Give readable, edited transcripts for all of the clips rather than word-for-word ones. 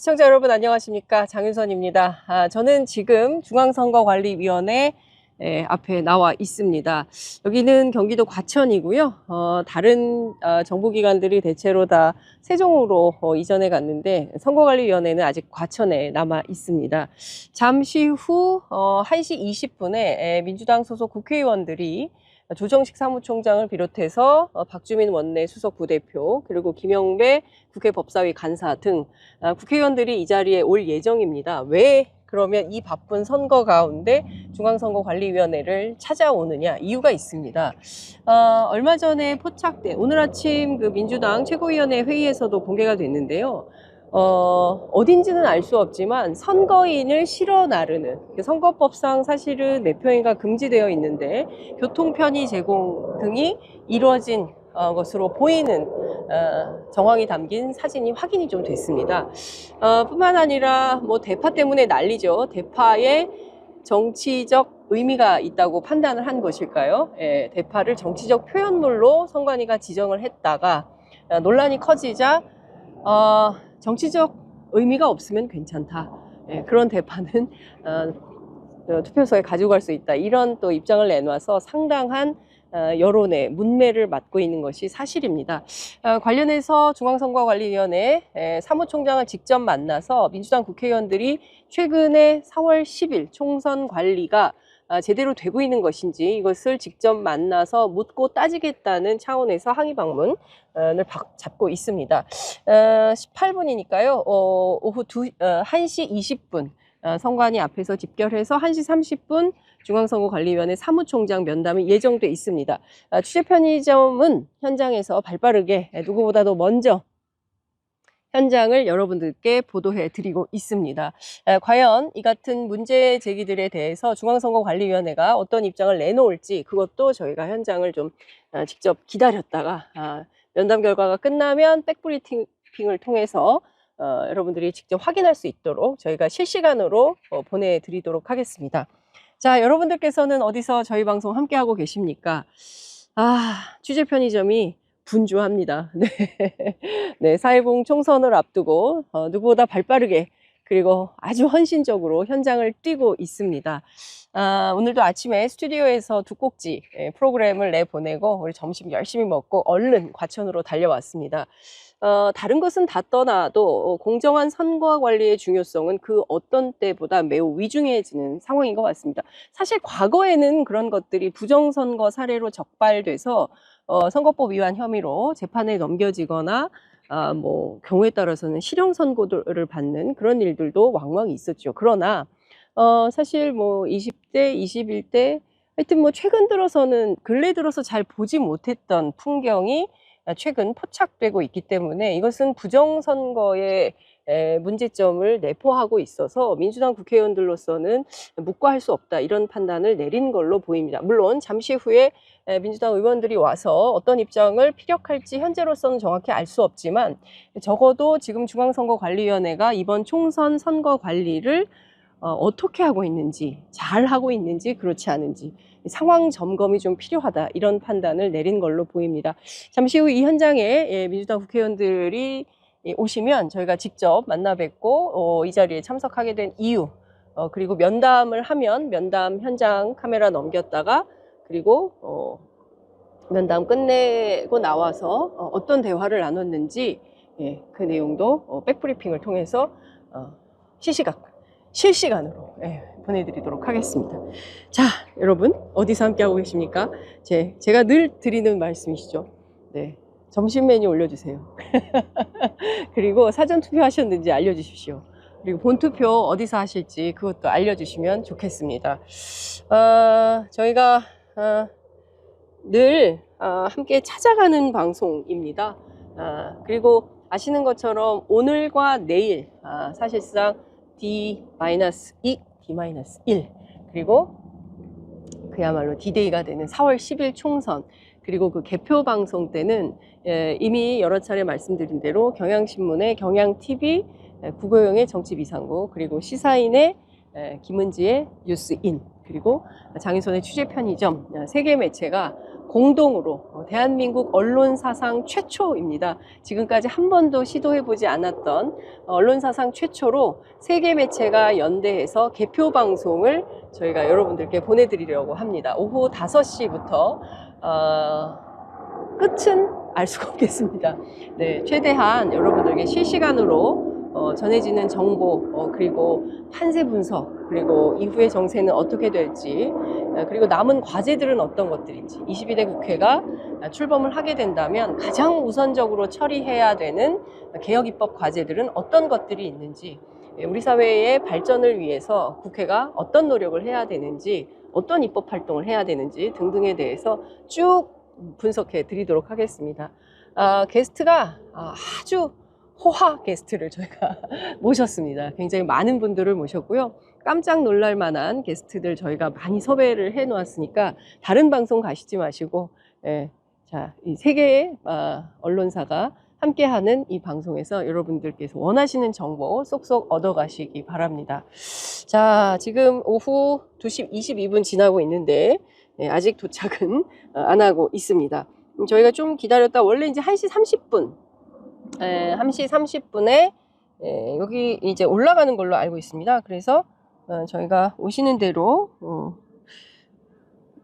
시청자 여러분 안녕하십니까, 장윤선입니다. 저는 지금 중앙선거관리위원회 앞에 나와 있습니다. 여기는 경기도 과천이고요. 다른 정부기관들이 대체로 다 세종으로 이전해 갔는데 선거관리위원회는 아직 과천에 남아 있습니다. 잠시 후 1시 20분에 민주당 소속 국회의원들이 조정식 사무총장을 비롯해서 박주민 원내 수석 부대표, 그리고 김영배 국회 법사위 간사 등 국회의원들이 이 자리에 올 예정입니다. 왜 그러면 이 바쁜 선거 가운데 중앙선거관리위원회를 찾아오느냐? 이유가 있습니다. 얼마 전에 포착된, 오늘 아침 그 민주당 최고위원회 회의에서도 공개가 됐는데요. 어딘지는 알 수 없지만 선거인을 실어 나르는, 선거법상 사실은 내표행위가 금지되어 있는데 교통 편의 제공 등이 이루어진 것으로 보이는 정황이 담긴 사진이 확인이 좀 됐습니다. 뿐만 아니라 뭐 대파 때문에 난리죠. 대파에 정치적 의미가 있다고 판단을 한 것일까요? 대파를 정치적 표현물로 선관위가 지정을 했다가 논란이 커지자 정치적 의미가 없으면 괜찮다. 그런 대파는 투표소에 가지고 갈 수 있다. 이런 또 입장을 내놔서 상당한 여론의 문매를 맞고 있는 것이 사실입니다. 관련해서 중앙선거관리위원회 사무총장을 직접 만나서 민주당 국회의원들이 최근에 4월 10일 총선 관리가 제대로 되고 있는 것인지 이것을 직접 만나서 묻고 따지겠다는 차원에서 항의 방문을 잡고 있습니다. 18분이니까요. 오후 1시 20분 선관위 앞에서 집결해서 1시 30분 중앙선거관리위원회 사무총장 면담이 예정돼 있습니다. 취재 편의점은 현장에서 발빠르게 누구보다도 먼저 현장을 여러분들께 보도해 드리고 있습니다. 과연 이 같은 문제 제기들에 대해서 중앙선거관리위원회가 어떤 입장을 내놓을지 그것도 저희가 현장을 좀 직접 기다렸다가 면담 결과가 끝나면 백브리핑을 통해서 여러분들이 직접 확인할 수 있도록 저희가 실시간으로 보내드리도록 하겠습니다. 자, 여러분들께서는 어디서 저희 방송 함께하고 계십니까? 취재 편의점이 분주합니다. 네. 네, 4.10 총선을 앞두고 누구보다 발빠르게 그리고 아주 헌신적으로 현장을 뛰고 있습니다. 오늘도 아침에 스튜디오에서 두 꼭지 프로그램을 내보내고 우리 점심 열심히 먹고 얼른 과천으로 달려왔습니다. 다른 것은 다 떠나도 공정한 선거 관리의 중요성은 그 어떤 때보다 매우 위중해지는 상황인 것 같습니다. 사실 과거에는 그런 것들이 부정선거 사례로 적발돼서 선거법 위반 혐의로 재판에 넘겨지거나 뭐 경우에 따라서는 실형 선고를 받는 그런 일들도 왕왕 있었죠. 그러나 사실 뭐 20대, 21대 하여튼 뭐 최근 들어서는 근래 들어서 잘 보지 못했던 풍경이 최근 포착되고 있기 때문에 이것은 부정선거의 문제점을 내포하고 있어서 민주당 국회의원들로서는 묵과할 수 없다, 이런 판단을 내린 걸로 보입니다. 물론 잠시 후에 민주당 의원들이 와서 어떤 입장을 피력할지 현재로서는 정확히 알 수 없지만 적어도 지금 중앙선거관리위원회가 이번 총선 선거 관리를 어떻게 하고 있는지, 잘 하고 있는지, 그렇지 않은지 상황 점검이 좀 필요하다, 이런 판단을 내린 걸로 보입니다. 잠시 후 이 현장에 민주당 국회의원들이 오시면 저희가 직접 만나 뵙고 이 자리에 참석하게 된 이유, 그리고 면담을 하면 면담 현장 카메라 넘겼다가 그리고 면담 끝내고 나와서 어떤 대화를 나눴는지 그 내용도 백브리핑을 통해서 실시간으로 보내드리도록 하겠습니다. 자, 여러분 어디서 함께하고 계십니까? 제가 늘 드리는 말씀이시죠. 네, 점심 메뉴 올려주세요. 그리고 사전 투표하셨는지 알려주십시오. 그리고 본투표 어디서 하실지 그것도 알려주시면 좋겠습니다. 저희가 늘 함께 찾아가는 방송입니다. 그리고 아시는 것처럼 오늘과 내일 사실상 D-2, D-1 그리고 그야말로 D-Day가 되는 4월 10일 총선, 그리고 그 개표 방송 때는 이미 여러 차례 말씀드린 대로 경향신문의 경향TV, 국어용의 정치비상구, 그리고 시사인의 김은지의 뉴스인, 그리고 장윤선의 취재 편의점, 세 개 매체가 공동으로 대한민국 언론사상 최초입니다. 지금까지 한 번도 시도해보지 않았던 언론사상 최초로 세계 매체가 연대해서 개표 방송을 저희가 여러분들께 보내드리려고 합니다. 오후 5시부터 끝은 알 수가 없겠습니다. 네, 최대한 여러분들께 실시간으로 전해지는 정보, 그리고 판세 분석, 그리고 이후의 정세는 어떻게 될지, 그리고 남은 과제들은 어떤 것들인지, 22대 국회가 출범을 하게 된다면 가장 우선적으로 처리해야 되는 개혁 입법 과제들은 어떤 것들이 있는지, 우리 사회의 발전을 위해서 국회가 어떤 노력을 해야 되는지, 어떤 입법 활동을 해야 되는지 등등에 대해서 쭉 분석해 드리도록 하겠습니다. 게스트가 아주 호화 게스트를 저희가 모셨습니다. 굉장히 많은 분들을 모셨고요. 깜짝 놀랄 만한 게스트들 저희가 많이 섭외를 해 놓았으니까 다른 방송 가시지 마시고, 자, 이 세 개의 언론사가 함께하는 이 방송에서 여러분들께서 원하시는 정보 쏙쏙 얻어가시기 바랍니다. 자, 지금 오후 2시 22분 지나고 있는데 아직 도착은 안 하고 있습니다. 저희가 좀 기다렸다 원래 이제 1시 30분 1시 30분에 여기 이제 올라가는 걸로 알고 있습니다. 그래서 저희가 오시는 대로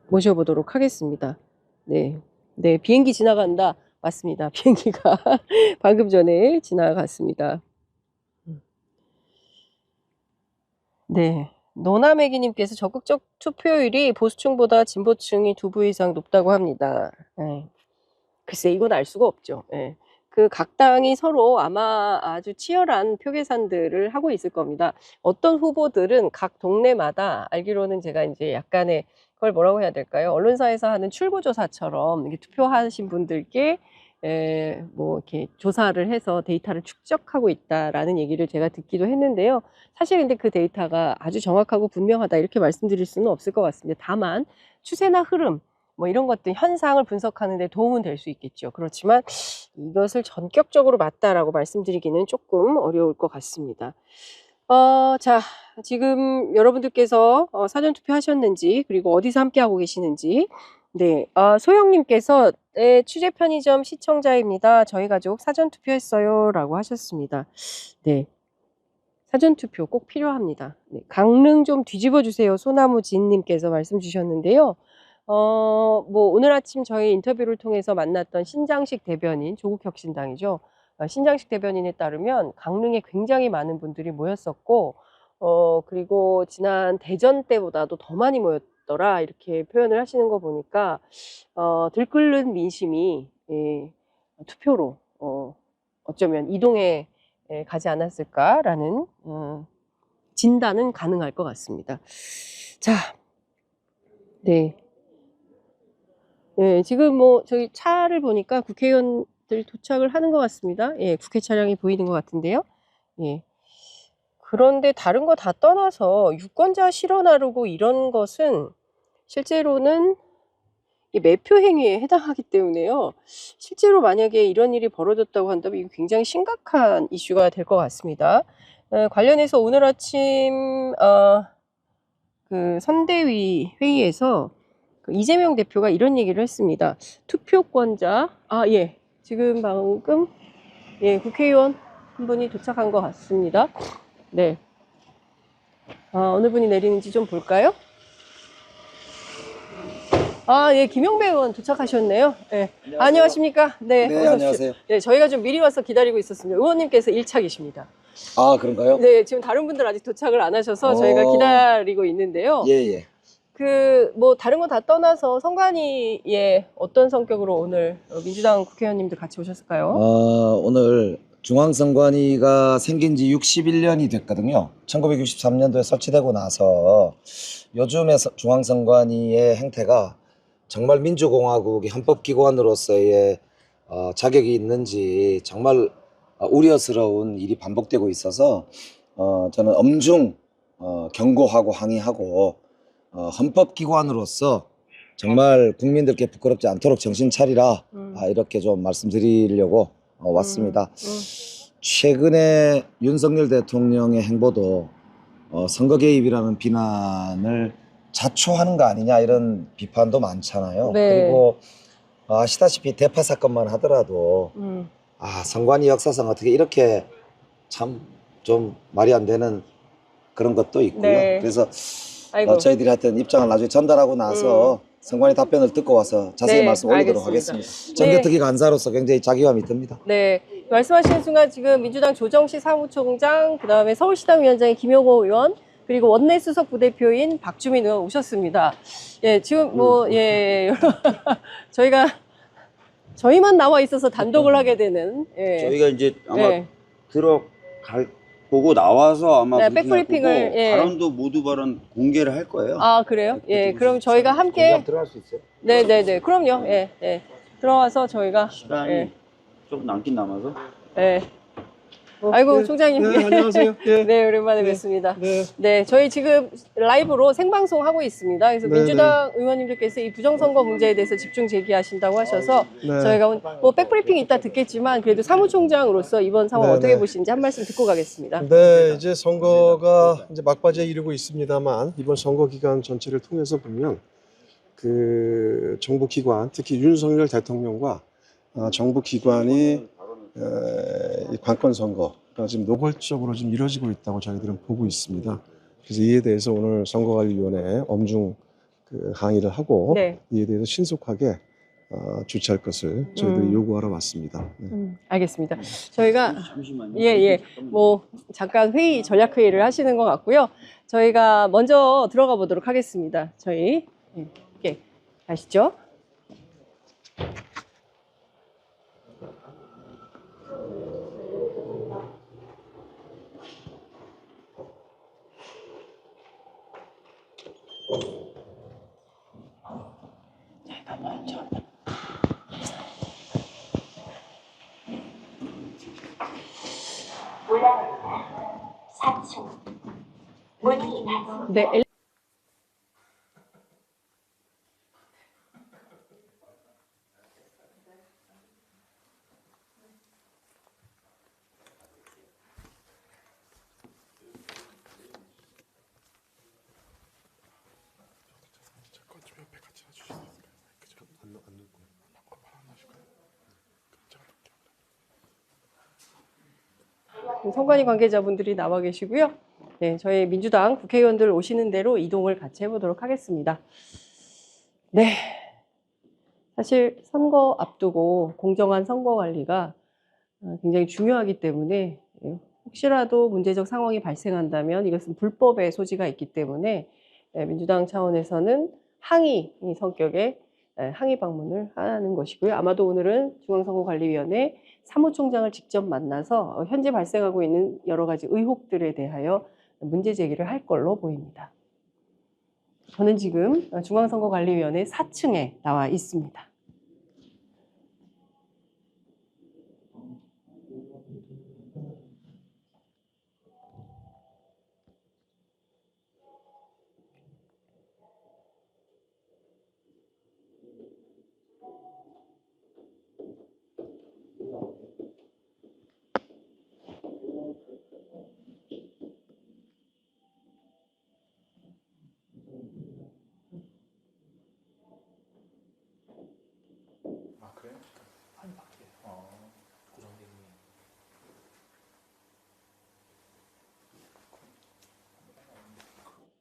모셔보도록 하겠습니다. 네, 네, 비행기 지나간다. 맞습니다. 비행기가 방금 전에 지나갔습니다. 네, 노나매기님께서 적극적 투표율이 보수층보다 진보층이 2배 이상 높다고 합니다. 글쎄 이건 알 수가 없죠. 그 각 당이 서로 아마 아주 치열한 표 계산들을 하고 있을 겁니다. 어떤 후보들은 각 동네마다 알기로는 제가 이제 약간의 그걸 뭐라고 해야 될까요? 언론사에서 하는 출구조사처럼 이렇게 투표하신 분들께 뭐 이렇게 조사를 해서 데이터를 축적하고 있다라는 얘기를 제가 듣기도 했는데요. 사실 근데 그 데이터가 아주 정확하고 분명하다 이렇게 말씀드릴 수는 없을 것 같습니다. 다만 추세나 흐름 뭐 이런 것들 현상을 분석하는 데 도움은 될 수 있겠죠. 그렇지만 이것을 전격적으로 맞다라고 말씀드리기는 조금 어려울 것 같습니다. 자, 지금 여러분들께서 사전투표 하셨는지 그리고 어디서 함께하고 계시는지, 네, 소영님께서 취재 편의점 시청자입니다. 저희 가족 사전투표 했어요 라고 하셨습니다. 네, 사전투표 꼭 필요합니다. 네, 강릉 좀 뒤집어 주세요 소나무진님께서 말씀 주셨는데요. 뭐 오늘 아침 저희 인터뷰를 통해서 만났던 신장식 대변인, 조국혁신당이죠. 신장식 대변인에 따르면 강릉에 굉장히 많은 분들이 모였었고, 그리고 지난 대전 때보다도 더 많이 모였더라 이렇게 표현을 하시는 거 보니까 들끓는 민심이 투표로 어쩌면 이동해 가지 않았을까라는 진단은 가능할 것 같습니다. 자, 네. 네, 지금 뭐 저기 차를 보니까 국회의원들이 도착을 하는 것 같습니다. 예, 국회 차량이 보이는 것 같은데요. 예. 그런데 다른 거 다 떠나서 유권자 실어 나르고 이런 것은 실제로는 이 매표 행위에 해당하기 때문에요. 실제로 만약에 이런 일이 벌어졌다고 한다면 이거 굉장히 심각한 이슈가 될 것 같습니다. 관련해서 오늘 아침 그 선대위 회의에서 이재명 대표가 이런 얘기를 했습니다. 투표권자, 예, 지금 방금 예, 국회의원 한 분이 도착한 것 같습니다. 네, 어느 분이 내리는지 좀 볼까요? 예, 김용배 의원 도착하셨네요. 네. 안녕하십니까? 네, 네, 안녕하세요. 네, 저희가 좀 미리 와서 기다리고 있었습니다. 의원님께서 1차이십니다. 아, 그런가요? 네, 지금 다른 분들 아직 도착을 안 하셔서 저희가 기다리고 있는데요. 예, 예. 뭐 다른 거 다 떠나서 선관위에 어떤 성격으로 오늘 민주당 국회의원님들 같이 오셨을까요? 오늘 중앙선관위가 생긴 지 61년이 됐거든요. 1963년도에 설치되고 나서 요즘의 중앙선관위의 행태가 정말 민주공화국의 헌법기관으로서의 자격이 있는지 정말 우려스러운 일이 반복되고 있어서 저는 엄중 경고하고 항의하고 헌법기관으로서 정말 국민들께 부끄럽지 않도록 정신 차리라 이렇게 좀 말씀드리려고 왔습니다. 최근에 윤석열 대통령의 행보도 선거 개입이라는 비난을 자초하는 거 아니냐 이런 비판도 많잖아요. 네. 그리고 아시다시피 대파 사건만 하더라도 선관위 역사상 어떻게 이렇게 참 좀 말이 안 되는 그런 것도 있고요. 네. 그래서 아이고. 저희들이 하여튼 입장을 나중에 전달하고 나서 선관위 답변을 듣고 와서 자세히 네, 말씀 올리도록 알겠습니다. 하겠습니다. 전개특위 간사로서 굉장히 자기감이 듭니다. 네, 말씀하시는 순간 지금 민주당 조정식 사무총장, 그다음에 서울시당 위원장인 김용호 의원, 그리고 원내수석 부대표인 박주민 의원 오셨습니다. 예, 지금 저희만 나와 있어서 단독을 하게 되는. 예. 저희가 이제 아마 네. 보고 나와서 아마 네, 브리핑할 백브리핑을, 거고, 예. 발언도 모두 발언 공개를 할 거예요. 아, 그래요? 예, 그럼 저희가 함께. 공감 들어갈 수 있어요? 네네네. 그럼요. 예, 예. 들어와서 저희가. 시간이 예. 좀 남긴 남아서. 예. 아이고, 네. 총장님. 네, 안녕하세요. 예. 네, 오랜만에 네. 뵙습니다. 네. 네, 저희 지금 라이브로 생방송 하고 있습니다. 그래서 네, 민주당 의원님들께서 이 부정선거 문제에 대해서 집중 제기하신다고 하셔서 네. 저희가 뭐 백브리핑 이따 듣겠지만 그래도 사무총장으로서 이번 상황 네, 어떻게 네. 보시는지 한 말씀 듣고 가겠습니다. 네, 이제 선거가 이제 막바지에 이르고 있습니다만 이번 선거 기간 전체를 통해서 보면 그 정부 기관, 특히 윤석열 대통령과 정부 기관이 이 관건 선거가 지금 노골적으로 지금 이루어지고 있다고 저희들은 보고 있습니다. 그래서 이에 대해서 오늘 선거관리위원회에 엄중 항의를 하고 네. 이에 대해서 신속하게 조치할 것을 저희들이 요구하러 왔습니다. 네. 알겠습니다. 저희가 잠시만요. 예. 뭐 잠깐 전략 회의를 하시는 것 같고요. 저희가 먼저 들어가 보도록 하겠습니다. 저희 예, 가시죠. 올라갑니다. 4층. 문이 닫힙니다. 네. 선관위 관계자분들이 나와 계시고요. 네, 저희 민주당 국회의원들 오시는 대로 이동을 같이 해보도록 하겠습니다. 네, 사실 선거 앞두고 공정한 선거 관리가 굉장히 중요하기 때문에 혹시라도 문제적 상황이 발생한다면 이것은 불법의 소지가 있기 때문에 민주당 차원에서는 항의 성격의 항의 방문을 하는 것이고요. 아마도 오늘은 중앙선거관리위원회 사무총장을 직접 만나서 현재 발생하고 있는 여러 가지 의혹들에 대하여 문제 제기를 할 걸로 보입니다. 저는 지금 중앙선거관리위원회 4층에 나와 있습니다.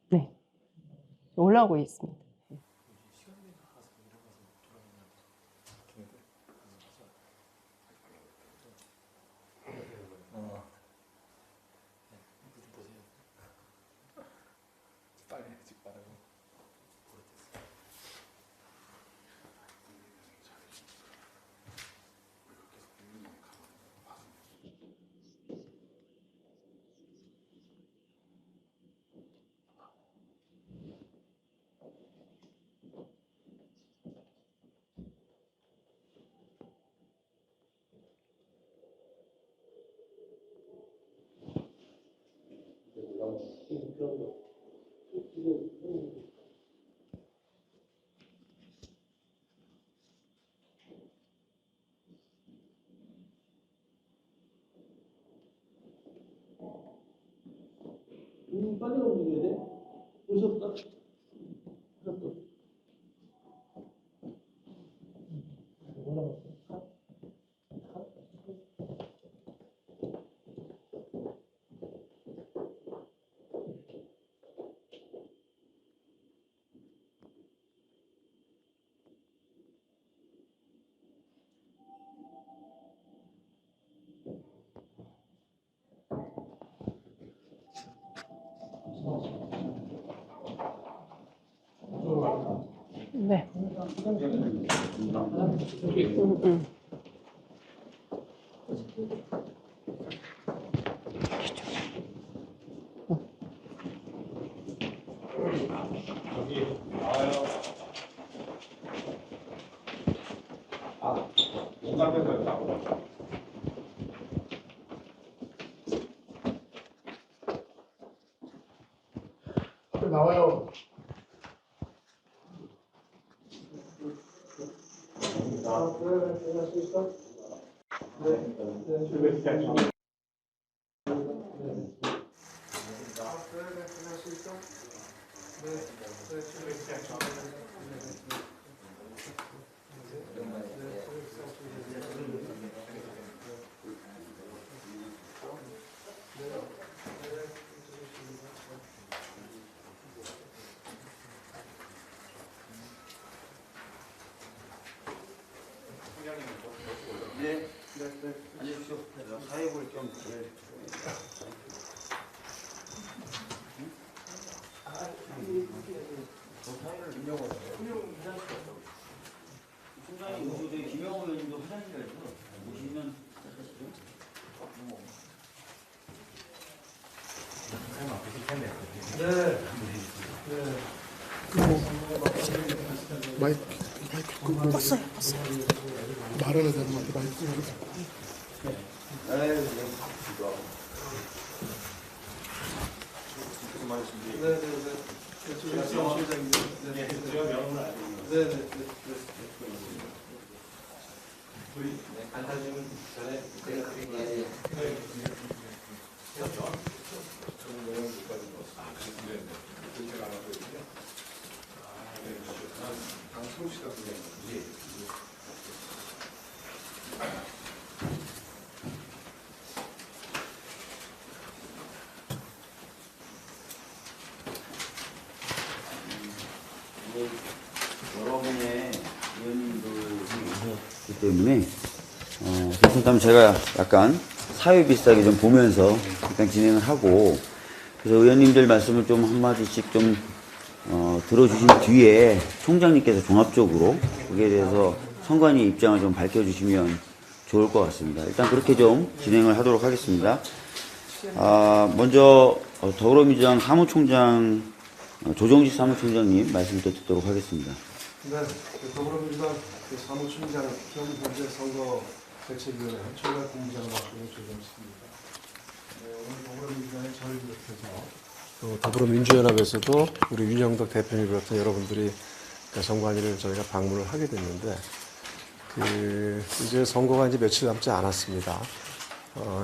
네, 올라오고 있습니다. 빨리 움직여야 돼. 오셨다. 네. 나와요. 네. 앉으십시오. 사회볼 겸. 총장님, 저희 김영호 의원님도 화장실에 오시면 마이크 끄고 봤어요. 말하는 사람한테 마이크 끄고 여러분의 의원님들이 오셨기 때문에 그렇다면 제가 약간 사회 비슷하게 좀 보면서 약간 진행을 하고, 그래서 의원님들 말씀을 좀 한마디씩 좀 들어주신 뒤에 총장님께서 종합적으로 거기에 대해서 선관위 입장을 좀 밝혀주시면 좋을 것 같습니다. 일단 그렇게 좀 진행을 하도록 하겠습니다. 먼저 더불어민주당 사무총장 조정식 사무총장님 말씀 또 듣도록 하겠습니다. 네, 더불어민주당 사무총장 겸 현재 선거대책위원회 총괄 본부장을 맡고 있는 조정식입니다. 오늘 더불어민주당의 저를 비롯해서 또 더불어민주연합에서도 우리 윤영덕 대표를 비롯한 여러분들이 선관위를 저희가 방문을 하게 됐는데, 이제 선거가 이제 며칠 남지 않았습니다.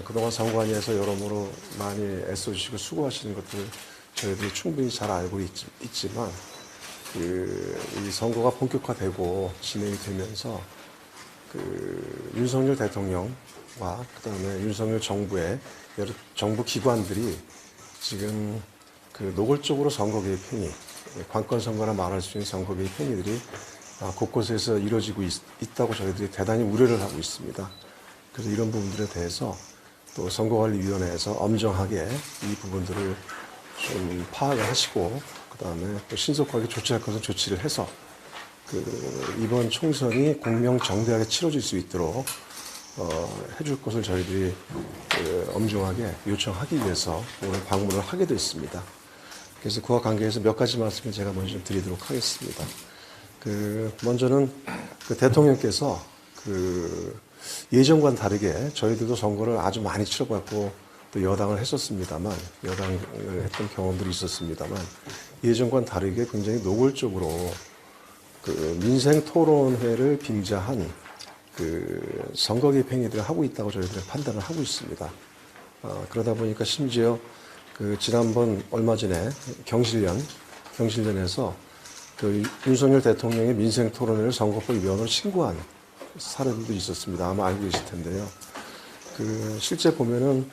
그동안 선관위에서 여러모로 많이 애써주시고 수고하시는 것들 저희들이 충분히 잘 알고 있지만, 이 선거가 본격화되고 진행이 되면서 윤석열 대통령과 그다음에 윤석열 정부의 여러 정부 기관들이 지금 노골적으로 선거 개입 행위, 관권 선거나 말할 수 있는 선거 개입 행위들이 곳곳에서 이루어지고 있다고 저희들이 대단히 우려를 하고 있습니다. 그래서 이런 부분들에 대해서 또 선거관리위원회에서 엄정하게 이 부분들을 좀 파악을 하시고, 그 다음에 또 신속하게 조치할 것은 조치를 해서 이번 총선이 공명정대하게 치러질 수 있도록 해줄 것을 저희들이 엄중하게 요청하기 위해서 오늘 방문을 하게 됐습니다. 그래서 그와 관계해서 몇 가지 말씀을 제가 먼저 좀 드리도록 하겠습니다. 먼저는 대통령께서 예전과는 다르게 저희들도 선거를 아주 많이 치러봤고 또 여당을 했었습니다만, 여당을 했던 경험들이 있었습니다만, 예전과는 다르게 굉장히 노골적으로 민생 토론회를 빙자한 선거 개입 행위들을 하고 있다고 저희들은 판단을 하고 있습니다. 그러다 보니까 심지어 지난번 얼마 전에 경실련에서 윤석열 대통령의 민생 토론회를 선거법 위반으로 신고한 사례들도 있었습니다. 아마 알고 계실 텐데요. 실제 보면은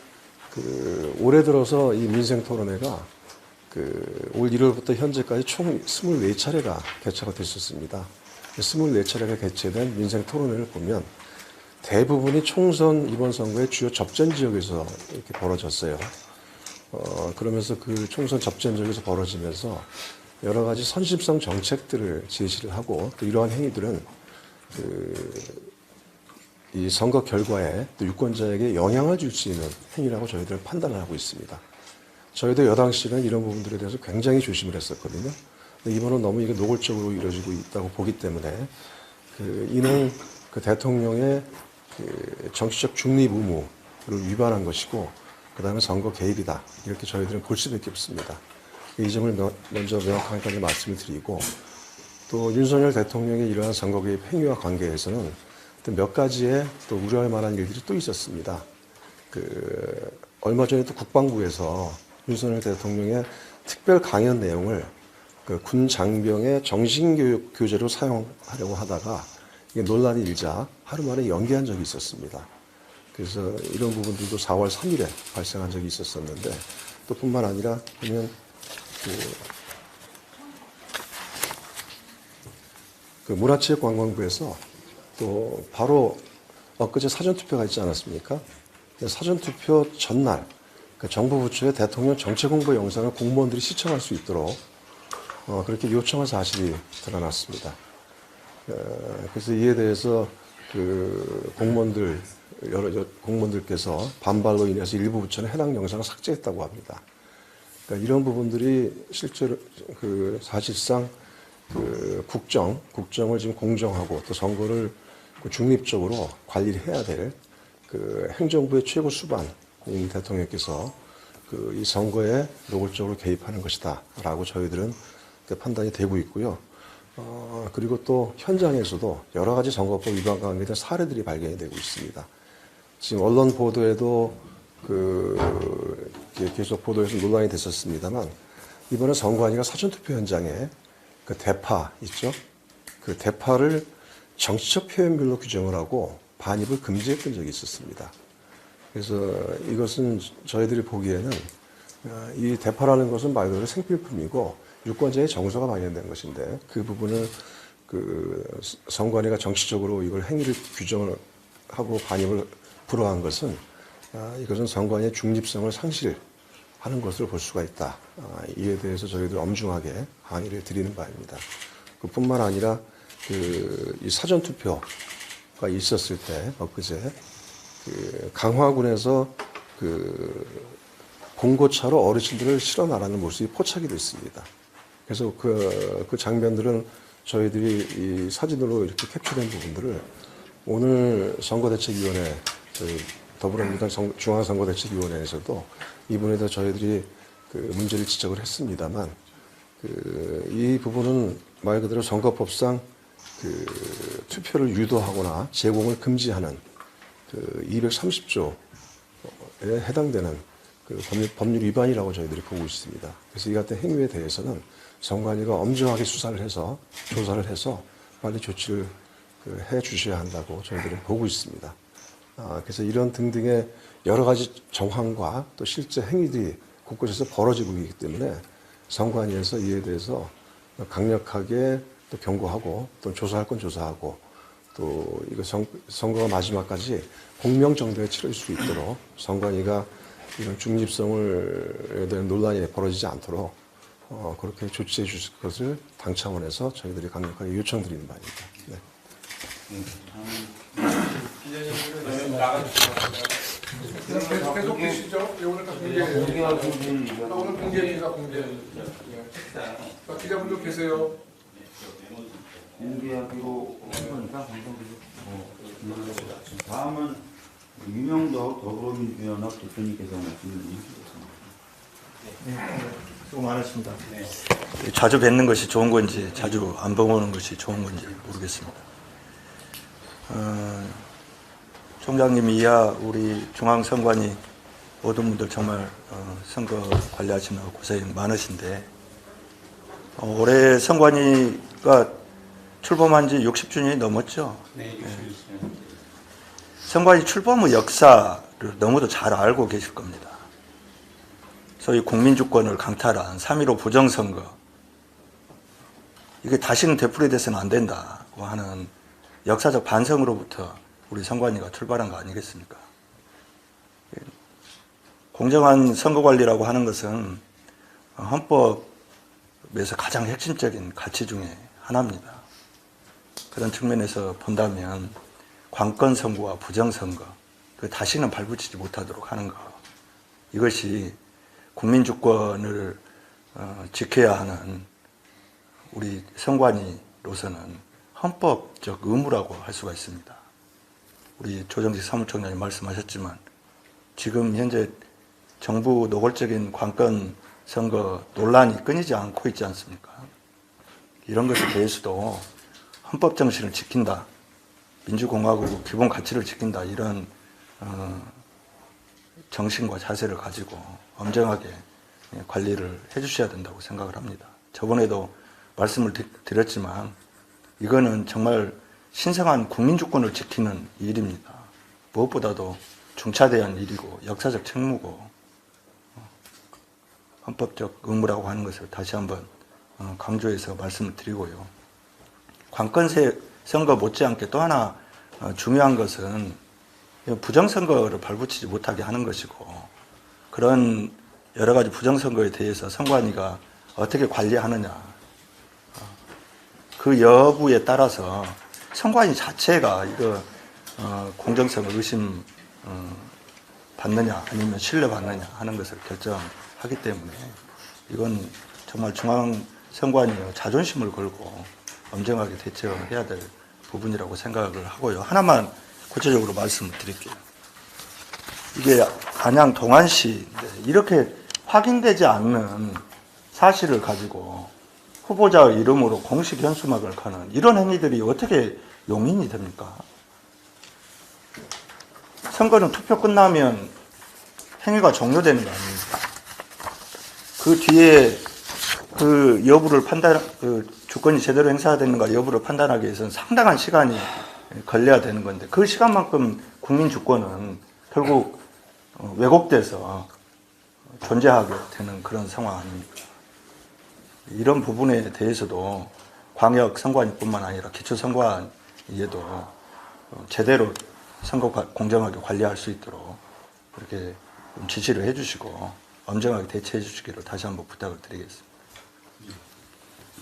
올해 들어서 이 민생 토론회가 올 1월부터 현재까지 총 24차례가 개최가 됐었습니다. 24차례가 개최된 민생 토론회를 보면 대부분이 총선 이번 선거의 주요 접전 지역에서 이렇게 벌어졌어요. 그러면서 총선 접전 지역에서 벌어지면서 여러 가지 선심성 정책들을 제시를 하고 또 이러한 행위들은 이 선거 결과에 또 유권자에게 영향을 줄 수 있는 행위라고 저희들은 판단을 하고 있습니다. 저희도 여당시는 이런 부분들에 대해서 굉장히 조심을 했었거든요. 근데 이번은 너무 이게 노골적으로 이루어지고 있다고 보기 때문에 이는 대통령의 정치적 중립 의무를 위반한 것이고 그 다음에 선거 개입이다. 이렇게 저희들은 볼 수밖에 없습니다. 이 점을 먼저 명확하게 말씀을 드리고 또 윤석열 대통령의 이러한 선거 개입 행위와 관계에서는 또 몇 가지의 또 우려할 만한 일들이 또 있었습니다. 얼마 전에 또 국방부에서 윤석열 대통령의 특별 강연 내용을 군 장병의 정신교육 교재로 사용하려고 하다가 이게 논란이 일자 하루 만에 연기한 적이 있었습니다. 그래서 이런 부분들도 4월 3일에 발생한 적이 있었었는데 또 뿐만 아니라 보면 문화체육관광부에서 또 바로 엊그제 사전투표가 있지 않았습니까? 사전투표 전날 정부 부처의 대통령 정책 홍보 영상을 공무원들이 시청할 수 있도록 그렇게 요청한 사실이 드러났습니다. 그래서 이에 대해서 여러 공무원들께서 반발로 인해서 일부 부처는 해당 영상을 삭제했다고 합니다. 그러니까 이런 부분들이 실제로 사실상 국정을 지금 공정하고 또 선거를 중립적으로 관리를 해야 될 행정부의 최고 수반인 대통령께서 이 선거에 노골적으로 개입하는 것이다라고 저희들은 판단이 되고 있고요. 그리고 또 현장에서도 여러 가지 선거법 위반과 관계된 사례들이 발견이 되고 있습니다. 지금 언론 보도에도 계속 보도에서 논란이 됐었습니다만 이번에 선관위가 사전투표 현장에 대파 있죠? 그 대파를 정치적 표현별로 규정을 하고 반입을 금지했던 적이 있었습니다. 그래서 이것은 저희들이 보기에는 이 대파라는 것은 말 그대로 생필품이고 유권자의 정서가 반영된 것인데 그 부분을 선관위가 정치적으로 이걸 행위를 규정을 하고 반입을 불허한 것은 이것은 선관위의 중립성을 상실하는 것으로 볼 수가 있다. 이에 대해서 저희들 엄중하게 항의를 드리는 바입니다. 그뿐만 아니라 이 사전투표가 있었을 때 엊그제 강화군에서 봉고차로 어르신들을 실어 나가는 모습이 포착이 됐습니다. 그래서 그 장면들은 저희들이 이 사진으로 이렇게 캡처된 부분들을 오늘 선거대책위원회 저희 더불어민주당 중앙선거대책위원회에서도 이번에 도 저희들이 문제를 지적을 했습니다만 이 부분은 말 그대로 선거법상 투표를 유도하거나 제공을 금지하는 230조에 해당되는 법률 위반이라고 저희들이 보고 있습니다. 그래서 이 같은 행위에 대해서는 선관위가 엄정하게 수사를 해서 조사를 해서 빨리 조치를 해 주셔야 한다고 저희들은 보고 있습니다. 그래서 이런 등등의 여러 가지 정황과 또 실제 행위들이 곳곳에서 벌어지고 있기 때문에 선관위에서 이에 대해서 강력하게 또 경고하고 또 조사할 건 조사하고 또 이거 선거가 마지막까지 공명정대에 치러질 수 있도록 선관위가 이런 중립성에 대한 논란이 벌어지지 않도록 그렇게 조치해 주실 것을 당 차원에서 저희들이 강력하게 요청드리는 바입니다. 네. 계속 계시죠? 오늘 다 공개해요. 오늘 공개입니다. 공개. 기자분들 계세요. 공개하기로 한 거니까 다음은 유명덕 더불어민주연합 대표님께서 말씀을 주시겠습니다. 수고 많으십니다. 자주 뵙는 것이 좋은 건지 자주 안 보는 것이 좋은 건지 모르겠습니다. 총장님 이하 우리 중앙선관위 모든 분들 정말 선거 관리하시는 고생 많으신데 올해 선관위가 출범한 지 60주년이 넘었죠. 네, 60주년. 선관위 출범의 역사를 너무도 잘 알고 계실 겁니다. 소위 국민주권을 강탈한 3.15 부정선거, 이게 다시는 되풀이돼서는 안 된다고 하는 역사적 반성으로부터 우리 선관위가 출발한 거 아니겠습니까? 공정한 선거관리라고 하는 것은 헌법 위해서 가장 핵심적인 가치 중에 하나입니다. 그런 측면에서 본다면 관건 선거와 부정 선거, 그 다시는 발붙이지 못하도록 하는 것, 이것이 국민 주권을 지켜야 하는 우리 선관위로서는 헌법적 의무라고 할 수가 있습니다. 우리 조정식 사무총장님 말씀하셨지만 지금 현재 정부 노골적인 관건 선거 논란이 끊이지 않고 있지 않습니까? 이런 것에 대해서도 헌법 정신을 지킨다, 민주공화국 기본 가치를 지킨다, 이런 정신과 자세를 가지고 엄정하게 관리를 해주셔야 된다고 생각을 합니다. 저번에도 말씀을 드렸지만 이거는 정말 신성한 국민주권을 지키는 일입니다. 무엇보다도 중차대한 일이고 역사적 책무고 헌법적 의무라고 하는 것을 다시 한번 강조해서 말씀을 드리고요. 관건 선거 못지않게 또 하나 중요한 것은 부정선거를 발붙이지 못하게 하는 것이고, 그런 여러 가지 부정선거에 대해서 선관위가 어떻게 관리하느냐, 그 여부에 따라서 선관위 자체가 이거 공정성을 의심 받느냐 아니면 신뢰받느냐 하는 것을 결정하기 때문에 이건 정말 중앙선관위의 자존심을 걸고 엄정하게 대처해야 될 부분이라고 생각을 하고요. 하나만 구체적으로 말씀을 드릴게요. 이게 안양 동안시인데 이렇게 확인되지 않는 사실을 가지고 후보자의 이름으로 공식 현수막을 거는 이런 행위들이 어떻게 용인이 됩니까? 선거는 투표 끝나면 행위가 종료되는 거 아닙니까? 그 뒤에 그 여부를 주권이 제대로 행사되는가 여부를 판단하기 위해서는 상당한 시간이 걸려야 되는 건데, 그 시간만큼 국민 주권은 결국 왜곡돼서 존재하게 되는 그런 상황 아닙니까? 이런 부분에 대해서도 광역 선관위뿐만 아니라 기초 선관위에도 제대로 선거 공정하게 관리할 수 있도록 그렇게 좀 지시를 해주시고 엄정하게 대처해 주시기를 다시 한번 부탁을 드리겠습니다.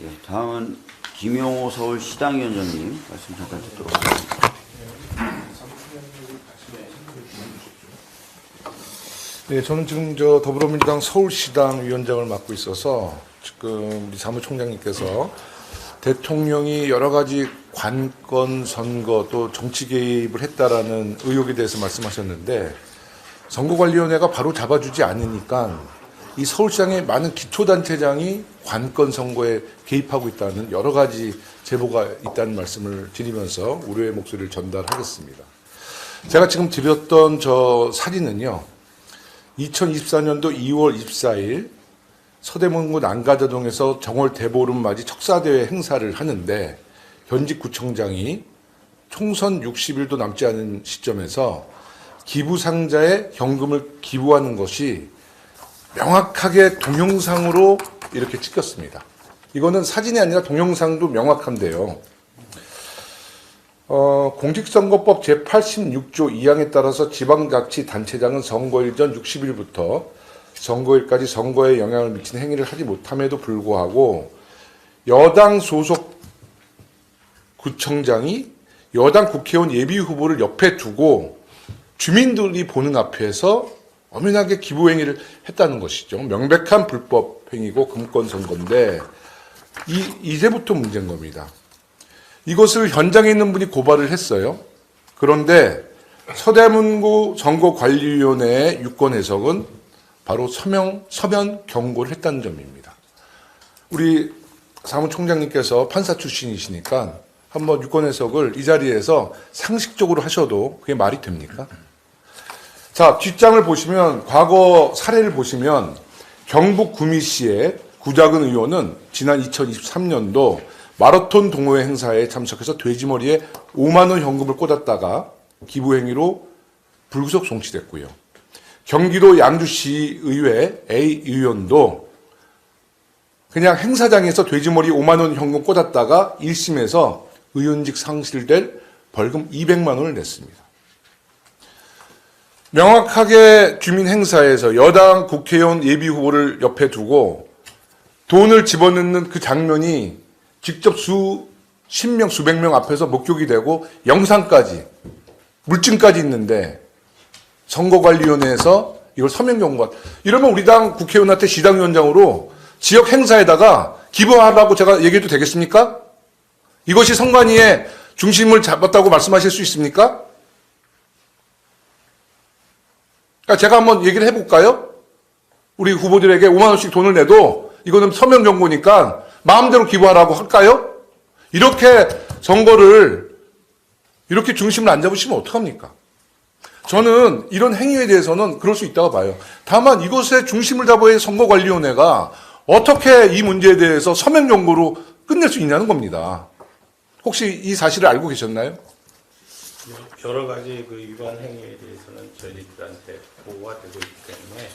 예, 다음은 김용호 서울시당위원장님 말씀 잠깐 듣도록 하겠습니다. 네, 저는 지금 더불어민주당 서울시당 위원장을 맡고 있어서 지금 우리 사무총장님께서 대통령이 여러 가지 관건 선거 또 정치 개입을 했다라는 의혹에 대해서 말씀하셨는데, 선거관리위원회가 바로 잡아주지 않으니까 이 서울시장의 많은 기초단체장이 관건 선거에 개입하고 있다는 여러 가지 제보가 있다는 말씀을 드리면서 우려의 목소리를 전달하겠습니다. 제가 지금 드렸던 저 사진은요, 2024년도 2월 24일 서대문구 난가자동에서 정월 대보름맞이 척사대회 행사를 하는데, 현직 구청장이 총선 60일도 남지 않은 시점에서 기부상자에 현금을 기부하는 것이 명확하게 동영상으로 이렇게 찍혔습니다. 이거는 사진이 아니라 동영상도 명확한데요. 공직선거법 제86조 2항에 따라서 지방자치단체장은 선거일 전 60일부터 선거일까지 선거에 영향을 미치는 행위를 하지 못함에도 불구하고 여당 소속 구청장이 여당 국회의원 예비후보를 옆에 두고 주민들이 보는 앞에서 엄연하게 기부행위를 했다는 것이죠. 명백한 불법 행위고 금권 선거인데 이제부터 문제인 겁니다. 이것을 현장에 있는 분이 고발을 했어요. 그런데 서대문구 선거관리위원회의 유권 해석은 바로 서면 경고를 했다는 점입니다. 우리 사무총장님께서 판사 출신이시니까 한번 유권 해석을 이 자리에서 상식적으로 하셔도 그게 말이 됩니까? 자, 뒷장을 보시면 과거 사례를 보시면 경북 구미시의 구자근 의원은 지난 2023년도 마라톤 동호회 행사에 참석해서 돼지머리에 5만 원 현금을 꽂았다가 기부행위로 불구속 송치됐고요. 경기도 양주시의회 A 의원도 그냥 행사장에서 돼지머리 5만 원 현금 꽂았다가 1심에서 의원직 상실될 벌금 200만 원을 냈습니다. 명확하게 주민 행사에서 여당 국회의원 예비후보를 옆에 두고 돈을 집어넣는 그 장면이 직접 수십 명, 수백 명 앞에서 목격이 되고 영상까지, 물증까지 있는데 선거관리위원회에서 이걸 서명 경고가 이러면 우리 당 국회의원한테 시당위원장으로 지역 행사에다가 기부하라고 제가 얘기해도 되겠습니까? 이것이 선관위의 중심을 잡았다고 말씀하실 수 있습니까? 그러니까 제가 한번 얘기를 해볼까요? 우리 후보들에게 5만 원씩 돈을 내도 이거는 서명 경고니까 마음대로 기부하라고 할까요? 이렇게 선거를 이렇게 중심을 안 잡으시면 어떡합니까? 저는 이런 행위에 대해서는 그럴 수 있다고 봐요. 다만 이것의 중심을 잡아야 선거관리위원회가 어떻게 이 문제에 대해서 서명 경고로 끝낼 수 있냐는 겁니다. 혹시 이 사실을 알고 계셨나요? 여러 가지 그 위반 행위에 대해서는 저희들한테 보고가 되고 있기 때문에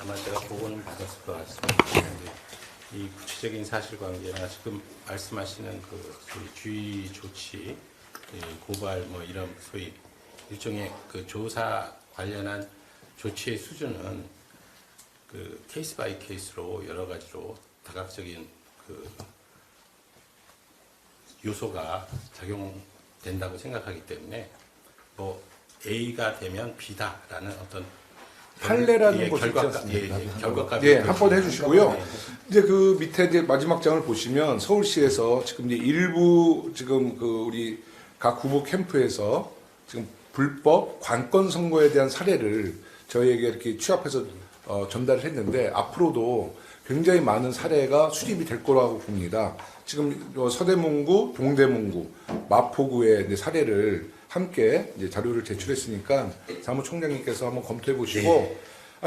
아마 제가 보고는 받았을 것 같습니다. 그런데 이 구체적인 사실관계나 지금 말씀하시는 그 소위 주의 조치, 고발 뭐 이런 소위 일종의 그 조사 관련한 조치의 수준은 그 케이스 바이 케이스로 여러 가지로 다각적인 그 요소가 작용된다고 생각하기 때문에 뭐 A가 되면 B다라는 어떤 판례라는 것이 있지 않습니까? 결과값이 예, 한 번 해주시고요. 이제 그 밑에 이제 마지막 장을 보시면 서울시에서 지금 이제 일부 지금 그 우리 각 후보 캠프에서 지금 불법 관건 선거에 대한 사례를 저희에게 이렇게 취합해서 전달을 했는데 앞으로도 굉장히 많은 사례가 수립이 될 거라고 봅니다. 지금 서대문구, 동대문구, 마포구의 이제 사례를 함께 이제 자료를 제출했으니까 사무총장님께서 한번 검토해 보시고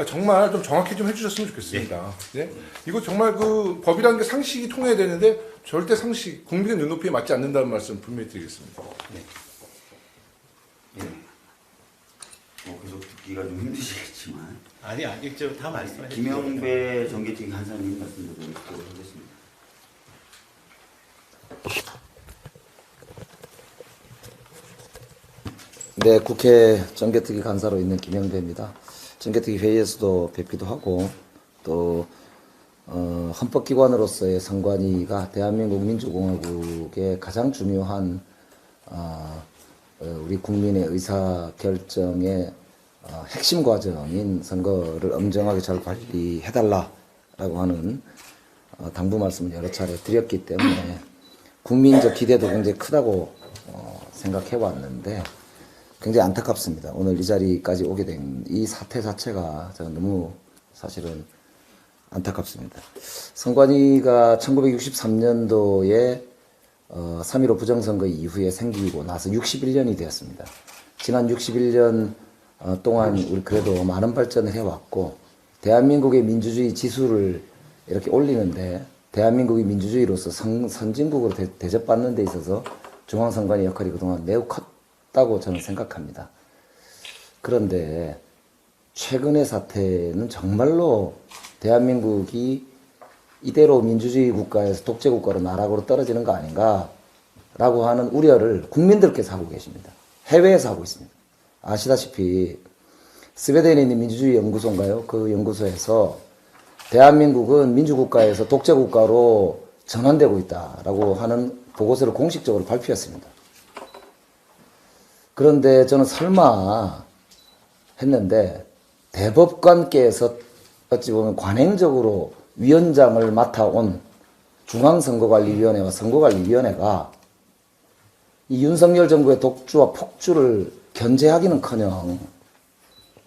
정말 좀 정확히 좀 해주셨으면 좋겠습니다. 네? 이거 정말 그 법이라는 게 상식이 통해야 되는데 절대 상식, 국민의 눈높이에 맞지 않는다는 말씀 분명히 드리겠습니다. 네. 계속 듣기가 좀 힘드시겠지만 아니 지금 다 말씀해 주세요. 김영배 정개특위 간사님 말씀도 듣도록 하겠습니다. 네, 국회 정개특위 간사로 있는 김영배입니다. 정개특위 회의에서도 뵙기도 하고 또 헌법기관으로서의 선관위가 대한민국 민주공화국의 가장 중요한 우리 국민의 의사결정의 핵심 과정인 선거를 엄정하게 잘 관리해달라라고 하는 당부 말씀을 여러 차례 드렸기 때문에 국민적 기대도 굉장히 크다고 생각해 왔는데 굉장히 안타깝습니다. 오늘 이 자리까지 오게 된 이 사태 자체가 저는 너무 사실은 안타깝습니다. 선관위가 1963년도에 3.15 부정선거 이후에 생기고 나서 61년이 되었습니다. 지난 61년 동안 우리 그래도 많은 발전을 해왔고 대한민국의 민주주의 지수를 이렇게 올리는데 대한민국이 민주주의로서 선진국으로 대접받는 데 있어서 중앙선관위 역할이 그동안 매우 컸다고 저는 생각합니다. 그런데 최근의 사태는 정말로 대한민국이 이대로 민주주의 국가에서 독재 국가로 나락으로 떨어지는 거 아닌가라고 하는 우려를 국민들께서 하고 계십니다. 해외에서 하고 있습니다. 아시다시피 스웨덴에 있는 민주주의 연구소인가요? 그 연구소에서 대한민국은 민주국가에서 독재 국가로 전환되고 있다라고 하는 보고서를 공식적으로 발표했습니다. 그런데 저는 설마 했는데 대법관께서 어찌 보면 관행적으로 위원장을 맡아온 중앙선거관리위원회와 선거관리위원회가 이 윤석열 정부의 독주와 폭주를 견제하기는커녕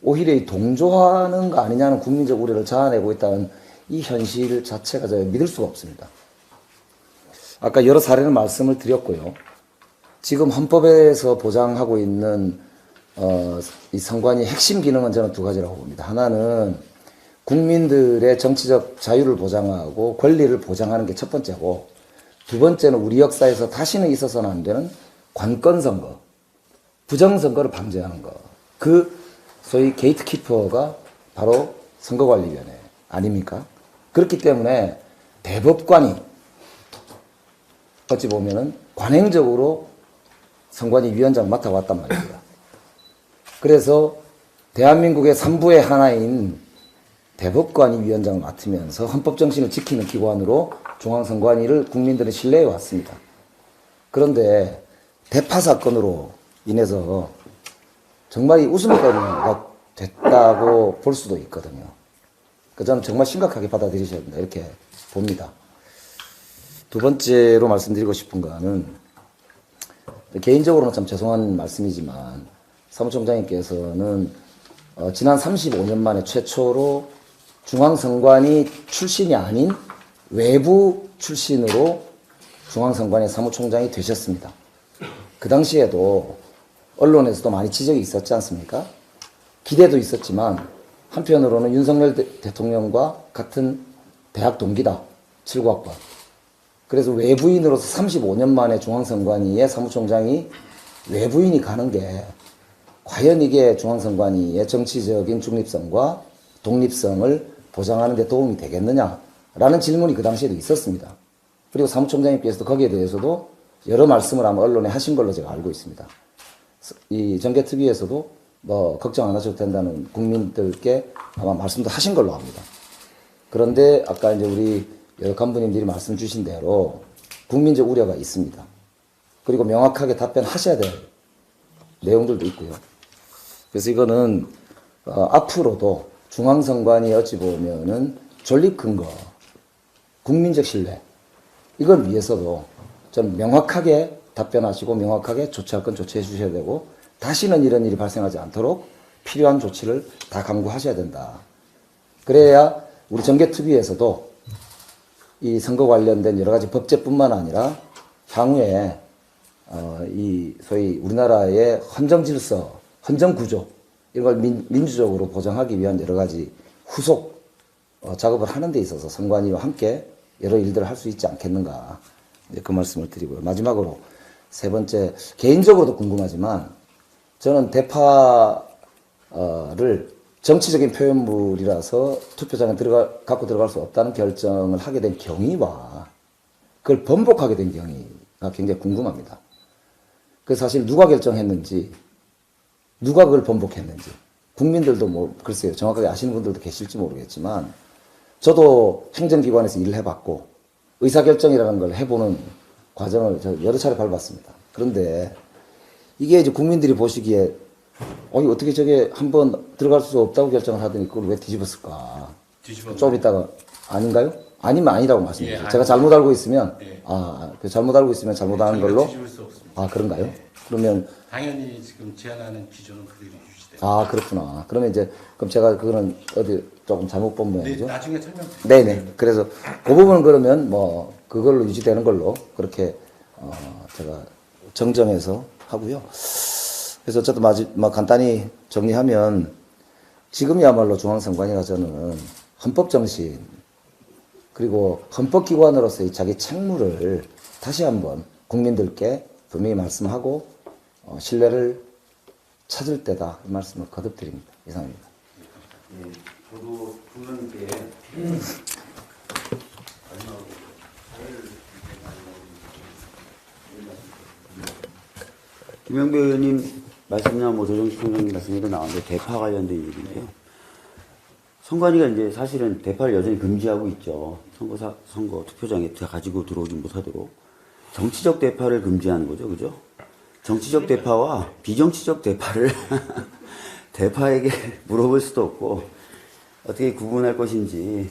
오히려 동조하는 거 아니냐는 국민적 우려를 자아내고 있다는 이 현실 자체가 제가 믿을 수가 없습니다. 아까 여러 사례를 말씀을 드렸고요. 지금 헌법에서 보장하고 있는 이 선관위 핵심 기능은 저는 두 가지라고 봅니다. 하나는 국민들의 정치적 자유를 보장하고 권리를 보장하는 게 첫 번째고, 두 번째는 우리 역사에서 다시는 있어서는 안 되는 관건선거, 부정선거를 방지하는 것. 그 소위 게이트키퍼가 바로 선거관리위원회 아닙니까? 그렇기 때문에 대법관이 어찌 보면은 관행적으로 선관위 위원장을 맡아왔단 말입니다. 그래서 대한민국의 3부의 하나인 대법관이 위원장을 맡으면서 헌법 정신을 지키는 기관으로 중앙선관위를 국민들은 신뢰해 왔습니다. 그런데 대파 사건으로 인해서 정말 이 웃음거리가 됐다고 볼 수도 있거든요. 저는 정말 심각하게 받아들이셔야 된다 이렇게 봅니다. 두 번째로 말씀드리고 싶은 거는 개인적으로는 참 죄송한 말씀이지만 사무총장님께서는 지난 35년 만에 최초로 중앙선관위 출신이 아닌 외부 출신으로 중앙선관위 사무총장이 되셨습니다. 그 당시에도 언론에서도 많이 지적이 있었지 않습니까? 기대도 있었지만 한편으로는 윤석열 대통령과 같은 대학 동기다. 79학번. 그래서 외부인으로서 35년 만에 중앙선관위의 사무총장이 외부인이 가는 게 과연 이게 중앙선관위의 정치적인 중립성과 독립성을 보장하는 데 도움이 되겠느냐라는 질문이 그 당시에도 있었습니다. 그리고 사무총장님께서도 거기에 대해서도 여러 말씀을 아마 언론에 하신 걸로 제가 알고 있습니다. 이 정계TV에서도 뭐 걱정 안 하셔도 된다는 국민들께 아마 말씀도 하신 걸로 압니다. 그런데 아까 이제 우리 여러 간부님들이 말씀 주신 대로 국민적 우려가 있습니다. 그리고 명확하게 답변하셔야 될 내용들도 있고요. 그래서 이거는 앞으로도 중앙선관위 어찌 보면은 존립 근거, 국민적 신뢰 이걸 위해서도 좀 명확하게 답변하시고 명확하게 조치할 건 조치해 주셔야 되고 다시는 이런 일이 발생하지 않도록 필요한 조치를 다 강구하셔야 된다. 그래야 우리 정계TV에서도 이 선거 관련된 여러 가지 법제뿐만 아니라 향후에 이 소위 우리나라의 헌정 질서, 헌정 구조 이런 걸 민주적으로 보장하기 위한 여러 가지 후속 작업을 하는 데 있어서 선관위와 함께 여러 일들을 할 수 있지 않겠는가 그 말씀을 드리고요. 마지막으로 세 번째, 개인적으로도 궁금하지만 저는 대파를 정치적인 표현물이라서 투표장에 갖고 들어갈 수 없다는 결정을 하게 된 경위와 그걸 번복하게 된 경위가 굉장히 궁금합니다. 그래서 사실 누가 결정했는지, 누가 그걸 번복했는지, 국민들도 뭐, 글쎄요, 정확하게 아시는 분들도 계실지 모르겠지만, 저도 행정기관에서 일을 해봤고, 의사결정이라는 걸 해보는 과정을 저 여러 차례 밟았습니다. 그런데 이게 이제 국민들이 보시기에 어떻게 저게 한번 들어갈 수 없다고 결정을 하더니 그걸 왜 뒤집었을까? 좀 이따가 아닌가요? 아니면 아니라고 말씀드리죠. 예, 제가 잘못 알고 있으면 예. 잘못 알고 있으면 잘못하는 걸로. 뒤집을 수 없습니다. 그런가요? 예. 그러면 당연히 지금 제안하는 기준은 그대로 유지돼요. 그렇구나. 그러면 이제 그럼 제가 그거는 어디 조금 잘못 본 모양이죠? 나중에 설명드릴게요. 네네. 그래서 그 부분은 그러면 뭐 그걸로 유지되는 걸로 그렇게 제가 정정해서 하고요. 그래서 어쨌든 간단히 정리하면 지금이야말로 중앙선관위가 저는 헌법 정신 그리고 헌법기관으로서의 자기 책무를 다시 한번 국민들께 분명히 말씀하고 신뢰를 찾을 때다 이 말씀을 거듭 드립니다. 이상입니다. 예, 저도 부모님께 김영배 의원님 말씀이나 조정식 총장님 말씀에도 나왔는데 대파 관련된 얘기인데요. 선관위가 이제 사실은 대파를 여전히 금지하고 있죠. 선거 투표장에 가지고 들어오지 못하도록 정치적 대파를 금지하는 거죠, 그죠? 정치적 대파와 비정치적 대파를 대파에게 물어볼 수도 없고 어떻게 구분할 것인지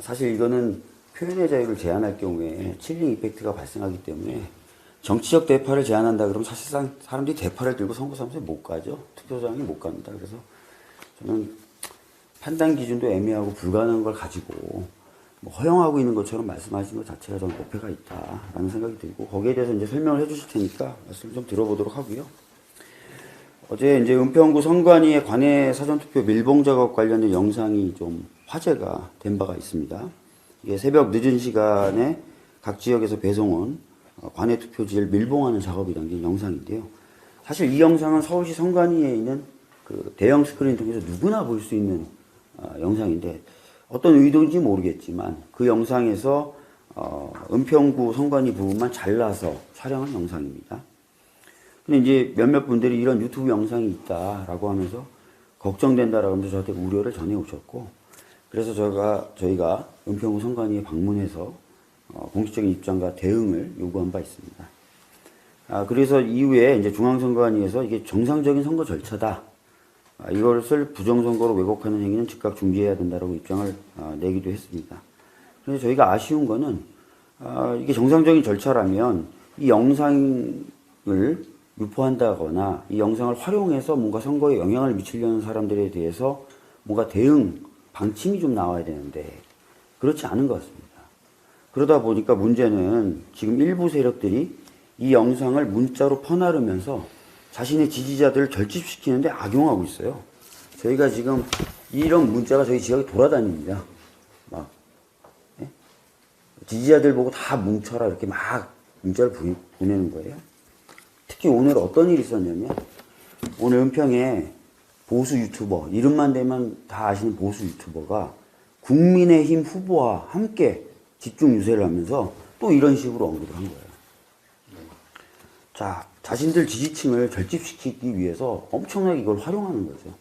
사실 이거는 표현의 자유를 제한할 경우에 칠링 이펙트가 발생하기 때문에 정치적 대파를 제한한다 그러면 사실상 사람들이 대파를 들고 선거사무소에 못 가죠. 투표장에 못 갑니다. 그래서 저는 판단 기준도 애매하고 불가능한 걸 가지고 뭐 허용하고 있는 것처럼 말씀하시는 것 자체가 좀 오해가 있다라는 생각이 들고 거기에 대해서 이제 설명을 해주실 테니까 말씀을 좀 들어보도록 하고요. 어제 이제 은평구 선관위의 관내 사전투표 밀봉 작업 관련된 영상이 좀 화제가 된 바가 있습니다. 이게 새벽 늦은 시간에 각 지역에서 배송온 관내 투표지를 밀봉하는 작업이 담긴 영상인데요. 사실 이 영상은 서울시 선관위에 있는 그 대형 스크린 통해서 누구나 볼 수 있는 영상인데 어떤 의도인지 모르겠지만 그 영상에서 은평구 선관위 부분만 잘라서 촬영한 영상입니다. 근데 이제 몇몇 분들이 이런 유튜브 영상이 있다라고 하면서 걱정된다라고 하면서 저한테 우려를 전해 오셨고 그래서 저희가 은평구 선관위에 방문해서 공식적인 입장과 대응을 요구한 바 있습니다. 그래서 이후에 이제 중앙선관위에서 이게 정상적인 선거 절차다. 이것을 부정선거로 왜곡하는 행위는 즉각 중지해야 된다라고 입장을 내기도 했습니다. 그래서 저희가 아쉬운 거는 이게 정상적인 절차라면 이 영상을 유포한다거나 이 영상을 활용해서 뭔가 선거에 영향을 미치려는 사람들에 대해서 뭔가 대응 방침이 좀 나와야 되는데 그렇지 않은 것 같습니다. 그러다 보니까 문제는 지금 일부 세력들이 이 영상을 문자로 퍼나르면서 자신의 지지자들을 결집시키는데 악용하고 있어요. 저희가 지금 이런 문자가 저희 지역에 돌아다닙니다. 막 지지자들 보고 다 뭉쳐라 이렇게 막 문자를 보내는 거예요. 특히 오늘 어떤 일이 있었냐면 오늘 은평에 보수 유튜버, 이름만 대면 다 아시는 보수 유튜버가 국민의힘 후보와 함께 집중 유세를 하면서 또 이런 식으로 언급을 한 거예요. 자, 자신들 지지층을 결집시키기 위해서 엄청나게 이걸 활용하는 거죠.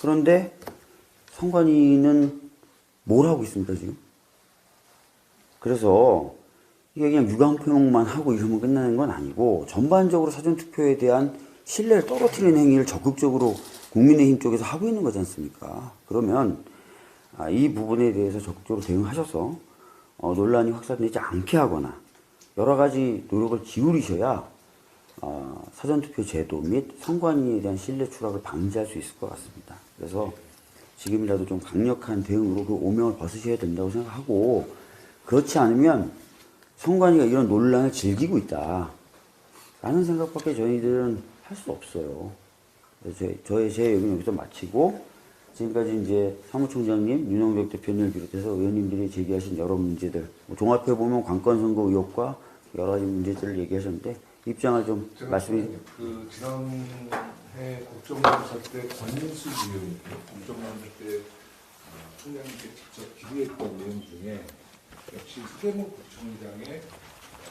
그런데 선관위는 뭘 하고 있습니까, 지금? 그래서 이게 그냥 유감표명만 하고 이러면 끝나는 건 아니고 전반적으로 사전투표에 대한 신뢰를 떨어뜨리는 행위를 적극적으로 국민의힘 쪽에서 하고 있는 거지 않습니까? 그러면 이 부분에 대해서 적극적으로 대응하셔서 논란이 확산되지 않게 하거나 여러 가지 노력을 기울이셔야 사전투표 제도 및 선관위에 대한 신뢰 추락을 방지할 수 있을 것 같습니다. 그래서 지금이라도 좀 강력한 대응으로 그 오명을 벗으셔야 된다고 생각하고 그렇지 않으면 선관위가 이런 논란을 즐기고 있다 라는 생각밖에 저희들은 할 수 없어요. 제 얘기는 여기서 마치고 지금까지 이제 사무총장님, 윤영벽 대표님을 비롯해서 의원님들이 제기하신 여러 문제들 종합해보면 관건선거 의혹과 여러 가지 문제들을 얘기하셨는데 입장을 좀 말씀해 주세요. 그 지난해 국정감사 때 권인수 의원이 국정감사 때 총장님께 직접 기부했던 내용 중에 역시 서대문 구청장의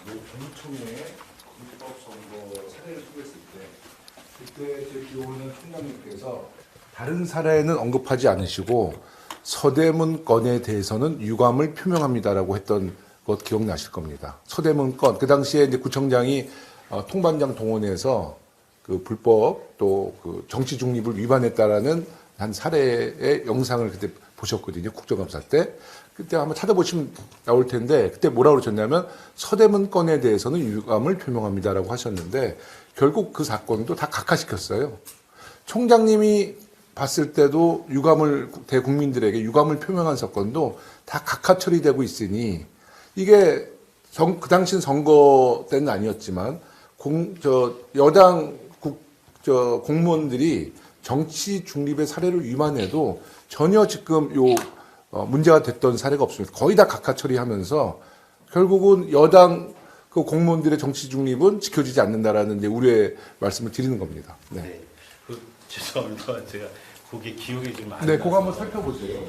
공청회 불법 선거 사례를 소개했을 때 그때 제 기억으로는 총장님께서 다른 사례는 언급하지 않으시고 서대문 건에 대해서는 유감을 표명합니다라고 했던 것 기억나실 겁니다. 서대문 건 그 당시에 이제 구청장이 통반장 동원해서 그 불법 또 그 정치 중립을 위반했다라는 한 사례의 영상을 그때 보셨거든요. 국정감사 때. 그때 한번 찾아보시면 나올 텐데 그때 뭐라고 그러셨냐면 서대문 건에 대해서는 유감을 표명합니다라고 하셨는데 결국 그 사건도 다 각하시켰어요. 총장님이 봤을 때도 유감을 대국민들에게 유감을 표명한 사건도 다 각하 처리되고 있으니 이게 그 당시는 선거 때는 아니었지만 여당 공무원들이 정치 중립의 사례를 위반해도 전혀 지금 문제가 됐던 사례가 없습니다. 거의 다 각하 처리하면서 결국은 여당 그 공무원들의 정치 중립은 지켜지지 않는다라는 이제 우려의 말씀을 드리는 겁니다. 네. 네. 죄송합니다. 제가 그게 기억이 좀 안 나요. 네, 그거 한번 살펴보세요.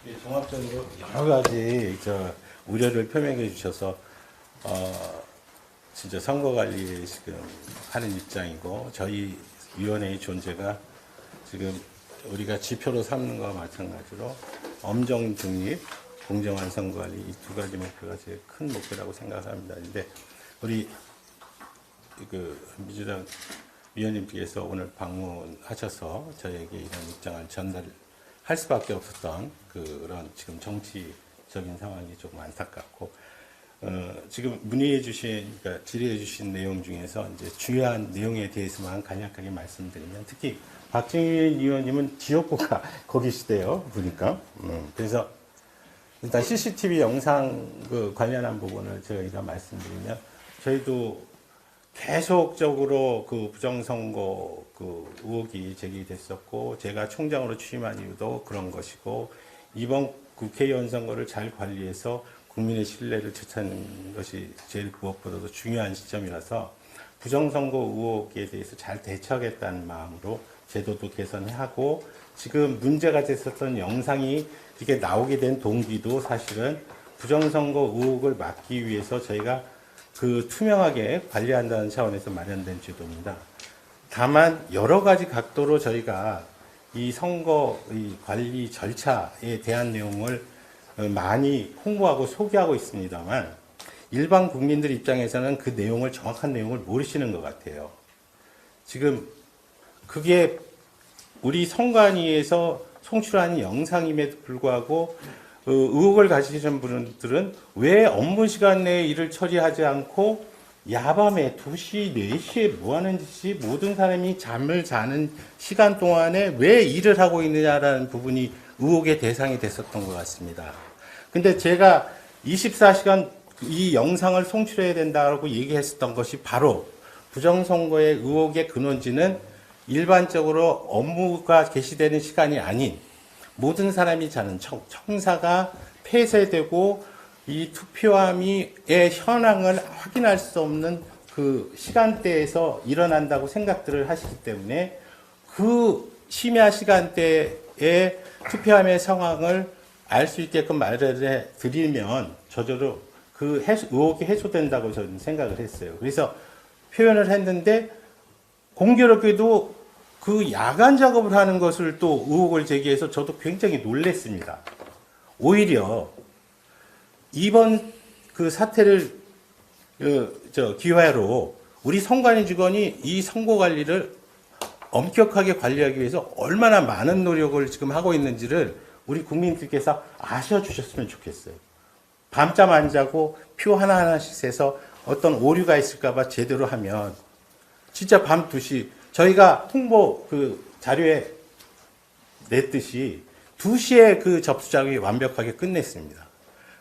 네, 종합적으로 여러 가지 우려를 표명해 주셔서 진짜 선거 관리에 지금 하는 입장이고 저희 위원회의 존재가 지금 우리가 지표로 삼는 것과 마찬가지로 엄정 중립, 공정한 선거 관리 이 두 가지 목표가 제일 큰 목표라고 생각합니다. 그런데 우리 민주당 위원님께서 오늘 방문하셔서 저에게 이런 입장을 전달할 수밖에 없었던 그런 지금 정치적인 상황이 조금 안타깝고 지금 문의해 주신, 그러니까 질의해 주신 내용 중에서 이제 중요한 내용에 대해서만 간략하게 말씀드리면 특히 박정희 의원님은 지역구가 거기시대요, 보니까. 그래서 일단 CCTV 영상 관련한 부분을 저희가 말씀드리면 저희도 계속적으로 그 부정선거 의혹이 제기됐었고 제가 총장으로 취임한 이유도 그런 것이고 이번 국회의원 선거를 잘 관리해서 국민의 신뢰를 되찾는 것이 제일 무엇보다도 중요한 시점이라서 부정선거 의혹에 대해서 잘 대처하겠다는 마음으로 제도도 개선하고 지금 문제가 됐었던 영상이 이렇게 나오게 된 동기도 사실은 부정선거 의혹을 막기 위해서 저희가 투명하게 관리한다는 차원에서 마련된 제도입니다. 다만 여러 가지 각도로 저희가 이 선거 이 관리 절차에 대한 내용을 많이 홍보하고 소개하고 있습니다만 일반 국민들 입장에서는 그 내용을 정확한 내용을 모르시는 것 같아요. 지금 그게 우리 선관위에서 송출한 영상임에도 불구하고 의혹을 가지시는 분들은 왜 업무 시간 내에 일을 처리하지 않고 야밤에 2시, 4시에 뭐 하는 짓이 모든 사람이 잠을 자는 시간 동안에 왜 일을 하고 있느냐라는 부분이 의혹의 대상이 됐었던 것 같습니다. 근데 제가 24시간 이 영상을 송출해야 된다고 얘기했었던 것이 바로 부정선거의 의혹의 근원지는 일반적으로 업무가 개시되는 시간이 아닌 모든 사람이 자는 청사가 폐쇄되고 이 투표함의 현황을 확인할 수 없는 그 시간대에서 일어난다고 생각들을 하시기 때문에 그 심야 시간대에 투표함의 상황을 알 수 있게끔 말을 해 드리면 저절로 그 의혹이 해소된다고 저는 생각을 했어요. 그래서 표현을 했는데 공교롭게도 그 야간 작업을 하는 것을 또 의혹을 제기해서 저도 굉장히 놀랐습니다. 오히려 이번 그 사태를 기회로 우리 선관위 직원이 이 선거 관리를 엄격하게 관리하기 위해서 얼마나 많은 노력을 지금 하고 있는지를 우리 국민들께서 아셔주셨으면 좋겠어요. 밤잠 안 자고 표 하나하나씩 세서 어떤 오류가 있을까봐 제대로 하면 진짜 밤 2시 저희가 홍보 그 자료에 냈듯이 2시에 그 접수 작업이 완벽하게 끝냈습니다.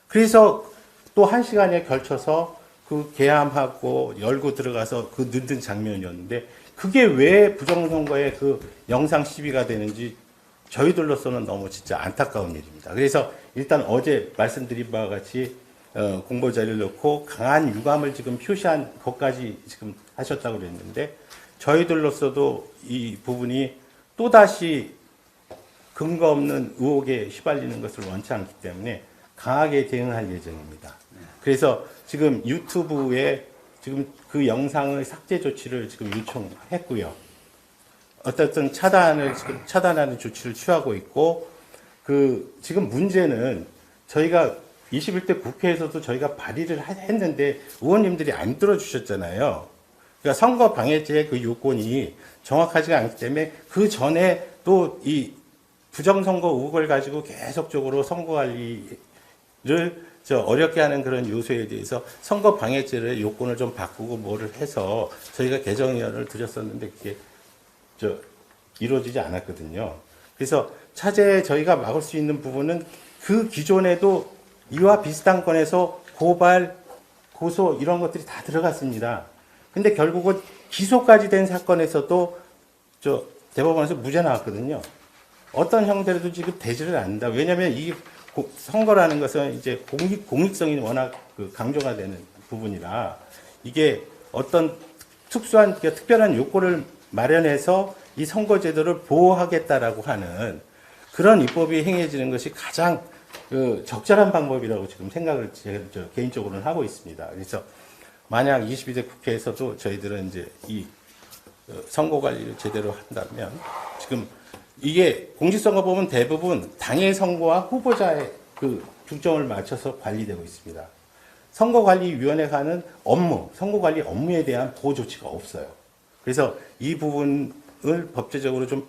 그래서 또 1시간에 걸쳐서 그 개함하고 열고 들어가서 그 늦은 장면이었는데 그게 왜 부정선거에 그 영상 시비가 되는지 저희들로서는 너무 진짜 안타까운 일입니다. 그래서 일단 어제 말씀드린 바와 같이 공보 자료를 넣고 강한 유감을 지금 표시한 것까지 지금 하셨다고 그랬는데 저희들로서도 이 부분이 또다시 근거 없는 의혹에 휘발리는 것을 원치 않기 때문에 강하게 대응할 예정입니다. 그래서 지금 유튜브에 지금 그 영상을 삭제 조치를 지금 요청했고요. 어떻든 차단하는 조치를 취하고 있고, 지금 문제는 저희가 21대 국회에서도 저희가 발의를 했는데 의원님들이 안 들어주셨잖아요. 그러니까 선거 방해죄의 그 요건이 정확하지가 않기 때문에 그 전에 또 이 부정선거 의혹을 가지고 계속적으로 선거 관리를 어렵게 하는 그런 요소에 대해서 선거 방해죄의 요건을 좀 바꾸고 뭐를 해서 저희가 개정의안을 드렸었는데 그게 이루어지지 않았거든요. 그래서 차제에 저희가 막을 수 있는 부분은 그 기존에도 이와 비슷한 건에서 고발, 고소 이런 것들이 다 들어갔습니다. 근데 결국은 기소까지 된 사건에서도 대법원에서 무죄 나왔거든요. 어떤 형태로도 지금 되지를 않는다. 왜냐하면 이 선거라는 것은 이제 공익성이 워낙 강조가 되는 부분이라 이게 어떤 특별한 요건을 마련해서 이 선거제도를 보호하겠다라고 하는 그런 입법이 행해지는 것이 가장 적절한 방법이라고 지금 생각을 제가 개인적으로는 하고 있습니다. 그래서 만약 22대 국회에서도 저희들은 이제 이 선거 관리를 제대로 한다면 지금 이게 공직선거법은 대부분 당의 선거와 후보자의 그 중점을 맞춰서 관리되고 있습니다. 선거관리위원회가 하는 업무, 선거관리 업무에 대한 보호 조치가 없어요. 그래서 이 부분을 법제적으로 좀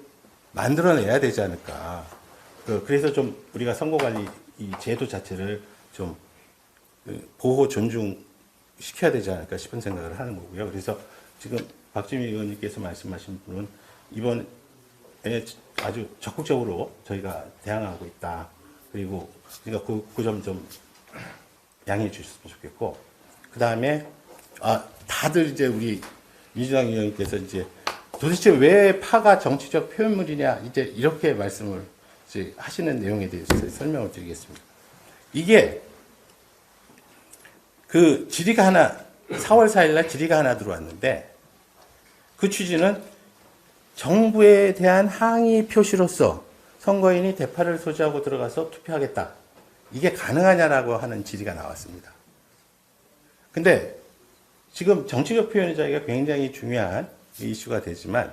만들어내야 되지 않을까. 그래서 좀 우리가 선거관리 이 제도 자체를 좀 보호, 존중시켜야 되지 않을까 싶은 생각을 하는 거고요. 그래서 지금 박지민 의원님께서 말씀하신 부분은 이번에 아주 적극적으로 저희가 대항하고 있다. 그리고 그러니까 그 점 좀 양해해 주셨으면 좋겠고, 그 다음에 다들 이제 우리 민주당 의원님께서 이제 도대체 왜 파가 정치적 표현물이냐 이제 이렇게 말씀을 이제 하시는 내용에 대해서 설명을 드리겠습니다. 이게 그 질의가 하나 4월 4일날 질의가 하나 들어왔는데 그 취지는 정부에 대한 항의 표시로서 선거인이 대파를 소지하고 들어가서 투표하겠다. 이게 가능하냐라고 하는 질의가 나왔습니다. 근데 지금 정치적 표현의 자유가 굉장히 중요한 이슈가 되지만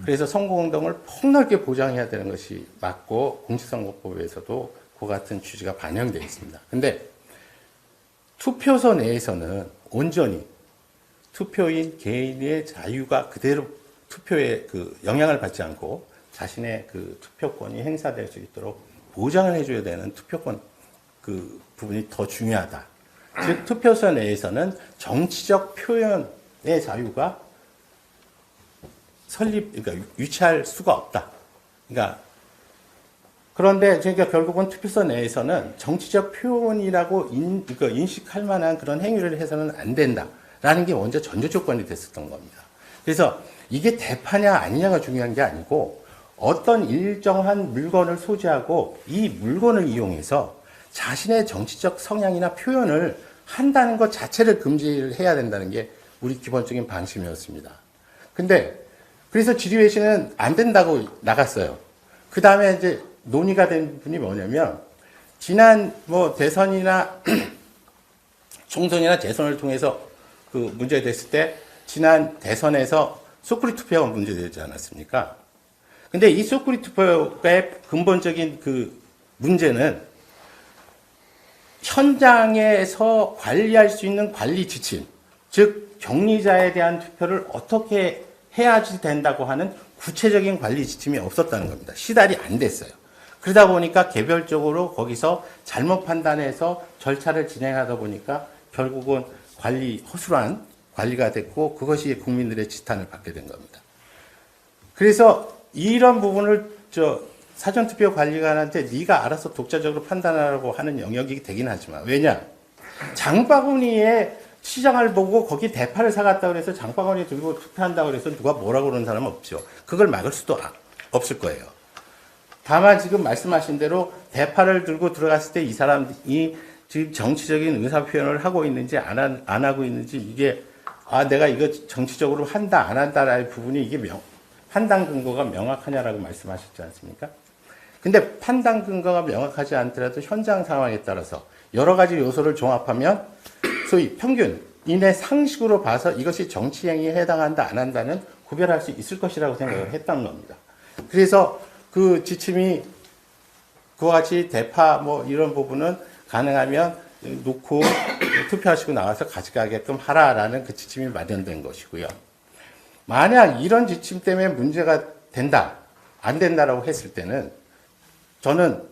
그래서 선거운동을 폭넓게 보장해야 되는 것이 맞고 공직선거법에서도 그 같은 취지가 반영되어 있습니다. 근데 투표소 내에서는 온전히 투표인 개인의 자유가 그대로 투표에 그 영향을 받지 않고 자신의 그 투표권이 행사될 수 있도록 보장을 해줘야 되는 투표권 그 부분이 더 중요하다. 즉 투표소 내에서는 정치적 표현의 자유가 그러니까 유치할 수가 없다. 그러니까 그런데 그러니까 결국은 투표소 내에서는 정치적 표현이라고 그러니까 인식할 만한 그런 행위를 해서는 안 된다라는 게 먼저 전제 조건이 됐었던 겁니다. 그래서 이게 대파냐 아니냐가 중요한 게 아니고 어떤 일정한 물건을 소지하고 이 물건을 이용해서 자신의 정치적 성향이나 표현을 한다는 것 자체를 금지를 해야 된다는 게 우리 기본적인 방침이었습니다. 근데 그래서 지리외신은 안 된다고 나갔어요. 그 다음에 이제 논의가 된 분이 뭐냐면 지난 뭐 대선이나 총선이나 재선을 통해서 그 문제됐을 때 지난 대선에서 소쿠리 투표가 문제되지 않았습니까? 근데 이 소쿠리 투표의 근본적인 그 문제는 현장에서 관리할 수 있는 관리 지침, 즉 격리자에 대한 투표를 어떻게 해야지 된다고 하는 구체적인 관리 지침이 없었다는 겁니다. 시달이 안 됐어요. 그러다 보니까 개별적으로 거기서 잘못 판단해서 절차를 진행하다 보니까 결국은 허술한 관리가 됐고 그것이 국민들의 지탄을 받게 된 겁니다. 그래서 이런 부분을 사전투표 관리관한테 네가 알아서 독자적으로 판단하라고 하는 영역이 되긴 하지만 왜냐? 장바구니에 시장을 보고 거기 대파를 사갔다고 해서 장바구니 들고 투표한다고 해서 누가 뭐라고 그러는 사람은 없죠. 그걸 막을 수도 없을 거예요. 다만 지금 말씀하신 대로 대파를 들고 들어갔을 때 이 사람이 지금 정치적인 의사표현을 하고 있는지 안 하고 있는지 이게 내가 이거 정치적으로 한다 안 한다라는 부분이 이게 판단 근거가 명확하냐라고 말씀하셨지 않습니까? 근데 판단 근거가 명확하지 않더라도 현장 상황에 따라서 여러 가지 요소를 종합하면 소위 평균인의 상식으로 봐서 이것이 정치행위에 해당한다 안 한다는 구별할 수 있을 것이라고 생각을 했던 겁니다. 그래서 그 지침이 그와 같이 대파 뭐 이런 부분은 가능하면 놓고 투표하시고 나와서 가져가게끔 하라라는 그 지침이 마련된 것이고요. 만약 이런 지침 때문에 문제가 된다, 안 된다라고 했을 때는 저는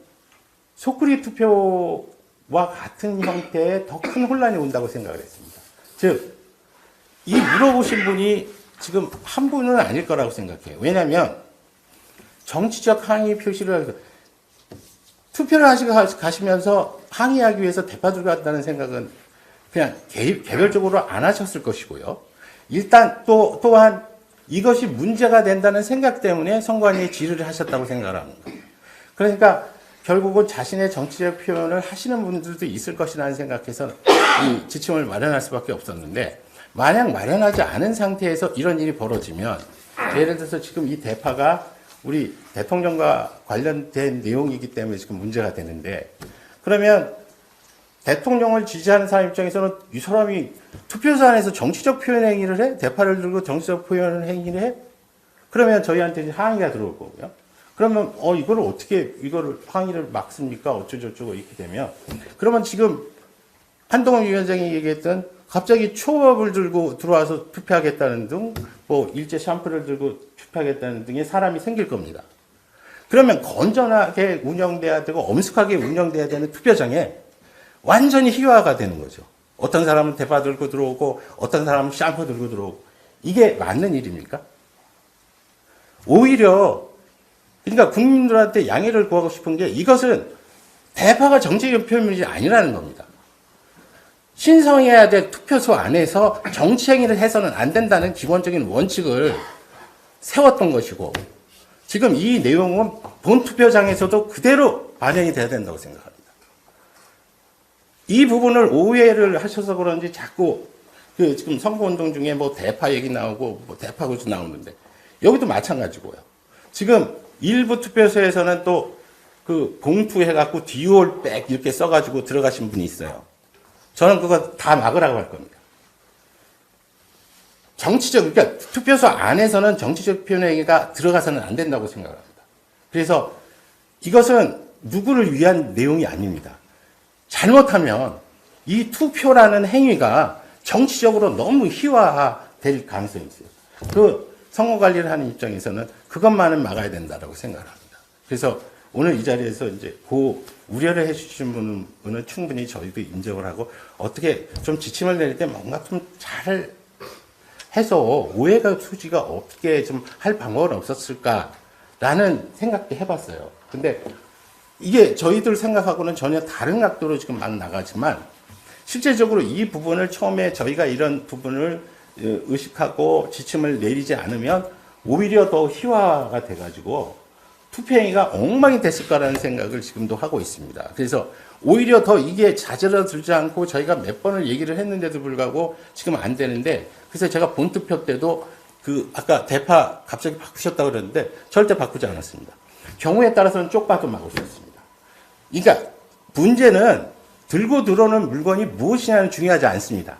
소쿠리 투표와 같은 형태의 더 큰 혼란이 온다고 생각을 했습니다. 즉, 이 물어보신 분이 지금 한 분은 아닐 거라고 생각해요. 왜냐하면 정치적 항의 표시를 해서 투표를 가시면서 항의하기 위해서 대파 들고 갔다는 생각은 그냥 개별적으로 안 하셨을 것이고요. 일단 또한 이것이 문제가 된다는 생각 때문에 선관위에 질의를 하셨다고 생각을 합니다. 그러니까 결국은 자신의 정치적 표현을 하시는 분들도 있을 것이라는 생각해서 이 지침을 마련할 수밖에 없었는데 만약 마련하지 않은 상태에서 이런 일이 벌어지면 예를 들어서 지금 이 대파가 우리 대통령과 관련된 내용이기 때문에 지금 문제가 되는데 그러면 대통령을 지지하는 사람 입장에서는 이 사람이 투표소 안에서 정치적 표현 행위를 해? 대파를 들고 정치적 표현 행위를 해? 그러면 저희한테 항의가 들어올 거고요. 그러면 이거를 어떻게 이거를 항의를 막습니까? 어쩌고저쩌고 이렇게 되면 그러면 지금 한동훈 위원장이 얘기했던 갑자기 초밥을 들고 들어와서 투표하겠다는 등 뭐 일제 샴푸를 들고 투표하겠다는 등의 사람이 생길 겁니다. 그러면 건전하게 운영돼야 되고 엄숙하게 운영돼야 되는 투표장에 완전히 희화가 되는 거죠. 어떤 사람은 대파 들고 들어오고 어떤 사람은 샴푸 들고 들어오고 이게 맞는 일입니까? 오히려 그러니까 국민들한테 양해를 구하고 싶은 게 이것은 대파가 정치적 표현이 아니라는 겁니다. 신성해야 될 투표소 안에서 정치 행위를 해서는 안 된다는 기본적인 원칙을 세웠던 것이고 지금 이 내용은 본 투표장에서도 그대로 반영이 돼야 된다고 생각합니다. 이 부분을 오해를 하셔서 그런지 자꾸 지금 선거운동 중에 뭐 대파 얘기 나오고 뭐 대파 구조 나오는데 여기도 마찬가지고요. 지금 일부 투표소에서는 또 그 봉투 해갖고 디올 백 이렇게 써가지고 들어가신 분이 있어요. 저는 그거 다 막으라고 할 겁니다. 정치적, 그러니까 투표소 안에서는 정치적 표현행위가 들어가서는 안 된다고 생각합니다. 그래서 이것은 누구를 위한 내용이 아닙니다. 잘못하면 이 투표라는 행위가 정치적으로 너무 희화화될 가능성이 있어요. 그 선거 관리를 하는 입장에서는 그것만은 막아야 된다고 생각합니다. 그래서 오늘 이 자리에서 이제 그 우려를 해주신 분은 충분히 저희도 인정을 하고 어떻게 좀 지침을 내릴 때 뭔가 좀 잘 해서 오해가 소지가 없게 좀 할 방법은 없었을까라는 생각도 해봤어요. 근데 이게 저희들 생각하고는 전혀 다른 각도로 지금 막 나가지만 실제적으로 이 부분을 처음에 저희가 이런 부분을 의식하고 지침을 내리지 않으면 오히려 더 희화가 돼가지고 투표행위가 엉망이 됐을 거라는 생각을 지금도 하고 있습니다. 그래서 오히려 더 이게 자제러들지 않고 저희가 몇 번을 얘기를 했는데도 불구하고 지금 안 되는데 그래서 제가 본투표 때도 그 아까 대파 갑자기 바꾸셨다고 그랬는데 절대 바꾸지 않았습니다. 경우에 따라서는 쪽봐도 막을 수 있습니다. 그러니까 문제는 들고 들어오는 물건이 무엇이냐는 중요하지 않습니다.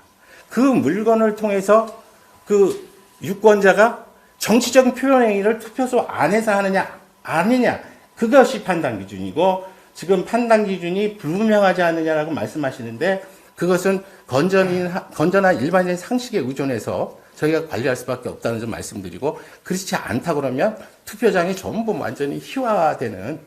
그 물건을 통해서 그 유권자가 정치적인 표현행위를 투표소 안에서 하느냐 아니냐 그것이 판단 기준이고 지금 판단 기준이 불분명하지 않느냐라고 말씀하시는데 그것은 건전한 일반적인 상식에 의존해서 저희가 관리할 수밖에 없다는 점 말씀드리고 그렇지 않다 그러면 투표장이 전부 완전히 희화화되는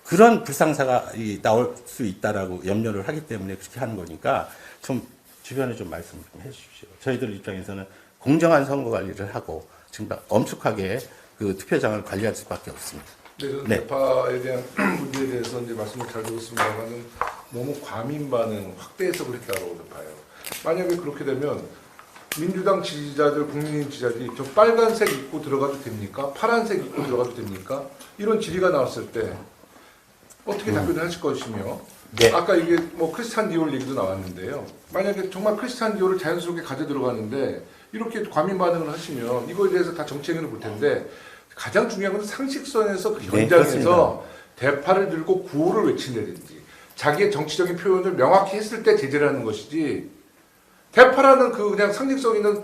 그런 불상사가 나올 수 있다라고 염려를 하기 때문에 그렇게 하는 거니까 좀 주변에 좀 말씀 좀 해주십시오. 저희들 입장에서는 공정한 선거 관리를 하고 지금 엄숙하게 그 투표장을 관리할 수밖에 없습니다. 네, 저는 대파에 대한 문제에 대해서 이제 말씀을 잘 들었습니다만은 너무 과민 반응, 확대 해석을 했다고 봐요. 만약에 그렇게 되면 민주당 지지자들, 국민의힘 지지자들이 저 빨간색 입고 들어가도 됩니까? 파란색 입고 들어가도 됩니까? 이런 질의가 나왔을 때 어떻게 답변을 하실 것이며 네. 아까 이게 뭐 크리스찬 디올 얘기도 나왔는데요. 만약에 정말 크리스찬 디올을 자연스럽게 가져 들어가는데 이렇게 과민 반응을 하시면 이거에 대해서 다 정책을 볼 텐데 가장 중요한 건 상식선에서 그 현장에서 대파를 들고 구호를 외친다든지 자기의 정치적인 표현을 명확히 했을 때 제재를 하는 것이지 대파라는 그 그냥 상징성 있는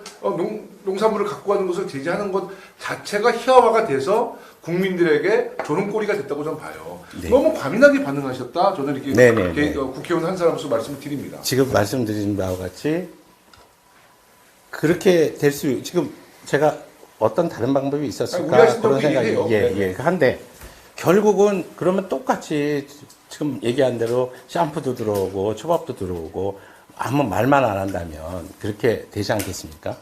농산물을 갖고 가는 것을 제재하는 것 자체가 희화화가 돼서 국민들에게 조롱거리가 됐다고 저는 봐요. 네. 너무 과민하게 반응하셨다. 저는 이렇게 네네네. 국회의원 한 사람으로서 말씀을 드립니다. 지금 말씀드린 바와 같이 그렇게 될 수 지금 제가 어떤 다른 방법이 있었을까 그런 생각이 한데 결국은 그러면 똑같이 지금 얘기한 대로 샴푸도 들어오고 초밥도 들어오고 아무 말만 안 한다면 그렇게 되지 않겠습니까?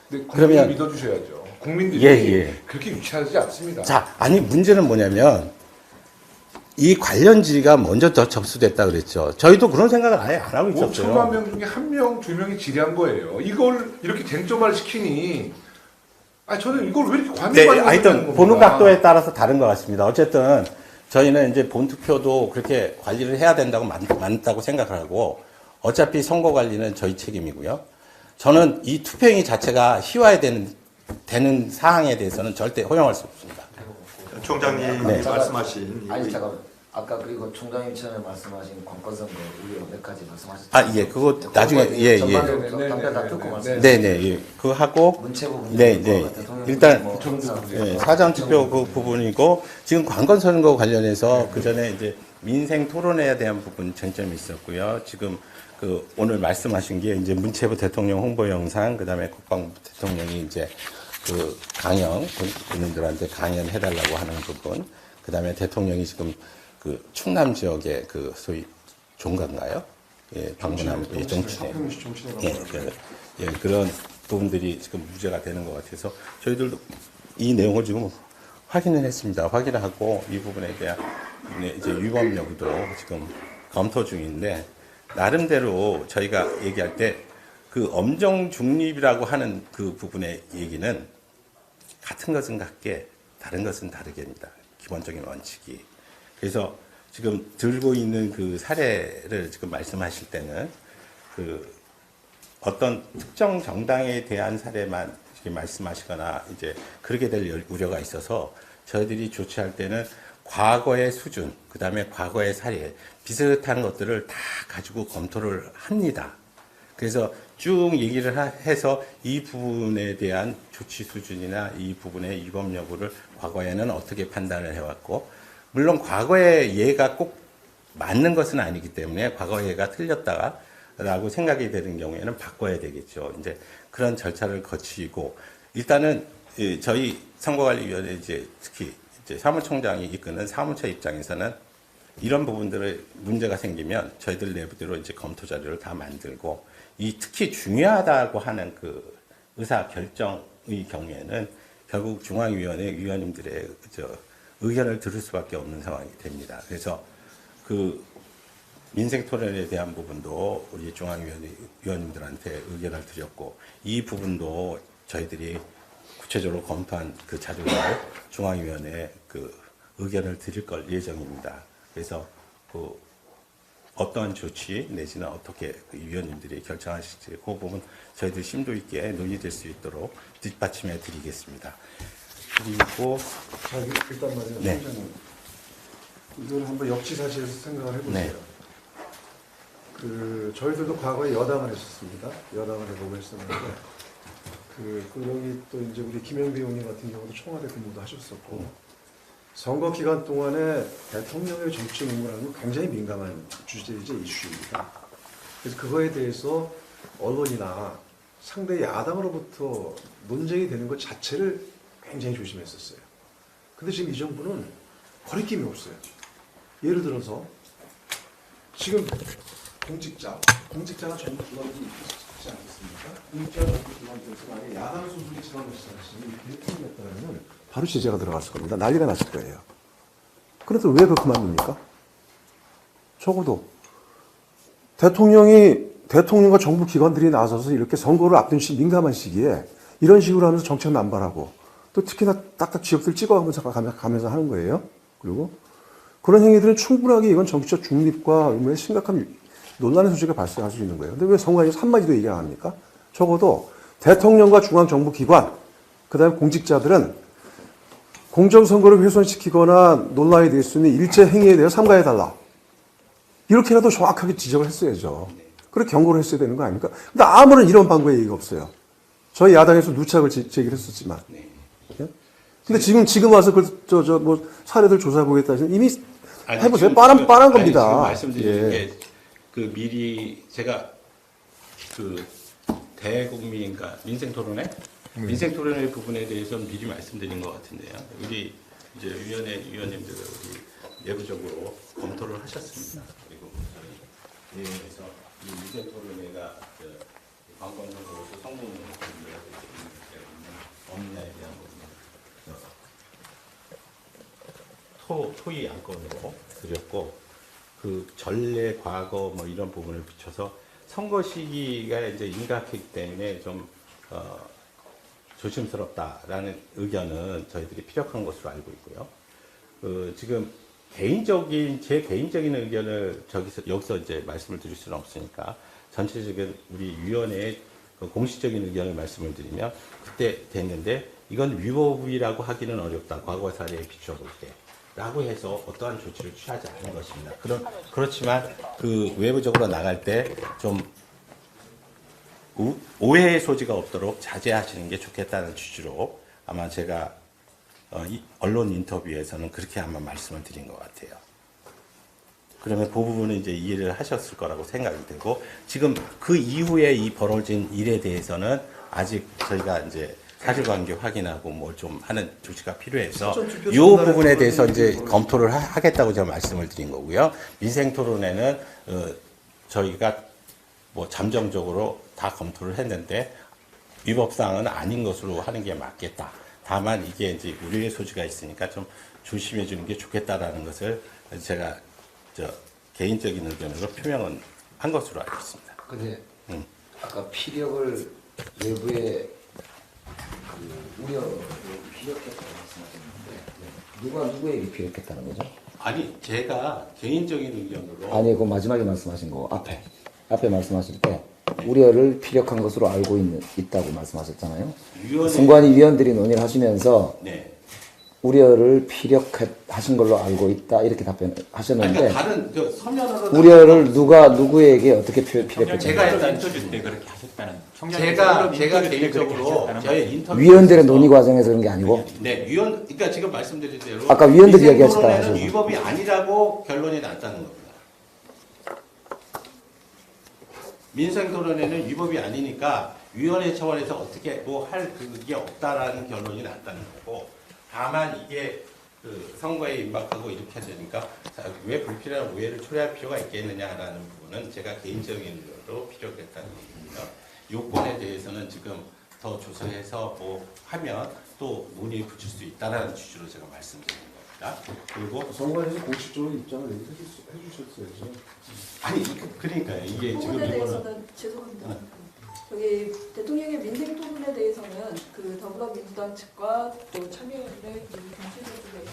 네, 국민을 믿어주셔야죠. 국민들이 그렇게 유치하지 않습니다. 자, 아니 문제는 뭐냐면 이 관련 질의가 먼저 더 접수됐다 그랬죠. 저희도 그런 생각을 아예 안 하고 있었어요. 5천만 명 중에 1명, 2명이 질의한 거예요. 이걸 이렇게 쟁점화를 시키니 저는 이걸 왜 이렇게 과민반응을 하여튼 보는 각도에 따라서 다른 것 같습니다. 어쨌든 저희는 이제 본투표도 그렇게 관리를 해야 된다고 맞다고 생각하고 어차피 선거 관리는 저희 책임이고요. 저는 이 투표행위 자체가 희화되는 사항에 대해서는 절대 허용할 수 없습니다. 총장님 말씀하신 아니 잠깐만 아까 그리고 총장님 처음에 말씀하신 관건선거 우려 몇 가지 말씀하셨죠. 그거 나중에 전반적으로 답변 다 듣고 말씀. 네네 그거 하고 문체부 일단 사전 투표 그 부분이고 지금 관건선거 관련해서 그 전에 이제 민생 토론회에 대한 부분 쟁점이 있었고요. 지금 그 오늘 말씀하신 게 이제 문체부 대통령 홍보 영상 그다음에 국방부 대통령이 이제 그 강연 군인들한테 강연해달라고 하는 부분 그다음에 대통령이 지금 그 충남 지역의 그 소위 종가인가요? 방문한 정치네. 그런 부분들이 지금 문제가 되는 것 같아서 저희들도 이 내용을 지금 확인을 했습니다. 확인을 하고 이 부분에 대한 이제 위법 여부도 지금 검토 중인데 나름대로 저희가 얘기할 때 그 엄정 중립이라고 하는 그 부분의 얘기는 같은 것은 같게 다른 것은 다르게입니다. 기본적인 원칙이. 그래서 지금 들고 있는 그 사례를 지금 말씀하실 때는 그 어떤 특정 정당에 대한 사례만 이렇게 말씀하시거나 이제 그렇게 될 우려가 있어서 저희들이 조치할 때는 과거의 수준, 그 다음에 과거의 사례, 비슷한 것들을 다 가지고 검토를 합니다. 그래서 쭉 얘기를 해서 이 부분에 대한 조치 수준이나 이 부분의 위법 여부를 과거에는 어떻게 판단을 해왔고, 물론 과거의 예가 꼭 맞는 것은 아니기 때문에 과거 예가 틀렸다라고 생각이 되는 경우에는 바꿔야 되겠죠. 이제 그런 절차를 거치고, 일단은 저희 선거관리위원회 이제 특히 이제 사무총장이 이끄는 사무처 입장에서는 이런 부분들에 문제가 생기면 저희들 내부대로 이제 검토 자료를 다 만들고, 이 특히 중요하다고 하는 그 의사 결정의 경우에는 결국 중앙위원회 위원님들의 의견을 들을 수밖에 없는 상황이 됩니다. 그래서 그 민생 토론에 대한 부분도 우리 중앙위원회 위원님들한테 의견을 드렸고, 이 부분도 저희들이 구체적으로 검토한 그 자료를 중앙위원회에 그 의견을 드릴 걸 예정입니다. 그래서 그 어떤 조치 내지는 어떻게 그 위원님들이 결정하실지 그 부분 저희들 심도 있게 논의될 수 있도록 뒷받침해 드리겠습니다. 그리고 자, 일단 말이에요. 네. 총장님. 이걸 한번 역지사지해서 생각을 해보세요. 네. 그 저희들도 과거에 여당을 했었습니다. 여당을 해보고 했었는데 그 여기 또 이제 우리 김영배 의원님 같은 경우도 청와대 근무도 하셨었고 선거 기간 동안에 대통령의 정치 임무라는 건 굉장히 민감한 주제이자 이슈입니다. 그래서 그거에 대해서 언론이나 상대 야당으로부터 논쟁이 되는 것 자체를 굉장히 조심했었어요. 근데 지금 이 정부는 거리낌이 없어요. 예를 들어서 지금 공직자가 전부 기관들이 있지 않겠습니까? 공직자가 전부 기관들에서 만약에 야당 소속의 지방을 시작하시면 대통령이었다면 바로 제재가 들어갔을 겁니다. 난리가 났을 거예요. 그래서 왜 그만둡니까? 적어도 대통령과 정부 기관들이 나서서 이렇게 선거를 앞둔 민감한 시기에 이런 식으로 하면서 정책 남발하고 또 특히나 딱딱 지역들 찍어가면서 하는 거예요. 그리고 그런 행위들은 충분하게 이건 정치적 중립과 의무에 심각한 논란의 소지가 발생할 수 있는 거예요. 근데 왜 선거관리에서 한마디도 얘기 안 합니까? 적어도 대통령과 중앙정부기관, 그 다음에 공직자들은 공정선거를 훼손시키거나 논란이 될 수 있는 일체 행위에 대해 삼가해달라. 이렇게라도 정확하게 지적을 했어야죠. 그렇게 경고를 했어야 되는 거 아닙니까? 근데 아무런 이런 방법의 얘기가 없어요. 저희 야당에서 누착을 제기를 했었지만. 예? 근데 지금 와서 뭐 사례들 조사해보겠다 하시면 이미 해보세요. 뻔한 겁니다. 지금 말씀드리는 게 그 미리 제가 그 대국민인가 민생 토론회 부분에 대해서는 미리 말씀드린 것 같은데요. 우리 이제 위원회 위원님들 우리 내부적으로 검토를 하셨습니다. 그리고 저희 내에서 이 민생 토론회가 관광정보로서 성공을 없느냐에 대한 부분 토의 안건으로 드렸고, 그 전례 과거 뭐 이런 부분을 비춰서 선거 시기가 이제 임박했기 때문에 좀 조심스럽다라는 의견은 저희들이 피력한 것으로 알고 있고요. 지금 제 개인적인 의견을 여기서 이제 말씀을 드릴 수는 없으니까 전체적인 우리 위원회의 공식적인 의견을 말씀을 드리면, 그때 됐는데 이건 위법이라고 하기는 어렵다. 과거 사례에 비춰볼 때. 라고 해서 어떠한 조치를 취하지 않은 것입니다. 그렇지만 그 외부적으로 나갈 때 좀 오해의 소지가 없도록 자제하시는 게 좋겠다는 취지로 아마 제가 언론 인터뷰에서는 그렇게 한번 말씀을 드린 것 같아요. 그러면 그 부분은 이제 이해를 하셨을 거라고 생각이 되고, 지금 그 이후에 이 벌어진 일에 대해서는 아직 저희가 이제 사실관계 확인하고 뭐 좀 하는 조치가 필요해서 이 부분에 대해서 이제 검토를 하겠다고 제가 말씀을 드린 거고요. 민생 토론회는 저희가 뭐 잠정적으로 다 검토를 했는데 위법사항은 아닌 것으로 하는 게 맞겠다. 다만 이게 이제 우려의 소지가 있으니까 좀 조심해 주는 게 좋겠다라는 것을 제가 개인적인 의견으로 표명은 한 것으로 알고 있습니다. 근데 아까 피력을 외부에 우려를 피력했다고 말씀하셨는데 누가 누구에게 피력했다는 거죠? 아니, 제가 개인적인 의견으로 아니, 그 마지막에 말씀하신 거 앞에 말씀하실 때 우려를 피력한 것으로 알고 있다고 말씀하셨잖아요. 선관위 위원들이 논의를 하시면서 네. 우려를 피력하신 걸로 알고 있다 이렇게 답변하셨는데 그러니까 다른 서면으로 우려를 누구에게 어떻게 피력했죠? 제가 했던 인터뷰 때 그렇게 하셨다는 제가 개인적으로 저의 인터뷰 위원들의 논의 과정에서 그런 게 아니고 네 위원 그러니까 지금 말씀드린 대로 아까 위원들이 이야기하셨다 위생토론회는 하셔서. 위법이 아니라고 결론이 났다는 겁니다. 민생토론회는 위법이 아니니까 위원회 차원에서 어떻게 뭐 할 그게 없다라는 결론이 났다는 거고 다만 이게 그 선거에 임박하고 이렇게 되니까 왜 불필요한 오해를 초래할 필요가 있겠느냐라는 부분은 제가 개인적인으로 피력했다는 얘기입니다. 요건에 대해서는 지금 더 조사해서 뭐 하면 또 논의에 붙일 수 있다는 취지로 제가 말씀드린 겁니다. 그리고 선관위에서 공식적으로 입장을 해주셨어야죠. 아니 그러니까요. 이게 지금 부분에 이거는 대해서는 죄송합니다. 저기 대통령의 민생 토론에 대해서는 그 더불어민주당 측과 또 참여연대 정치부 쪽에서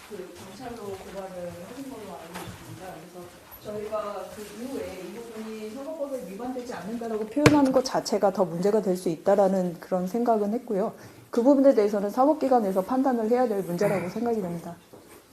그 경찰로 고발을 하는 걸로 알고 있습니다. 그래서 저희가 그 이후에 이 부분이 선거법에 위반되지 않는다라고 표현하는 것 자체가 더 문제가 될 수 있다라는 그런 생각은 했고요. 그 부분에 대해서는 사법기관에서 판단을 해야 될 문제라고 생각이 됩니다.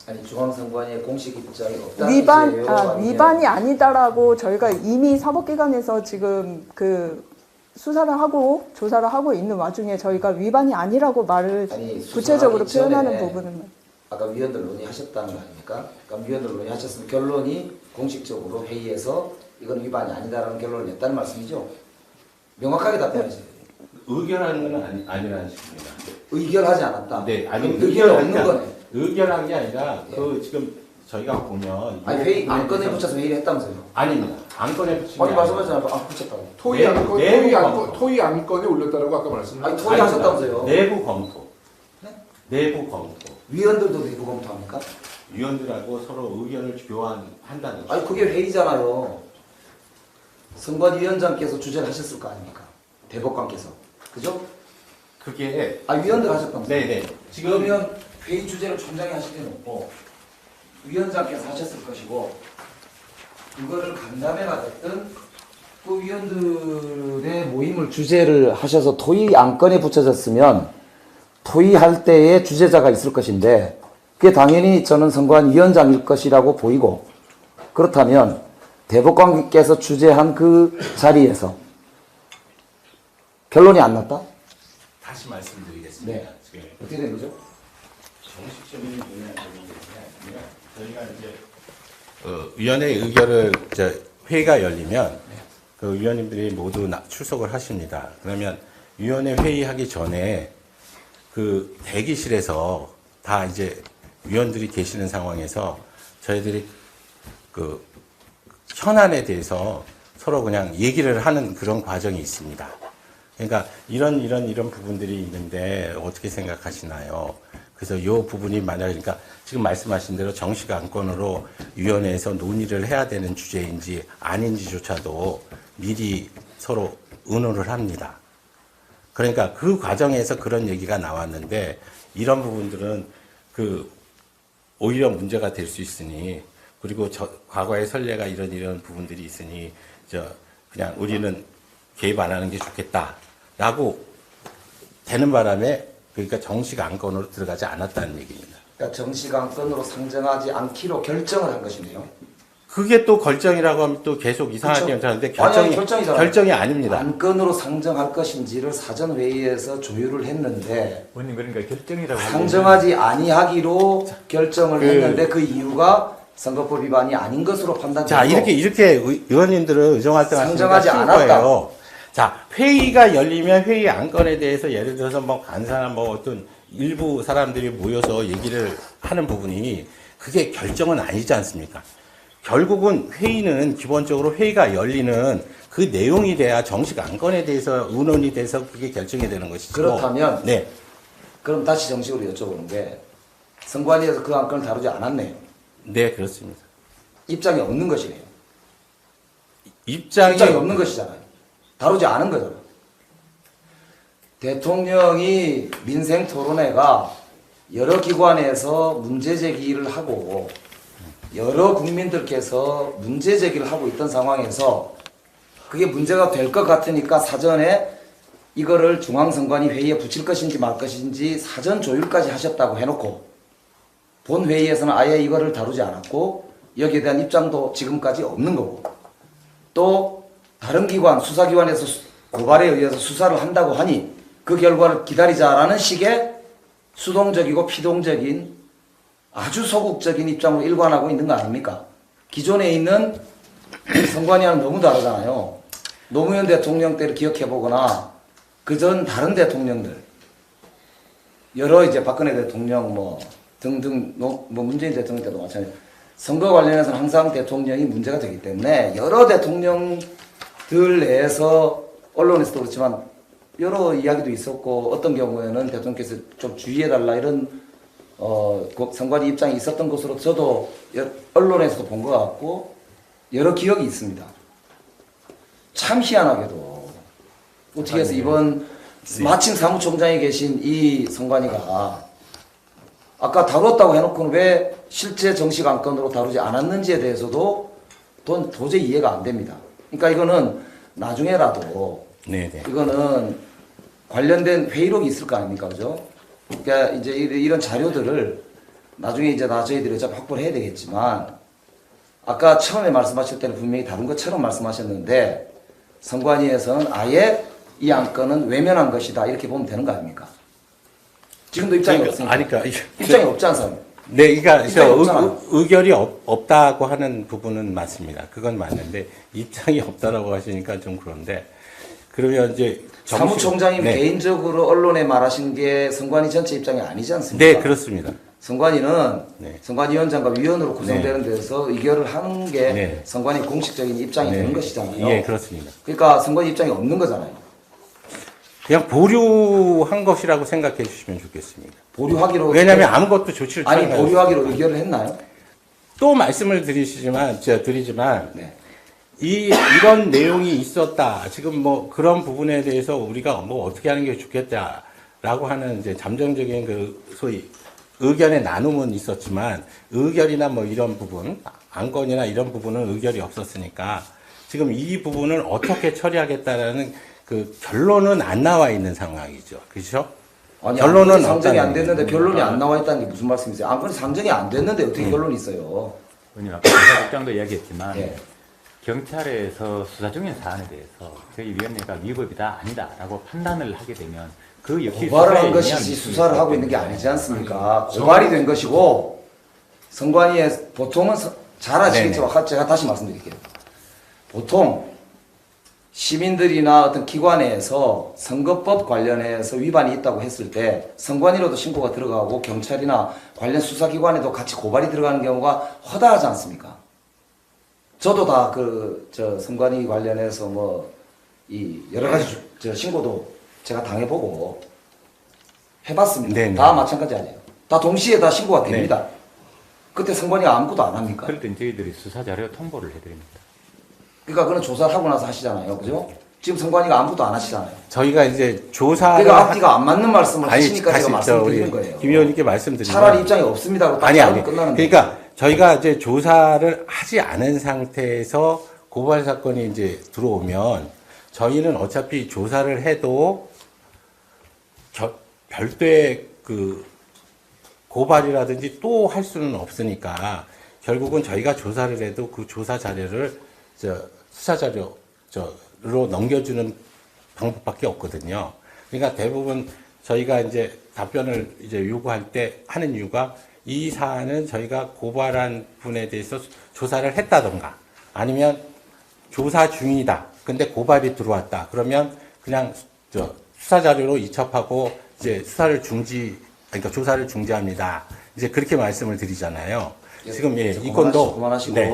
아니 중앙선관위의 공식 입장이 없다는 위반이 아니다라고 저희가 이미 사법기관에서 지금 그 수사를 하고 조사를 하고 있는 와중에 저희가 위반이 아니라고 말을 구체적으로 표현하는 부분은 아까 위원들 논의하셨다는 거 아닙니까? 그러니까 위원들 논의하셨으면 결론이 공식적으로 회의에서 이건 위반이 아니다라는 결론을 냈다는 말씀이죠? 명확하게 답변하세요. 의결하는 건 아니라는 식입니다. 의결하지 않았다. 네, 아니 의결 없는 거네. 의결한 게 아니라 그 지금 저희가 보면 아니 회의 안건에 붙여서 회의를 했다면서요? 아닙니다. 안건에 붙인 아니 말씀하잖아요. 안 붙였다고. 토의 안건에 올렸다라고 아까 말씀하셨죠. 아니 토의하셨다면서요? 내부 검토. 내부 검토. 위원들도 내부 검토합니까? 위원들하고 서로 의견을 교환한다는 거죠. 아니 그게 회의잖아요. 선관위원장께서 주재를 하셨을 거 아닙니까? 대법관께서. 그죠? 그게 위원들 하셨다면서요? 네네. 그러면 회의 주제를 총장이 하실 때는 없고 위원장께서 하셨을 것이고 그거를 간담회가 됐든 그 위원들의 모임을 주재를 하셔서 토의 안건에 붙여졌으면 토의할 때에 주재자가 있을 것인데 그게 당연히 저는 선관위원장일 것이라고 보이고 그렇다면 대법관께서 주재한 그 자리에서 결론이 안 났다? 다시 말씀드리겠습니다. 네. 어떻게 된 거죠? 정식적인 논의는 아니라 저희가 이제 위원회 의결을 회의가 열리면 그 위원님들이 모두 출석을 하십니다. 그러면 위원회 회의하기 전에 그 대기실에서 다 이제 위원들이 계시는 상황에서 저희들이 그 현안에 대해서 서로 그냥 얘기를 하는 그런 과정이 있습니다. 그러니까 이런 부분들이 있는데 어떻게 생각하시나요? 그래서 이 부분이 만약 그러니까 지금 말씀하신 대로 정식 안건으로 위원회에서 논의를 해야 되는 주제인지 아닌지조차도 미리 서로 의논을 합니다. 그러니까 그 과정에서 그런 얘기가 나왔는데 이런 부분들은 그 오히려 문제가 될 수 있으니 그리고 과거의 선례가 이런 부분들이 있으니 그냥 우리는 개입 안 하는 게 좋겠다라고 되는 바람에 그러니까 정식 안건으로 들어가지 않았다는 얘기입니다. 그러니까 정식 안건으로 상정하지 않기로 결정을 한 것이네요. 그게 또 결정이라고 하면 또 계속 이상하게 하는데 결정이 아닙니다. 안건으로 상정할 것인지를 사전 회의에서 조율을 했는데 원님 그러니까 결정이라고 상정하지 아니하기로 결정을 했는데 그 이유가 선거법 위반이 아닌 것으로 판단되고 자 이렇게 의원님들은 의정활동하시는 상정하지 않았다. 거예요. 자 회의가 열리면 회의 안건에 대해서 예를 들어서 뭐 간사나 뭐 어떤 일부 사람들이 모여서 얘기를 하는 부분이 그게 결정은 아니지 않습니까? 결국은 회의는 기본적으로 회의가 열리는 그 내용이 돼야 정식 안건에 대해서 의논이 돼서 그게 결정이 되는 것이죠. 그렇다면 네. 그럼 다시 정식으로 여쭤보는 게 선관위에서 그 안건을 다루지 않았네요. 네, 그렇습니다. 입장이 없는 것이네요. 입장이 없는 것이잖아요. 다루지 않은 거잖아요. 대통령이 민생 토론회가 여러 기관에서 문제 제기를 하고 여러 국민들께서 문제 제기를 하고 있던 상황에서 그게 문제가 될 것 같으니까 사전에 이거를 중앙선관위 회의에 붙일 것인지 말 것인지 사전 조율까지 하셨다고 해놓고 본회의에서는 아예 이거를 다루지 않았고 여기에 대한 입장도 지금까지 없는 거고 또 다른 기관, 수사기관에서 고발에 의해서 수사를 한다고 하니 그 결과를 기다리자라는 식의 수동적이고 피동적인 아주 소극적인 입장으로 일관하고 있는 거 아닙니까? 기존에 있는 선관위와는 너무 다르잖아요. 노무현 대통령 때를 기억해보거나 그전 다른 대통령들 여러 이제 박근혜 대통령 뭐 등등 뭐 문재인 대통령 때도 마찬가지예요. 선거 관련해서는 항상 대통령이 문제가 되기 때문에 여러 대통령들 내에서 언론에서도 그렇지만 여러 이야기도 있었고 어떤 경우에는 대통령께서 좀 주의해달라 이런 선관위 입장이 있었던 것으로 저도 언론에서도 본 것 같고 여러 기억이 있습니다. 참 희한하게도 어떻게 해서 이번 마침 사무총장에 계신 이 선관위가 아까 다뤘다고 해놓고는 왜 실제 정식 안건으로 다루지 않았는지에 대해서도 도저히 이해가 안 됩니다. 그러니까 이거는 나중에라도 네네. 이거는 관련된 회의록이 있을 거 아닙니까, 그죠? 그러니까 이제 이런 자료들을 나중에 이제 저희들이 어차피 확보를 해야 되겠지만 아까 처음에 말씀하실 때는 분명히 다른 것처럼 말씀하셨는데 선관위에서는 아예 이 안건은 외면한 것이다 이렇게 보면 되는 거 아닙니까? 지금도 입장이 없으니까. 입장이 없지 않습니까? 네, 그러니까 의결이 없다고 하는 부분은 맞습니다. 그건 맞는데 입장이 없다라고 하시니까 좀 그런데 그러면 이제 사무총장님 네. 개인적으로 언론에 말하신 게 선관위 전체 입장이 아니지 않습니까? 네, 그렇습니다. 선관위는 네. 선관위원장과 위원으로 구성되는 데서 의결을 하는 게 네. 선관위 공식적인 입장이 네. 되는 것이잖아요. 예, 그렇습니다. 그러니까 선관위 입장이 없는 거잖아요. 그냥 보류한 것이라고 생각해 주시면 좋겠습니다. 보류하기로 왜냐하면 아무것도 조치를 아니 취하지 보류하기로 의결을 했나요? 또 말씀을 드리지만 네. 이런 내용이 있었다. 지금 뭐 그런 부분에 대해서 우리가 뭐 어떻게 하는 게 좋겠다라고 하는 이제 잠정적인 그 소위 의견의 나눔은 있었지만 의결이나 뭐 이런 부분, 안건이나 이런 부분은 의결이 없었으니까 지금 이 부분을 어떻게 처리하겠다라는 그 결론은 안 나와 있는 상황이죠. 그렇죠? 아니, 결론은 상정이 안 없다는 됐는데 얘기입니다. 결론이 안 나와 있다는 게 무슨 말씀이세요? 안건이 상정이 안 됐는데 어떻게 결론이 있어요? 의원님 아까 수사국장도 이야기했지만 예. 경찰에서 수사 중인 사안에 대해서 저희 위원회가 위법이다 아니다라고 판단을 하게 되면 그 역시 고발을 한 수사에 것이지 의미한 수사를 하고 있는 게 아니지 않습니까? 고발이 된 것이고 선관위에 보통은 잘 아시겠지만 제가 다시 말씀드릴게요. 보통 시민들이나 어떤 기관에서 선거법 관련해서 위반이 있다고 했을 때 선관위로도 신고가 들어가고 경찰이나 관련 수사기관에도 같이 고발이 들어가는 경우가 허다하지 않습니까? 저도 다 선관위 관련해서 여러 가지 신고도 제가 당해보고 해봤습니다. 네네. 다 마찬가지 아니에요. 다 동시에 다 신고가 됩니다. 그때 선관위가 아무것도 안 합니까? 그럴 땐 저희들이 수사 자료 통보를 해드립니다. 그러니까 그건 조사를 하고 나서 하시잖아요. 그죠? 지금 선관위가 아무것도 안 하시잖아요. 저희가 이제 조사를 그러니까 앞뒤가 안 맞는 말씀을 하시니까 다시 제가 말씀드리는 거예요. 김 의원님께 말씀드리면 차라리 입장이 없습니다. 아니 끝나는데. 그러니까 저희가 이제 조사를 하지 않은 상태에서 고발 사건이 이제 들어오면 저희는 어차피 조사를 해도 별도의 그 고발이라든지 또 할 수는 없으니까 결국은 저희가 조사를 해도 그 조사 자료를 수사 자료로 넘겨주는 방법밖에 없거든요. 그러니까 대부분 저희가 이제 답변을 이제 요구할 때 하는 이유가 이 사안은 저희가 고발한 분에 대해서 조사를 했다던가 아니면 조사 중이다. 근데 고발이 들어왔다. 그러면 그냥 수사 자료로 이첩하고 이제 그러니까 조사를 중지합니다. 이제 그렇게 말씀을 드리잖아요. 지금 이 건도 그만하시고 네.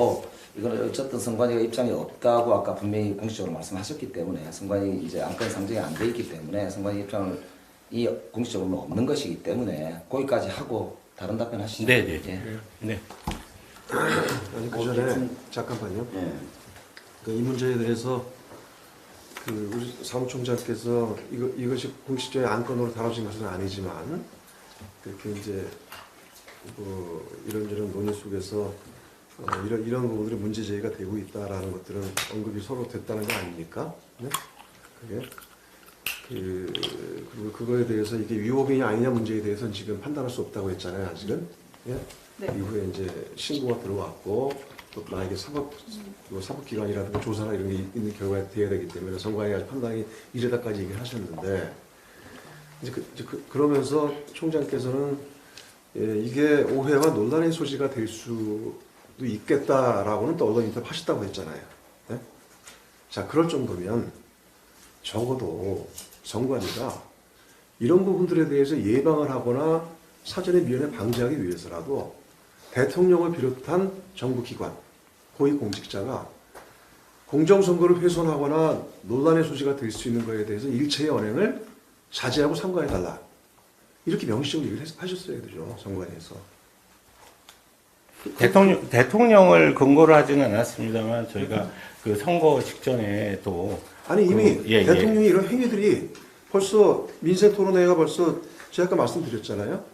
이거는 어쨌든 선관위가 입장이 없다고 아까 분명히 공식적으로 말씀하셨기 때문에 선관위 이제 안건 상정이 안 돼 있기 때문에 선관위 입장을 공식적으로 없는 것이기 때문에 거기까지 하고 다른 답변 하시죠. 네. 예. 네. 아니 그 전에 잠깐만요. 예. 이 문제에 대해서 우리 사무총장께서 이것이 공식적인 안건으로 다뤄진 것은 아니지만 그렇게 이제 이런저런 논의 속에서 이런 부분들이 문제 제기가 되고 있다라는 것들은 언급이 서로 됐다는 거 아닙니까? 네? 그리고 그거에 대해서 이게 위법이냐 아니냐 문제에 대해서는 지금 판단할 수 없다고 했잖아요, 아직은. 예? 네. 이후에 이제 신고가 들어왔고 또 만약에 사법기관이라든가 조사나 이런 게 있는 결과가 돼야 되기 때문에 선관위 아직 판단이 이르다까지 얘기를 하셨는데 이제 그러면서 총장께서는 이게 오해와 논란의 소지가 될 수도 있겠다라고는 또 언론 인터뷰 하셨다고 했잖아요. 네? 자, 그럴 정도면 적어도 선관위가 이런 부분들에 대해서 예방을 하거나 사전에 미연에 방지하기 위해서라도 대통령을 비롯한 정부기관, 고위공직자가 공정선거를 훼손하거나 논란의 소지가 될 수 있는 것에 대해서 일체의 언행을 자제하고 삼가해달라. 이렇게 명시적으로 얘기를 하셨어야 되죠, 선관위에서. 대통령을 근거로 하지는 않았습니다만 저희가 그 선거 직전에 또 아니 이미 예. 대통령이 이런 행위들이 벌써 민생토론회가 벌써 제가 아까 말씀드렸잖아요.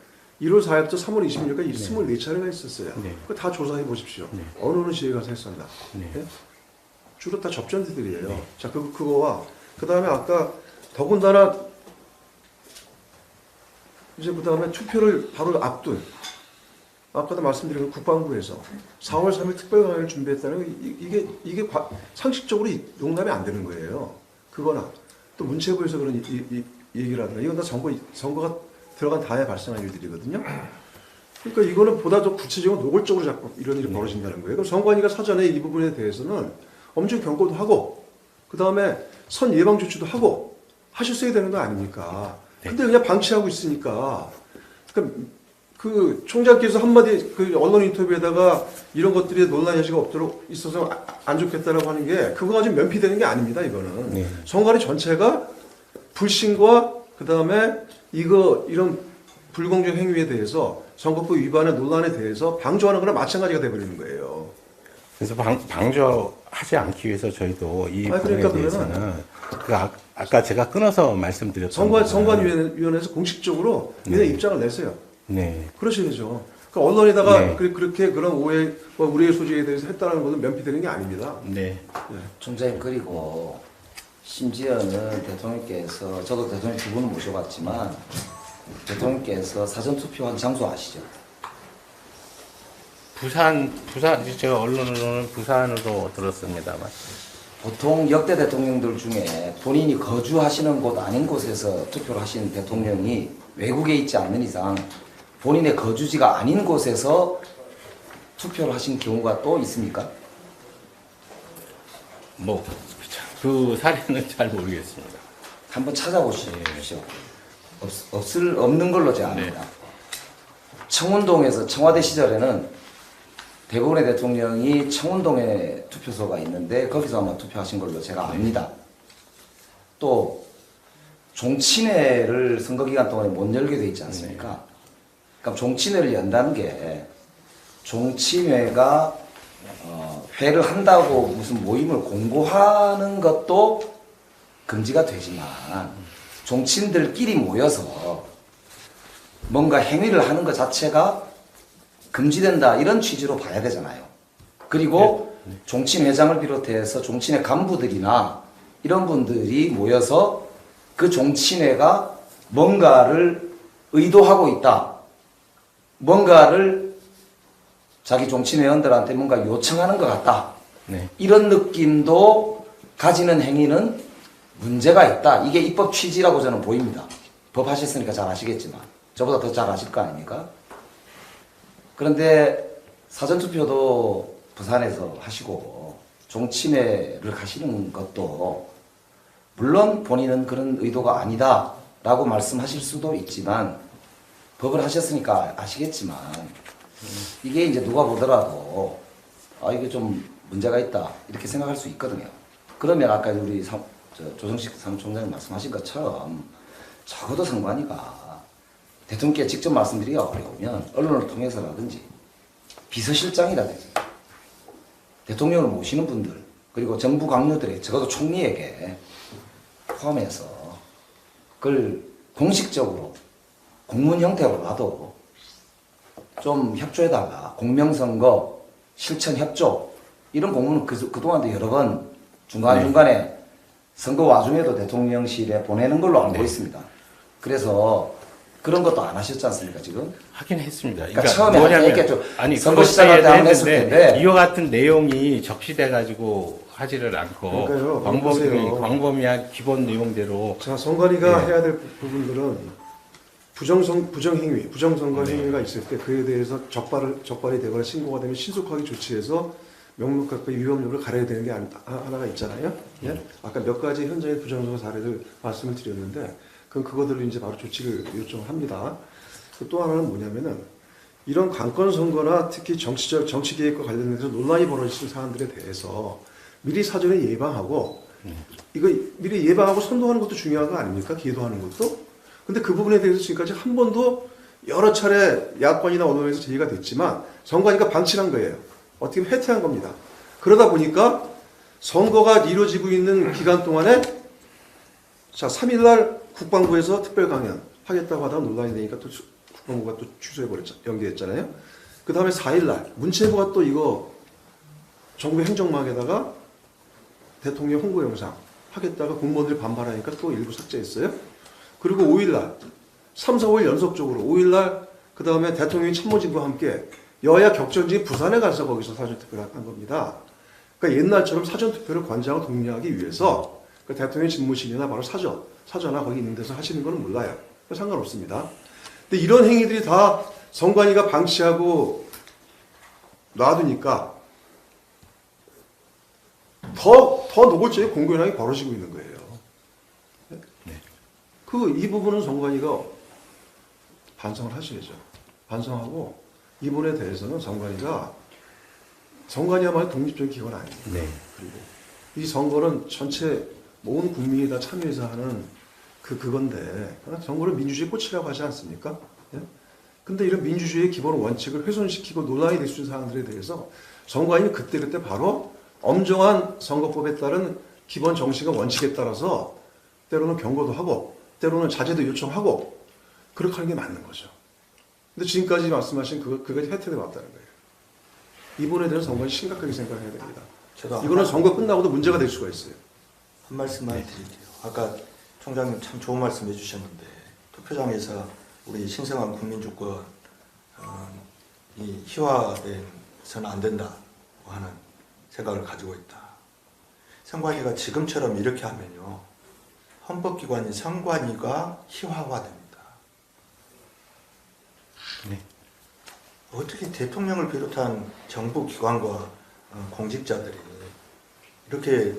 1월 4일부터 3월 26일까지 24차례가 있었어요. 그거 다 조사해 보십시오. 어느 시에 가서 했었나. 예? 주로 다 접전들이에요. 자, 그거와 그 다음에 아까 더군다나 이제 그 다음에 투표를 바로 앞둔 아까도 말씀드린 국방부에서 4월 3일 특별강연을 준비했다는 거 이게 상식적으로 용납이 안 되는 거예요. 그거나 또 문체부에서 그런 얘기를 하더라. 이건 다 선거가 들어간 다음에 발생한 일들이거든요. 그러니까 이거는 보다 더 구체적으로 노골적으로 자꾸 이런 일이 벌어진다는 거예요. 그럼 선관위가 사전에 이 부분에 대해서는 엄중 경고도 하고 그 다음에 선 예방 조치도 하고 하셨어야 되는 거 아닙니까? 근데 그냥 방치하고 있으니까 그러니까 그 총장께서 한마디 그 언론 인터뷰에다가 이런 것들이 논란 여지가 없도록 있어서 안 좋겠다라고 하는 게 그거 가지고 면피되는 게 아닙니다. 이거는 선관위 전체가 불신과 그 다음에 이런 불공정 행위에 대해서 선거법 위반의 논란에 대해서 방조하는 거랑 마찬가지가 돼버리는 거예요. 그래서 방조하지 않기 위해서 저희도 이 부분에 그러니까 대해서는 아까 제가 끊어서 말씀드렸던 선관위원회에서 공식적으로 이런 입장을 냈어요. 네. 그러셔야죠. 그러니까 언론에다가 그렇게 그런 오해, 우려의 소지에 대해서 했다는 것은 면피되는 게 아닙니다. 네. 총장님, 그리고 심지어는 대통령께서, 저도 대통령 두 분을 모셔봤지만 대통령께서 사전투표한 장소 아시죠? 부산 제가 언론으로는 부산으로 들었습니다만 보통 역대 대통령들 중에 본인이 거주하시는 곳 아닌 곳에서 투표를 하신 대통령이 외국에 있지 않는 이상 본인의 거주지가 아닌 곳에서 투표를 하신 경우가 또 있습니까? 그 사례는 잘 모르겠습니다. 한번 찾아보십시오. 없는 걸로 제가 압니다. 청운동에서 청와대 시절에는 대부분의 대통령이 청운동에 투표소가 있는데 거기서 아마 투표하신 걸로 제가 압니다. 또 종친회를 선거기간 동안에 못 열게 돼 있지 않습니까? 그러니까 종친회를 연다는 게 종친회가 회를 한다고 무슨 모임을 공고하는 것도 금지가 되지만 종친들끼리 모여서 뭔가 행위를 하는 것 자체가 금지된다 이런 취지로 봐야 되잖아요. 그리고 종친회장을 비롯해서 종친회 간부들이나 이런 분들이 모여서 그 종친회가 뭔가를 의도하고 있다. 뭔가를 자기 종친회원들한테 뭔가 요청하는 것 같다. 이런 느낌도 가지는 행위는 문제가 있다. 이게 입법 취지라고 저는 보입니다. 법 하셨으니까 잘 아시겠지만 저보다 더 잘 아실 거 아닙니까? 그런데 사전투표도 부산에서 하시고 종친회를 가시는 것도 물론 본인은 그런 의도가 아니다 라고 말씀하실 수도 있지만 법을 하셨으니까 아시겠지만 이게 이제 누가 보더라도 이게 좀 문제가 있다 이렇게 생각할 수 있거든요. 그러면 아까 우리 조정식 사무총장님 말씀하신 것처럼 적어도 선관위가 대통령께 직접 말씀드리기가 어려우면 언론을 통해서라든지 비서실장이라든지 대통령을 모시는 분들 그리고 정부 관료들의 적어도 총리에게 포함해서 그걸 공식적으로 공문 형태로라도 좀 협조해달라. 공명선거, 실천협조 이런 공문은 그동안도 여러 번 중간중간에 선거 와중에도 대통령실에 보내는 걸로 알고 있습니다. 그래서 그런 것도 안 하셨지 않습니까 지금? 하긴 했습니다. 그러니까 처음에 했겠죠. 아니 선거 시작할 때 안 했을 했는데 텐데. 이와 같은 내용이 적시돼 가지고 하지를 않고 그러니까요. 광범위 보세요. 광범위한 기본 내용대로 자, 선관위가 예. 해야 될 부분들은 부정행위, 부정선거 행위가 있을 때 그에 대해서 적발이 되거나 신고가 되면 신속하게 조치해서 명목학과 위법률을 가려야 되는 게 하나가 있잖아요. 예? 아까 몇 가지 현장의 부정선거 사례를 말씀을 드렸는데 그거들을 이제 바로 조치를 요청합니다. 또 하나는 뭐냐면은 이런 관건 선거나 특히 정치 개입과 관련해서 논란이 벌어지는 사안들에 대해서 미리 사전에 예방하고 이거 미리 예방하고 선도하는 것도 중요한 거 아닙니까? 기도하는 것도. 근데 그 부분에 대해서 지금까지 한 번도 여러 차례 야권이나 언론에서 제기가 됐지만 선관위가 방치한 거예요. 어떻게 보면 해태한 겁니다. 그러다 보니까 선거가 이루어지고 있는 기간 동안에 자 3일날 국방부에서 특별 강연 하겠다고 하다가 논란이 되니까 또 국방부가 또 취소해버렸죠. 연기했잖아요. 그 다음에 4일날 문체부가 또 이거 정부 행정망에다가 대통령 홍보 영상 하겠다가 공무원들이 반발하니까 또 일부 삭제했어요. 그리고 5일날 3, 4일 연속적으로 5일날 그 다음에 대통령이 참모진과 함께 여야 격전지 부산에 가서 거기서 사전투표를 한 겁니다. 그러니까 옛날처럼 사전투표를 관장하고 독려하기 위해서 그 대통령 집무실이나 바로 사저나 거기 있는 데서 하시는 건 몰라요. 상관없습니다. 근데 이런 행위들이 다 선관위가 방치하고 놔두니까 더 노골적인 공개 현황이 벌어지고 있는 거예요. 이 부분은 선관위가 반성을 하셔야죠. 반성하고 이 부분에 대해서는 선관위야말로 독립적인 기관 아닙니다. 네. 그리고 이 선거는 전체 모든 국민이 다 참여해서 하는 그건데 선거를 민주주의 꽃이라고 하지 않습니까? 예? 근데 이런 민주주의의 기본 원칙을 훼손시키고 논란이 될 수 있는 사항들에 대해서 선관위는 그때그때 바로 엄정한 선거법에 따른 기본 정신과 원칙에 따라서 때로는 경고도 하고 때로는 자제도 요청하고 그렇게 하는 게 맞는 거죠. 근데 지금까지 말씀하신 그게 해태돼 왔다는 거예요. 이 부분에 대해서 선관위 심각하게 생각해야 됩니다. 이거는 선거 끝나고도 문제가 될 수가 있어요. 한 말씀만 드릴게요. 아까 총장님 참 좋은 말씀 해주셨는데 투표장에서 우리 신성한 국민주권이 희화돼서는 안 된다고 하는 생각을 가지고 있다. 선관위가 지금처럼 이렇게 하면요. 헌법기관인 선관위가 희화화됩니다. 네. 어떻게 대통령을 비롯한 정부 기관과 공직자들이 이렇게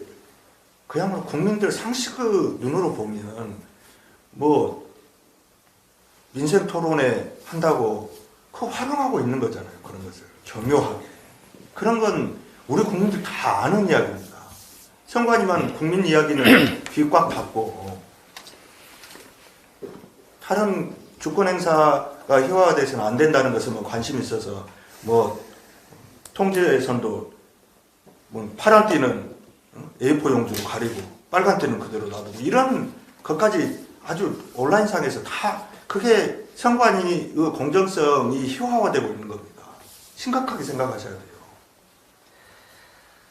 그야말로 국민들 상식의 눈으로 보면 뭐 민생 토론회 한다고 그거 활용하고 있는 거잖아요. 그런 것을 교묘하게. 그런 건 우리 국민들 다 아는 이야기입니다. 선관위만 국민 이야기는 귀 꽉 닫고 다른 주권 행사가 희화화돼서는 안 된다는 것에만 관심이 있어서 뭐 통제선도 뭐 파란 띠는 A4 용지로 가리고 빨간 띠는 그대로 놔두고 이런 것까지 아주 온라인상에서 다 그게 선관위의 공정성이 희화화되고 있는 겁니다. 심각하게 생각하셔야 돼요.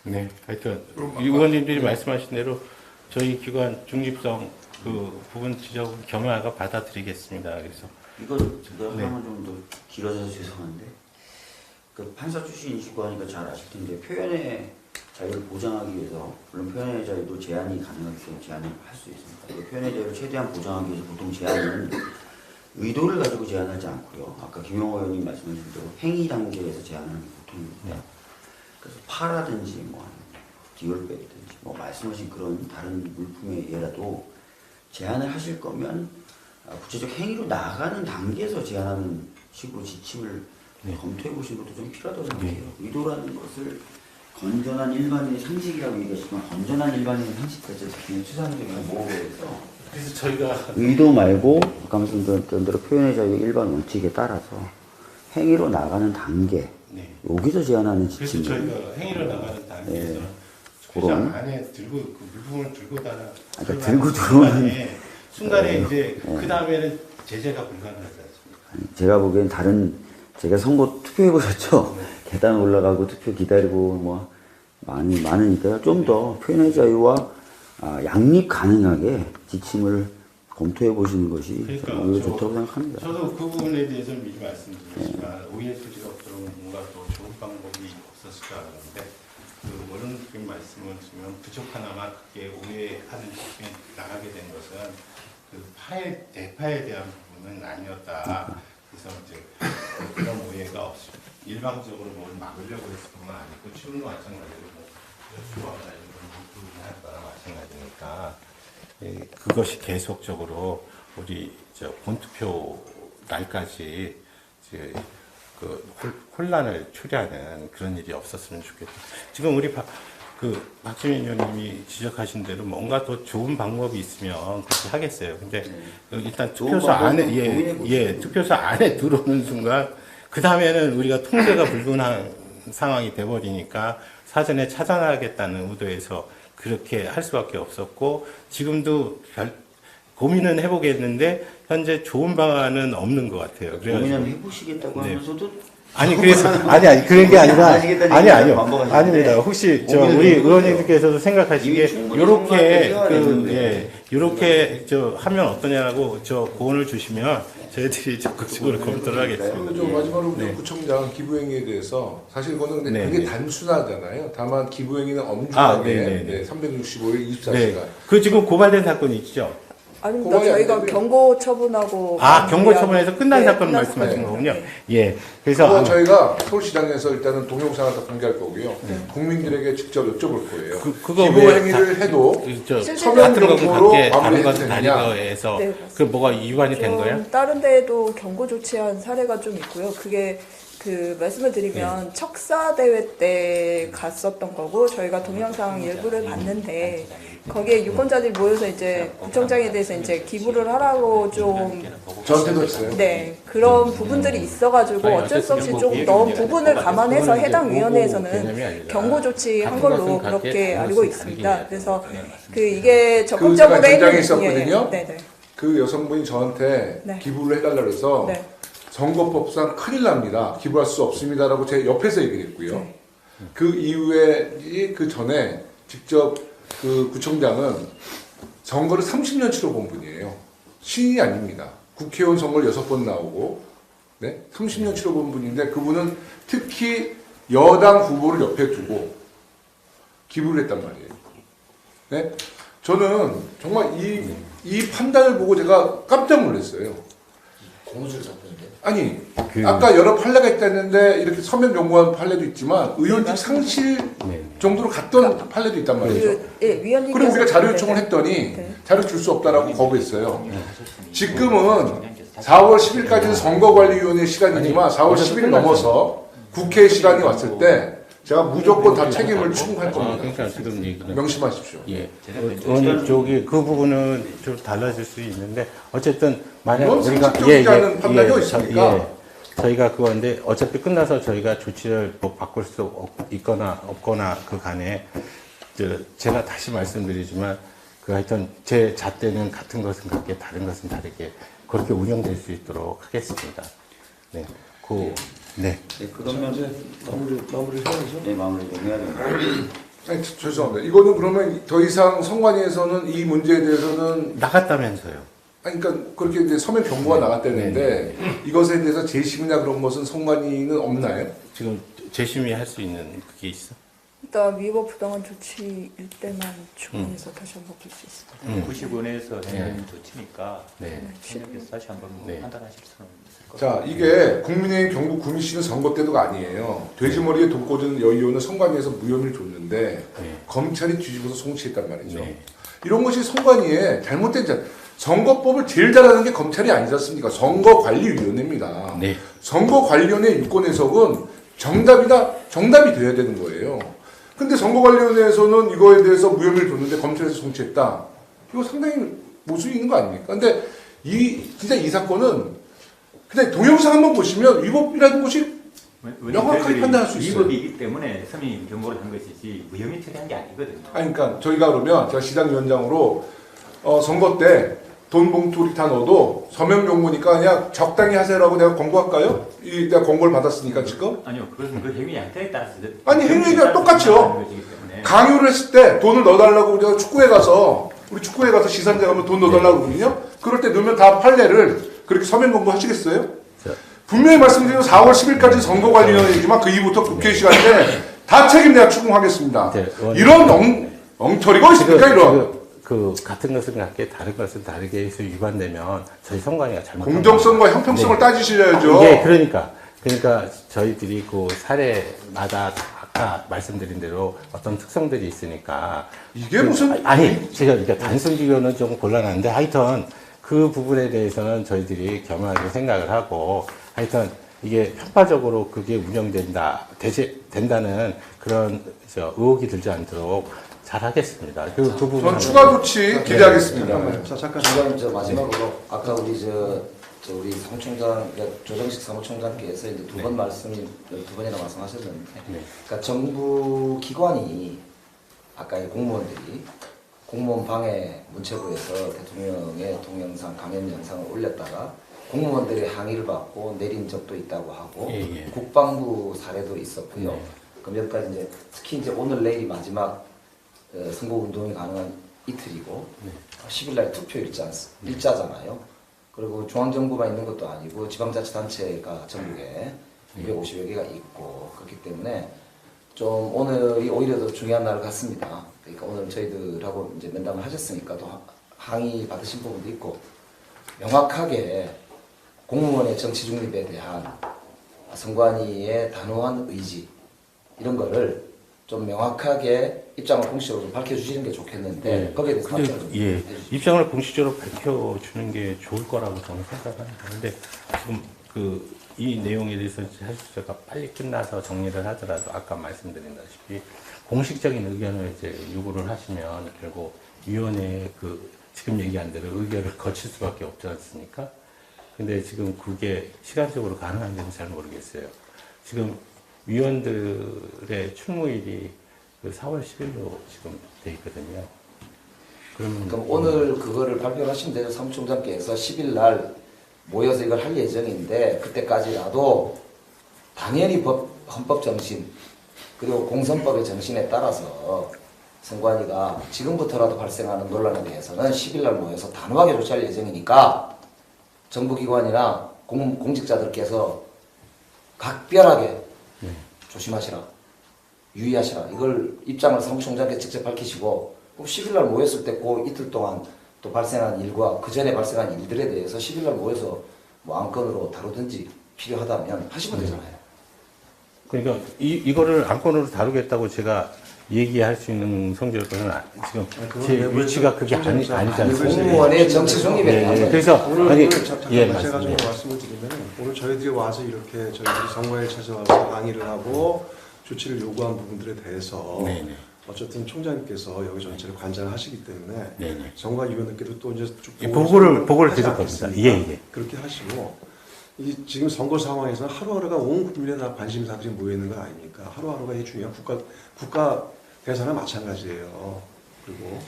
네, 하여튼 이 의원님들이 말씀하신 대로 저희 기관 중립성 그 부분 지적은 겸허하게 받아들이겠습니다. 그래서 이거 제가 네. 하면 좀 더 길어져서 죄송한데 그 판사 출신이시고 하니까 잘 아실 텐데 표현의 자유를 보장하기 위해서 물론 표현의 자유도 제한이 가능하기 때문에 제한을 할 수 있습니다. 그 표현의 자유를 최대한 보장하기 위해서 보통 제한은 의도를 가지고 제한하지 않고요. 아까 김용호 의원님 말씀하신 대로 행위 단계에서 제한하는 게 보통입니다. 그래서 파라든지 뭐 디올백이든지 뭐 말씀하신 그런 다른 물품의 예라도 제한을 하실 거면 구체적 행위로 나아가는 단계에서 제한하는 식으로 지침을 검토해 보신 것도 좀 필요하다고 생각해요. 의도라는 것을 건전한 일반인의 상식이라고 얘기하시지만 건전한 일반인의 상식까지 굉장히 추상적인 모호해서 그래서 저희가 의도 말고 아까 말씀드렸던 대로 표현의 자유 일반 원칙에 따라서 행위로 나가는 단계 여기서 제한하는 그래서 지침을 저희가 행위로 나가는 단계에서 그런 투표장 안에 들고 그 물품을 들고 다는 그러니까 들고 들어오는 순간에 이제 그 다음에는 제재가 불가능하지 않습니까? 제가 보기엔 제가 선거 투표해 보셨죠? 계단 올라가고 투표 기다리고 뭐 많으니까요. 좀 더 표현의 자유와 양립 가능하게 지침을 검토해 보시는 것이 오히려 좋다고 생각합니다. 저도 그 부분에 대해서는 미리 말씀드리지만 오해 소지가 없도록 뭔가 더 좋은 방법이 없었을까 하는데 그 원론적인 말씀을 드리면 부족하나마 그게 오해하는 쪽에 나가게 된 것은 그 대파에 대한 부분은 아니었다. 그래서 이제 그런 오해가 없이 일방적으로 뭘 막으려고 했을 건 아니고 지금도 마찬가지로 뭐 수화나 이런 부분이 할 거나 마찬가지니까 그것이 계속적으로 우리 본투표 날까지 그 혼란을 초래하는 그런 일이 없었으면 좋겠다. 지금 우리 박주민 의원님이 지적하신 대로 뭔가 더 좋은 방법이 있으면 그렇게 하겠어요. 근데 일단 투표소 안에 투표소 안에 들어오는 순간 그 다음에는 우리가 통제가 불분한 상황이 돼버리니까 사전에 차단하겠다는 의도에서 그렇게 할 수밖에 없었고 지금도 고민은 해보겠는데 현재 좋은 방안은 없는 것 같아요. 고민을 해보시겠다고 하면서도 아니 그래서 아니 그런 게 아니라 아닙니다. 혹시 우리 의원님께서도 생각하시기에 요렇게 하면 어떠냐고 고언을 주시면 저희들이 적극적으로 검토를 하겠습니다. 좀 마지막으로 구청장 기부행위에 대해서 사실 이거는 되게 단순하잖아요. 다만 기부행위는 엄중하게 365일 24시간. 그 지금 고발된 사건이 있죠? 아닙니다. 저희가 경고 처분하고 경고 처분해서 끝난 사건 말씀하시는 거군요. 예. 그래서 저희가 서울시장에서 일단은 동영상을 다 공개할 거고요. 국민들에게 직접 여쭤볼 거예요. 기부 행위를 해도 서면 경고로 마무리해도 되느냐? 해서 그 뭐가 위반이 된 거예요? 다른 데에도 경고 조치한 사례가 좀 있고요. 그게 그 말씀을 드리면 척사 대회 때 갔었던 거고 저희가 동영상 일부를 봤는데 거기에 유권자들이 모여서 이제 구청장에 대해서 이제 기부를 하라고 좀 저한테도 했어요. 네 그런 부분들이 있어가지고 어쩔 수 없이 조금 넣은 부분을 감안해서 해당 위원회에서는 경고 조치한 걸로 그렇게 알고 있습니다. 그래서 이게 적극적으로 현장에 있었거든요. 네네. 그 여성분이 저한테 기부를 해달라고 해서 선거법상 큰일 납니다. 기부할 수 없습니다라고 제 옆에서 얘기를 했고요. 그 이후에 그 전에 직접 그 구청장은 선거를 30년 치러본 분이에요. 신인이 아닙니다. 국회의원 선거를 6번 나오고 30년 치러본 분인데 그분은 특히 여당 후보를 옆에 두고 기부를 했단 말이에요. 저는 정말 이 판단을 보고 제가 깜짝 놀랐어요. 고무줄 샀던데. 아니 아까 여러 판례가 있다는데 이렇게 서면 경고한 판례도 있지만 의원직 상실 정도로 갔던 판례도 있단 말이죠. 그리고 우리가 자료 요청을 했더니 자료 줄 수 없다라고 거부했어요. 지금은 4월 10일까지는 선거관리위원회 시간이지만 4월 10일 넘어서 국회 시간이 왔을 때 제가 무조건 다 책임을 추궁할 겁니다. 그러니까 지금 얘기는 명심하십시오. 의원님 쪽이 그 부분은 좀 달라질 수 있는데 어쨌든 만약 우리가 판단이 있습니까? 저희가 그건데 어차피 끝나서 저희가 조치를 뭐 바꿀 수 있거나 없거나 그 간에 제가 다시 말씀드리지만 하여튼 제 잣대는 같은 것은 같게 다른 것은 다르게 그렇게 운영될 수 있도록 하겠습니다. 그러면 마무리를 해야죠. 네, 마무리 좀 해야 됩니다. 아니, 죄송합니다. 이거는 그러면 더 이상 선관위에서는 이 문제에 대해서는 나갔다면서요? 아니, 그러니까 그렇게 이제 서면 경고가 나갔다는데 이것에 대해서 재심이나 그런 것은 선관위는 없나요? 지금 재심이 할 수 있는 그게 있어? 일단 위법 부당한 조치일 때만 중앙에서 다시 한번 볼 수 있습니다. 90원에서 행정 조치니까 신협에서 다시 한번 판단하실 수는 있을 것 자, 이게 국민의힘 경북 구미시는 선거 때도가 아니에요. 돼지머리에 돈 꽂은 여의원은 선관위에서 무혐의를 줬는데 검찰이 뒤집어서 송치했단 말이죠. 이런 것이 선관위에 잘못된 선거법을 제일 잘하는 게 검찰이 아니지 않습니까? 선거관리위원회입니다. 선거관리위원회 유권 해석은 정답이 돼야 되는 거예요. 근데 선거관리위원회에서는 이거에 대해서 무혐의를 줬는데 검찰에서 송치했다. 이거 상당히 모순이 있는 거 아닙니까? 근데 진짜 이 사건은 그냥 동영상 한번 보시면 위법이라는 것이 명확하게 판단할 수 있어요. 위법이기 때문에 서면 경고를 한 것이지 무혐의 처리한 게 아니거든요. 그러니까 저희가 그러면 제가 시당위원장으로 선거 때 돈 봉투 이렇게 다 넣어도 서면 경고니까 그냥 적당히 하세요라고 내가 권고할까요? 내가 권고를 받았으니까 지금? 아니요, 그것은 그 행위 양태에 따라서 아니 행위가 똑같죠. 강요를 했을 때 돈을 넣어달라고 우리가 축구에 가서 우리 축구회 가서 시상자 가면 돈 넣어달라고 그러거든요. 그럴 때 넣으면 다 판례를 그렇게 서면 공부하시겠어요? 분명히 말씀드리면 4월 10일까지 선거관리위원회이지만 그 이후부터 국회 시간인데 다 책임 내가 추궁하겠습니다. 이런 엉터리가 있습니까? 이런. 그 같은 것은 같게 다른 것은 다르게 해서 위반되면 저희 선관위가 잘못 공정성과 형평성을 따지셔야죠. 네, 그러니까 저희들이 그 사례마다 아까 말씀드린 대로 어떤 특성들이 있으니까 이게 무슨 제가 그러니까 단순 비교는 좀 곤란한데 하여튼 그 부분에 대해서는 저희들이 겸허하게 생각을 하고 하여튼 이게 편파적으로 그게 운영된다는 그런 의혹이 들지 않도록 잘 하겠습니다. 그 부분 전 추가 조치 기대하겠습니다. 잠깐 마지막으로 아까 우리 우리 사무총장 조정식 사무총장께서 이제 두 번이나 말씀하셨는데, 그러니까 정부 기관이 아까 공무원들이 공무원 방해 문체부에서 대통령의 동영상 강연 영상을 올렸다가 공무원들의 항의를 받고 내린 적도 있다고 하고 국방부 사례도 있었고요. 그럼 여기까지 이제 특히 이제 오늘 내일이 마지막 선거 운동이 가능한 이틀이고 10일날 투표 일자잖아요. 그리고 중앙정부가 있는 것도 아니고 지방자치단체가 전국에 250여 개가 있고 그렇기 때문에 좀 오늘이 오히려 더 중요한 날 같습니다. 그러니까 오늘 저희들하고 이제 면담을 하셨으니까 또 항의 받으신 부분도 있고 명확하게 공무원의 정치 중립에 대한 선관위의 단호한 의지 이런 거를 좀 명확하게 입장을 공식적으로 좀 밝혀주시는 게 좋겠는데 거기에 대해서 답변을 좀 해주시죠. 입장을 공식적으로 밝혀주는 게 좋을 거라고 저는 생각합니다. 그런데 지금 이 내용에 대해서 사실 제가 빨리 끝나서 정리를 하더라도 아까 말씀드린다시피 공식적인 의견을 이제 요구를 하시면 결국 위원회 지금 얘기한 대로 의결을 거칠 수밖에 없지 않습니까? 근데 지금 그게 시간적으로 가능한지는 잘 모르겠어요. 지금 위원들의 출무일이 4월 10일로 지금 돼 있거든요. 그럼 오늘 그거를 발표하신 대로 사무총장께서 10일 날 모여서 이걸 할 예정인데 그때까지라도 당연히 헌법 정신 그리고 공선법의 정신에 따라서 선관위가 지금부터라도 발생하는 논란에 대해서는 10일 날 모여서 단호하게 조치할 예정이니까 정부기관이나 공직자들께서 각별하게 조심하시라, 유의하시라. 이걸 입장을 사무총장께 직접 밝히시고 10일 날 모였을 때 그 이틀 동안 또 발생한 일과 그 전에 발생한 일들에 대해서 10일 날 모여서 뭐 안건으로 다루든지 필요하다면 하시면 되잖아요. 그러니까 이거를 안건으로 다루겠다고 제가 얘기할 수 있는 성질은 지금 제 위치가 그게 아니지 않습니까? 공무원의 정치 중립에 대한 그래서 제가 좀 말씀을 드리면 오늘 저희들이 와서 이렇게 저희들이 선거에 찾아와서 항의를 하고 조치를 요구한 부분들에 대해서 어쨌든 총장님께서 여기 전체를 관장하시기 때문에 선관위원들께도 또 이제 쭉 보고를 드릴 겁니다. 그렇게 하시고 지금 선거 상황에서 하루하루가 온 국민의 다 관심사들이 모여 있는 건 아닙니까? 하루하루가 이 중요한 국가 대선과 마찬가지예요. 그리고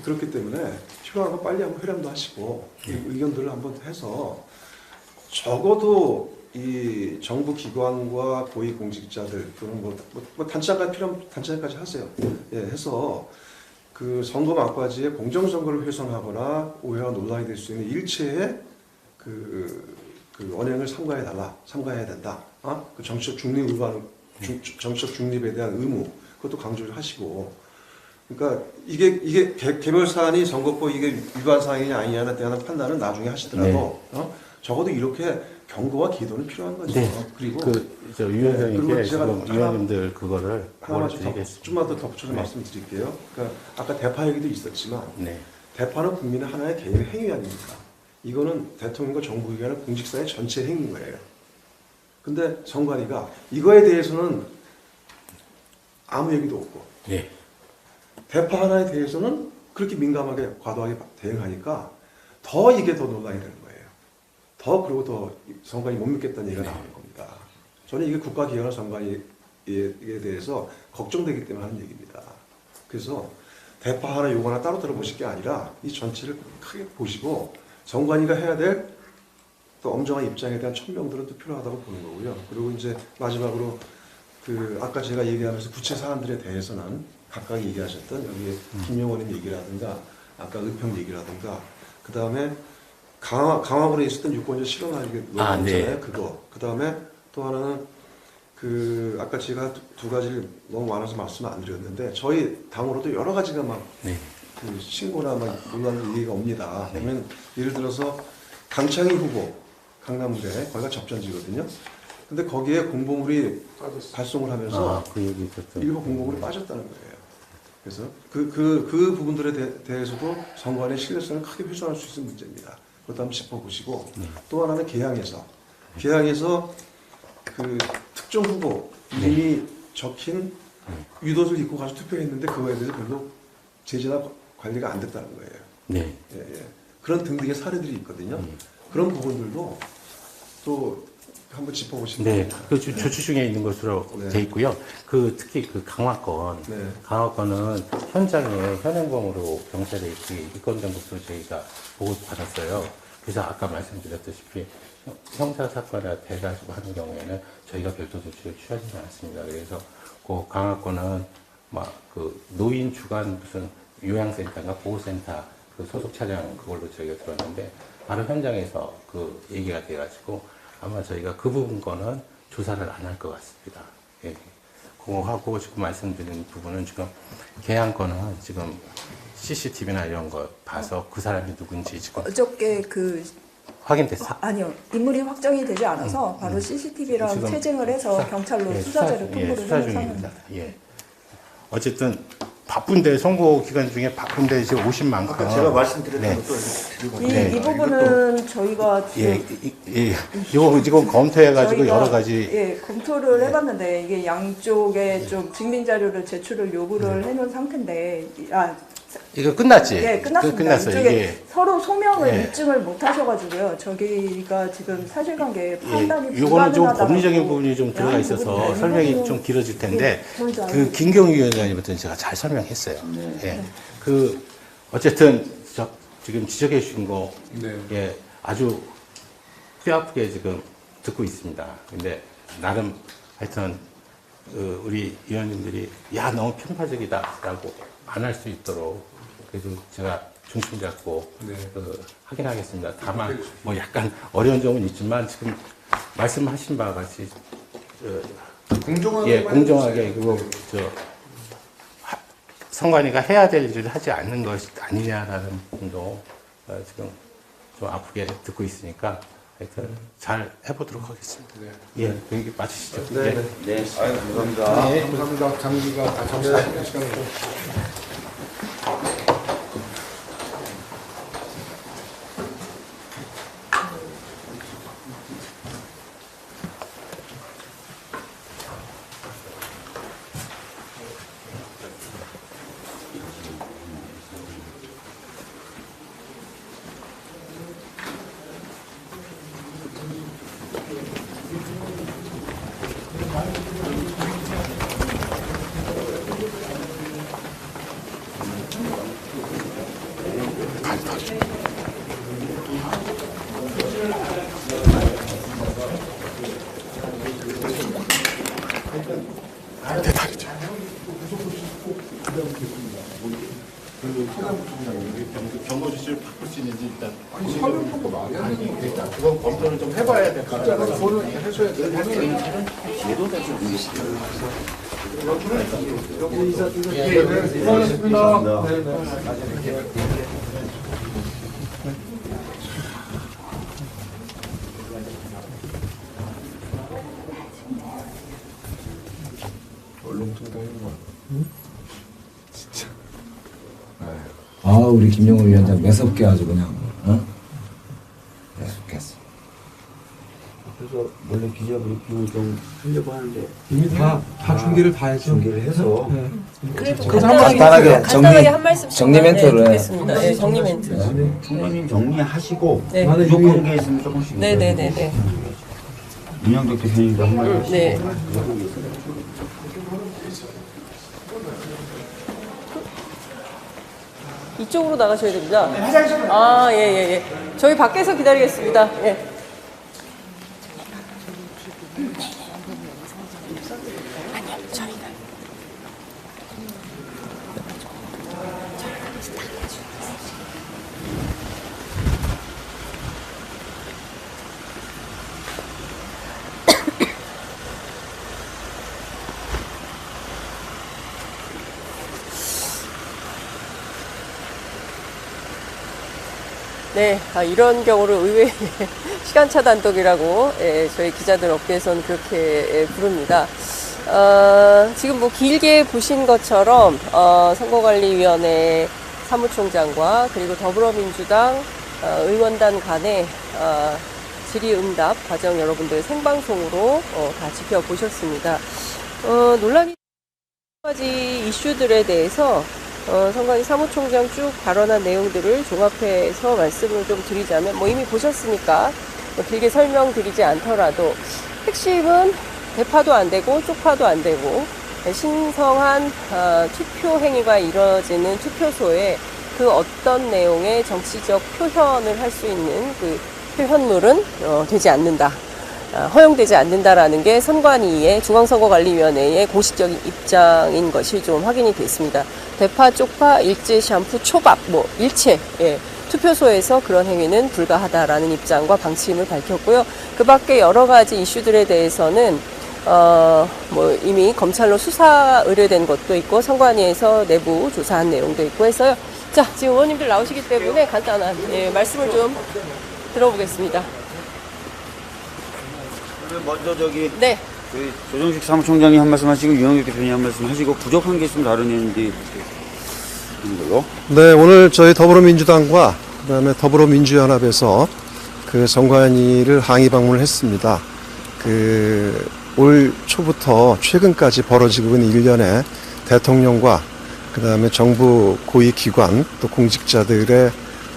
그렇기 때문에 필요한 거 빨리 한번 회람도 하시고 의견들을 한번 해서 적어도 이 정부 기관과 고위 공직자들 또는 뭐 단체장까지 필요하면 단체장까지 하세요. 해서 그 선거 막바지에 공정선거를 훼손하거나 오해와 논란이 될 수 있는 일체의 그 언행을 삼가해야 된다. 그 정치적 중립에 대한 의무 그것도 강조를 하시고. 그러니까 이게 개별 사안이 선거법 이게 위반 사항이냐 아니냐에 대한 판단은 나중에 하시더라도 적어도 이렇게 경고와 기도는 필요한 거죠. 그리고 위원장님께 지금 위원님들 그거를 하나만 좀만 더 덧붙여서 말씀드릴게요. 그러니까 아까 대파 얘기도 있었지만 대파는 국민의 하나의 개인의 행위 아닙니까? 이거는 대통령과 정부기관의 공직사의 전체 행위인 거예요. 근데 선관위가 이거에 대해서는 아무 얘기도 없고 대파 하나에 대해서는 그렇게 민감하게 과도하게 대응하니까 더 이게 더 논란이 되는 거예요. 그리고 더 선관위 못 믿겠다는 얘기가 나오는 겁니다. 저는 이게 국가기관의 선관위에 대해서 걱정되기 때문에 하는 얘기입니다. 그래서 대파 하나 요거 하나 따로 들어보실 게 아니라 이 전체를 크게 보시고 선관위가 해야 될 또 엄정한 입장에 대한 천명들은 또 필요하다고 보는 거고요. 그리고 이제 마지막으로 아까 제가 얘기하면서 구체 사안들에 대해서는 각각 얘기하셨던 여기 김영원님 얘기라든가 아까 의평 얘기라든가 그 다음에 강화군에 있었던 유권자 실현하기 논의잖아요. 네. 그거. 그 다음에 또 하나는 그 아까 제가 두 가지를 너무 많아서 말씀을 안 드렸는데 저희 당으로도 여러 가지가 막 네. 그 신고나 막 논란 얘기가 옵니다. 그러면 예를 들어서 강창희 후보 강남구에 거기가 접전지거든요. 근데 거기에 공보물이 발송을 하면서 그 얘기 있었죠. 일부 공보물이 빠졌다는 거예요. 그래서 그 부분들에 대해서도 선관의 신뢰성을 크게 훼손할 수 있는 문제입니다. 그것도 한번 짚어보시고 또 하나는 개항에서 그 특정 후보 이름이 적힌 윗옷을 입고 가서 투표했는데 그거에 대해서 별로 제재나 관리가 안 됐다는 거예요. 네. 예. 그런 등등의 사례들이 있거든요. 그런 부분들도 또 한번 짚어보시면 네, 됩니다. 그 조치 중에 있는 것으로 네. 돼 있고요. 그 특히 그 강화권, 네. 강화권은 현장에 현행범으로 경찰에 입건된 것으로 저희가 보고 받았어요. 그래서 아까 말씀드렸다시피 형사 사건을 대가지고 하는 경우에는 저희가 별도 조치를 취하지는 않습니다. 그래서 그 강화권은 막 그 노인 주간 무슨 요양센터인가 보호센터 그 소속 차량 그걸로 저희가 들었는데 바로 현장에서 그 얘기가 돼가지고 아마 저희가 그 부분 거는 조사를 안 할 것 같습니다. 예. 그거 하고 지금 말씀드린 부분은 지금 개항 거는 지금 CCTV나 이런 거 봐서 그 사람이 누군지 지금 어저께 그 확인됐어? 아니요, 인물이 확정이 되지 않아서 바로 CCTV랑 지금 채증을 해서 경찰로 예, 수사자를 통보를 수사 하는 중입니다. 상황입니다. 예. 어쨌든 바쁜데 선거 기간 중에 바쁜데 이제 오신 만큼 아까 제가 말씀드렸던 네. 것도 드리고 이 부분은 저희가 예, 이거 지금 검토해가지고 저희가, 여러 가지 예, 검토를 해봤는데 이게 양쪽에 좀 증빙 자료를 제출을 요구를 해놓은 상태인데 이거 끝났지? 네, 끝났습니다. 끝났어요. 이쪽에 이게 서로 소명을 예. 입증을 못 하셔가지고요. 저기가 지금 사실관계 판단이 예, 이거는 좀 불가능하다고 법리적인 부분이 좀 들어가 양 있어서 부분이 설명이 부분은 좀 길어질 텐데 뭔지 알고 그 김경희 위원장님한테 제가 잘 설명했어요. 예, 그 어쨌든 지금 지적해 주신 거 예, 아주 뼈아프게 지금 듣고 있습니다. 근데 나름 하여튼 우리 위원님들이 야 너무 편파적이다라고 안 할 수 있도록 그래도 제가 중심 잡고 하긴 하겠습니다. 다만 뭐 약간 어려운 점은 있지만 지금 말씀하신 바와 같이 공정하게 공정하게 그리고 선관위가 해야 될 일을 하지 않는 것이 아니냐라는 부분도 지금 좀 아프게 듣고 있으니까 하여튼 잘 해보도록 하겠습니다. 예, 그 얘기 마치시죠. 네. 아유, 감사합니다. 네. 감사합니다. 장기가 잠시 시간을 경고 지시를 바꿀 수 있는지 일단 설명하고 말이야. 일단 그건 검토를 좀 해봐야 될 것 같아요. 그거는 해줘야 돼. 제도다 좀 고맙습니다. 아, 우리 김영호 위원장 매섭게 아주 그냥, 매섭겠어. 그래서 원래 기자 브리핑을 좀 하려고 하는데 이미 다 준비를 다 해서 중계를 해서 그래도 간단하게 한 말씀 정리 멘트를 해. 듣겠습니다. 네, 정리 멘트. 총장님 정리하시고 네. 부족한 게 있으면 조금씩 네네네네. 윤영덕 대표님도 한 말씀 네. 이쪽으로 나가셔야 됩니다. 아, 예, 예, 예. 저희 밖에서 기다리겠습니다. 예. 네, 이런 경우를 의외의 시간차 단독이라고 저희 기자들 업계에서는 그렇게 부릅니다. 지금 뭐 길게 보신 것처럼 선거관리위원회 사무총장과 그리고 더불어민주당 의원단 간의 질의응답 과정 여러분들 생방송으로 다 지켜보셨습니다. 논란이 여러 가지 이슈들에 대해서 선관위 사무총장 쭉 발언한 내용들을 종합해서 말씀을 좀 드리자면 뭐 이미 보셨으니까 뭐 길게 설명드리지 않더라도 핵심은 대파도 안 되고 쪽파도 안 되고 신성한 투표 행위가 이루어지는 투표소에 그 어떤 내용의 정치적 표현을 할 수 있는 그 표현물은 되지 않는다. 허용되지 않는다라는 게 선관위의 중앙선거관리위원회의 공식적인 입장인 것이 좀 확인이 됐습니다. 대파, 쪽파, 일제 샴푸, 초밥, 뭐 일체 투표소에서 그런 행위는 불가하다라는 입장과 방침을 밝혔고요. 그 밖에 여러 가지 이슈들에 대해서는 뭐 이미 검찰로 수사 의뢰된 것도 있고 선관위에서 내부 조사한 내용도 있고 해서요. 자, 지금 의원님들 나오시기 때문에 간단한 말씀을 좀 들어보겠습니다. 먼저 저기 네. 그 조정식 사무총장이 한 말씀 하시고 유영혁 대표님 한 말씀 하시고 부족한 게 있으면 다루는지 하는 걸로. 네, 오늘 저희 더불어민주당과 그다음에 더불어민주연합에서 그 선관위를 항의 방문을 했습니다. 올 초부터 최근까지 벌어지고 있는 일련의 대통령과 그다음에 정부 고위기관 또 공직자들의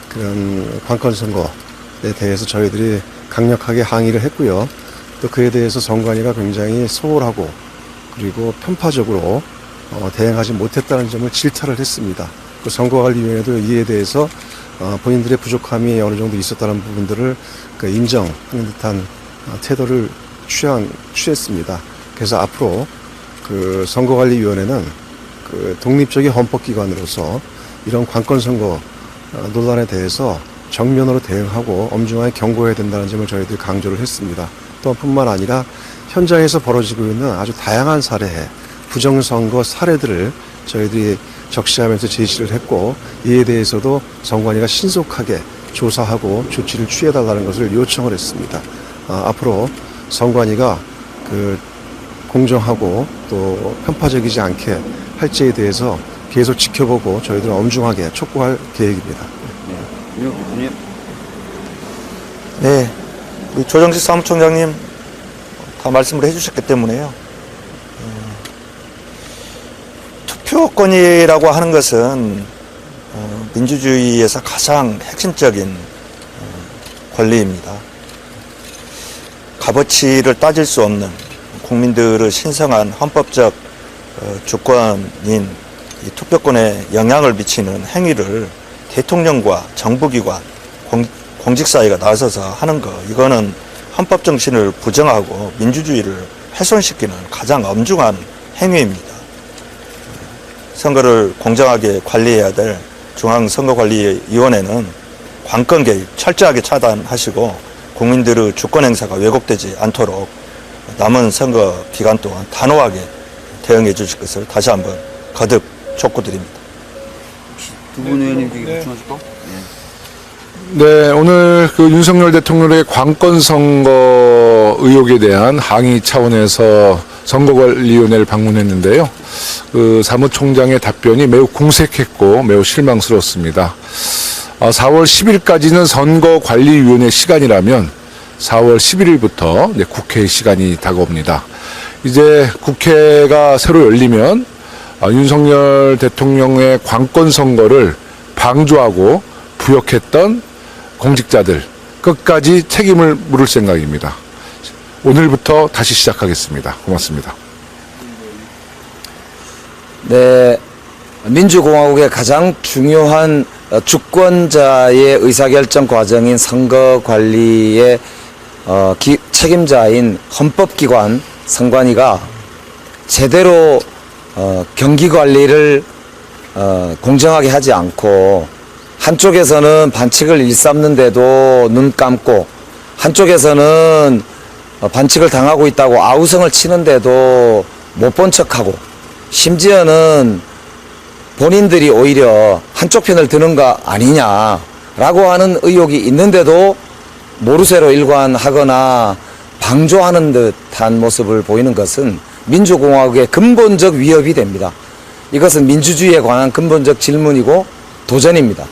그런 관건 선거에 대해서 저희들이 강력하게 항의를 했고요. 또 그에 대해서 선관위가 굉장히 소홀하고 그리고 편파적으로 대응하지 못했다는 점을 질타를 했습니다. 그 선거관리위원회도 이에 대해서 본인들의 부족함이 어느 정도 있었다는 부분들을 인정하는 듯한 태도를 취했습니다. 그래서 앞으로 그 선거관리위원회는 그 독립적인 헌법기관으로서 이런 관건선거 논란에 대해서 정면으로 대응하고 엄중하게 경고해야 된다는 점을 저희들이 강조를 했습니다. 또 뿐만 아니라 현장에서 벌어지고 있는 아주 다양한 사례의 부정선거 사례들을 저희들이 적시하면서 제시를 했고 이에 대해서도 선관위가 신속하게 조사하고 조치를 취해달라는 것을 요청을 했습니다. 앞으로 선관위가 그 공정하고 또 편파적이지 않게 할지에 대해서 계속 지켜보고 저희들은 엄중하게 촉구할 계획입니다. 네, 우리 조정식 사무총장님 다 말씀을 해주셨기 때문에요. 투표권이라고 하는 것은 민주주의에서 가장 핵심적인 권리입니다. 값어치를 따질 수 없는 국민들의 신성한 헌법적 주권인 이 투표권에 영향을 미치는 행위를 대통령과 정부기관, 공직사회가 나서서 하는 거, 이거는 헌법 정신을 부정하고 민주주의를 훼손시키는 가장 엄중한 행위입니다. 선거를 공정하게 관리해야 될 중앙선거관리위원회는 관건 개입 철저하게 차단하시고 국민들의 주권 행사가 왜곡되지 않도록 남은 선거 기간 동안 단호하게 대응해 주실 것을 다시 한번 거듭 촉구드립니다. 두 분 의원님 중에 요청하실 거? 네, 오늘 그 윤석열 대통령의 관건선거 의혹에 대한 항의 차원에서 선거관리위원회를 방문했는데요. 그 사무총장의 답변이 매우 궁색했고 매우 실망스럽습니다. 4월 10일까지는 선거관리위원회 시간이라면 4월 11일부터 이제 국회 시간이 다가옵니다. 이제 국회가 새로 열리면 윤석열 대통령의 관건선거를 방조하고 부역했던 공직자들 끝까지 책임을 물을 생각입니다. 오늘부터 다시 시작하겠습니다. 고맙습니다. 네, 민주공화국의 가장 중요한 주권자의 의사결정 과정인 선거관리의 책임자인 헌법기관 선관위가 제대로 경기관리를 공정하게 하지 않고 한쪽에서는 반칙을 일삼는데도 눈 감고 한쪽에서는 반칙을 당하고 있다고 아우성을 치는데도 못 본 척하고 심지어는 본인들이 오히려 한쪽 편을 드는 거 아니냐 라고 하는 의혹이 있는데도 모르쇠로 일관하거나 방조하는 듯한 모습을 보이는 것은 민주공화국의 근본적 위협이 됩니다. 이것은 민주주의에 관한 근본적 질문이고 도전입니다.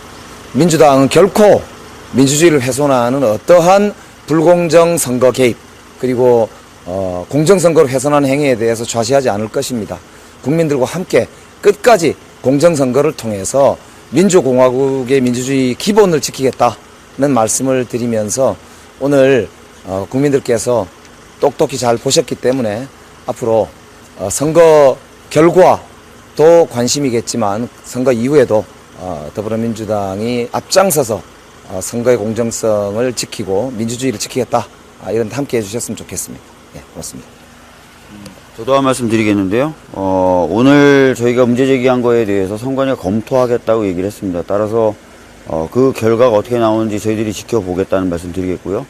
민주당은 결코 민주주의를 훼손하는 어떠한 불공정 선거 개입 그리고 공정선거를 훼손하는 행위에 대해서 좌시하지 않을 것입니다. 국민들과 함께 끝까지 공정선거를 통해서 민주공화국의 민주주의 기본을 지키겠다는 말씀을 드리면서 오늘 국민들께서 똑똑히 잘 보셨기 때문에 앞으로 선거 결과도 관심이겠지만 선거 이후에도 더불어민주당이 앞장서서 선거의 공정성을 지키고 민주주의를 지키겠다 이런 함께 해주셨으면 좋겠습니다. 네, 고맙습니다. 저도 한 말씀 드리겠는데요. 오늘 저희가 문제 제기한 거에 대해서 선관위가 검토하겠다고 얘기를 했습니다. 따라서 그 결과가 어떻게 나오는지 저희들이 지켜보겠다는 말씀 드리겠고요.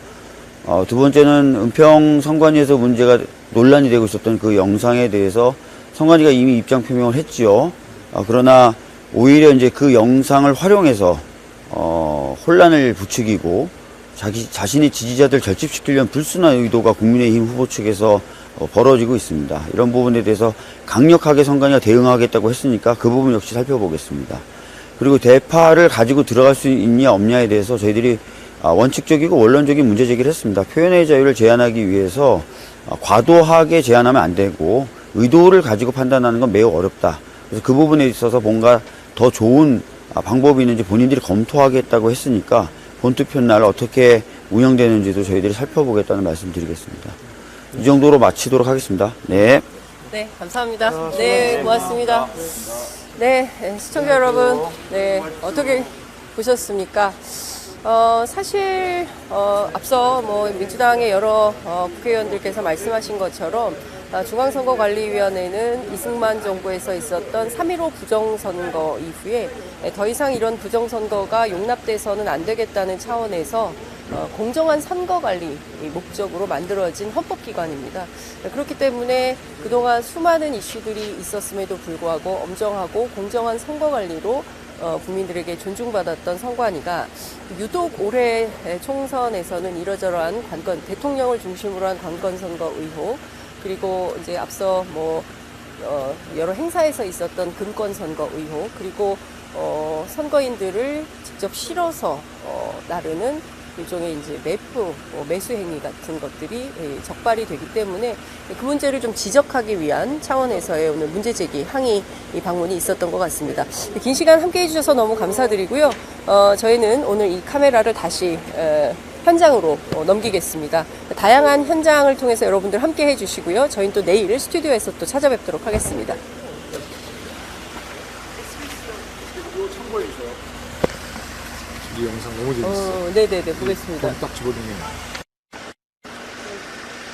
두 번째는 은평 선관위에서 문제가 논란이 되고 있었던 그 영상에 대해서 선관위가 이미 입장 표명을 했지요. 그러나 오히려 이제 그 영상을 활용해서 혼란을 부추기고 자신의 지지자들 결집시키려는 불순한 의도가 국민의힘 후보 측에서 벌어지고 있습니다. 이런 부분에 대해서 강력하게 선관위가 대응하겠다고 했으니까 그 부분 역시 살펴보겠습니다. 그리고 대파를 가지고 들어갈 수 있냐 없냐에 대해서 저희들이 원칙적이고 원론적인 문제 제기를 했습니다. 표현의 자유를 제한하기 위해서 과도하게 제한하면 안 되고 의도를 가지고 판단하는 건 매우 어렵다. 그래서 그 부분에 있어서 뭔가 더 좋은 방법이 있는지 본인들이 검토하겠다고 했으니까 본투표 날 어떻게 운영되는지도 저희들이 살펴보겠다는 말씀 드리겠습니다. 이 정도로 마치도록 하겠습니다. 네. 네, 감사합니다. 네, 고맙습니다. 네, 시청자 여러분, 네, 어떻게 보셨습니까? 사실, 앞서 민주당의 여러 국회의원들께서 말씀하신 것처럼 중앙선거관리위원회는 이승만 정부에서 있었던 3.15 부정선거 이후에 더 이상 이런 부정선거가 용납돼서는 안 되겠다는 차원에서 공정한 선거관리 목적으로 만들어진 헌법기관입니다. 그렇기 때문에 그동안 수많은 이슈들이 있었음에도 불구하고 엄정하고 공정한 선거관리로 국민들에게 존중받았던 선관위가 유독 올해 총선에서는 이러저러한 대통령을 중심으로 한 관건선거 의혹, 그리고 이제 앞서 여러 행사에서 있었던 금권선거 의혹, 그리고 선거인들을 직접 실어서 나르는 일종의 이제 매수 행위 같은 것들이 적발이 되기 때문에 그 문제를 좀 지적하기 위한 차원에서의 오늘 문제 제기 항의 방문이 있었던 것 같습니다. 긴 시간 함께 해주셔서 너무 감사드리고요. 저희는 오늘 이 카메라를 다시 현장으로 넘기겠습니다. 다양한 현장을 통해서 여러분들 함께 해주시고요. 저희는 또 내일 스튜디오에서 또 찾아뵙도록 하겠습니다. 이 영상 너무 재밌어요. 네네네, 보겠습니다. 딱 집어넣는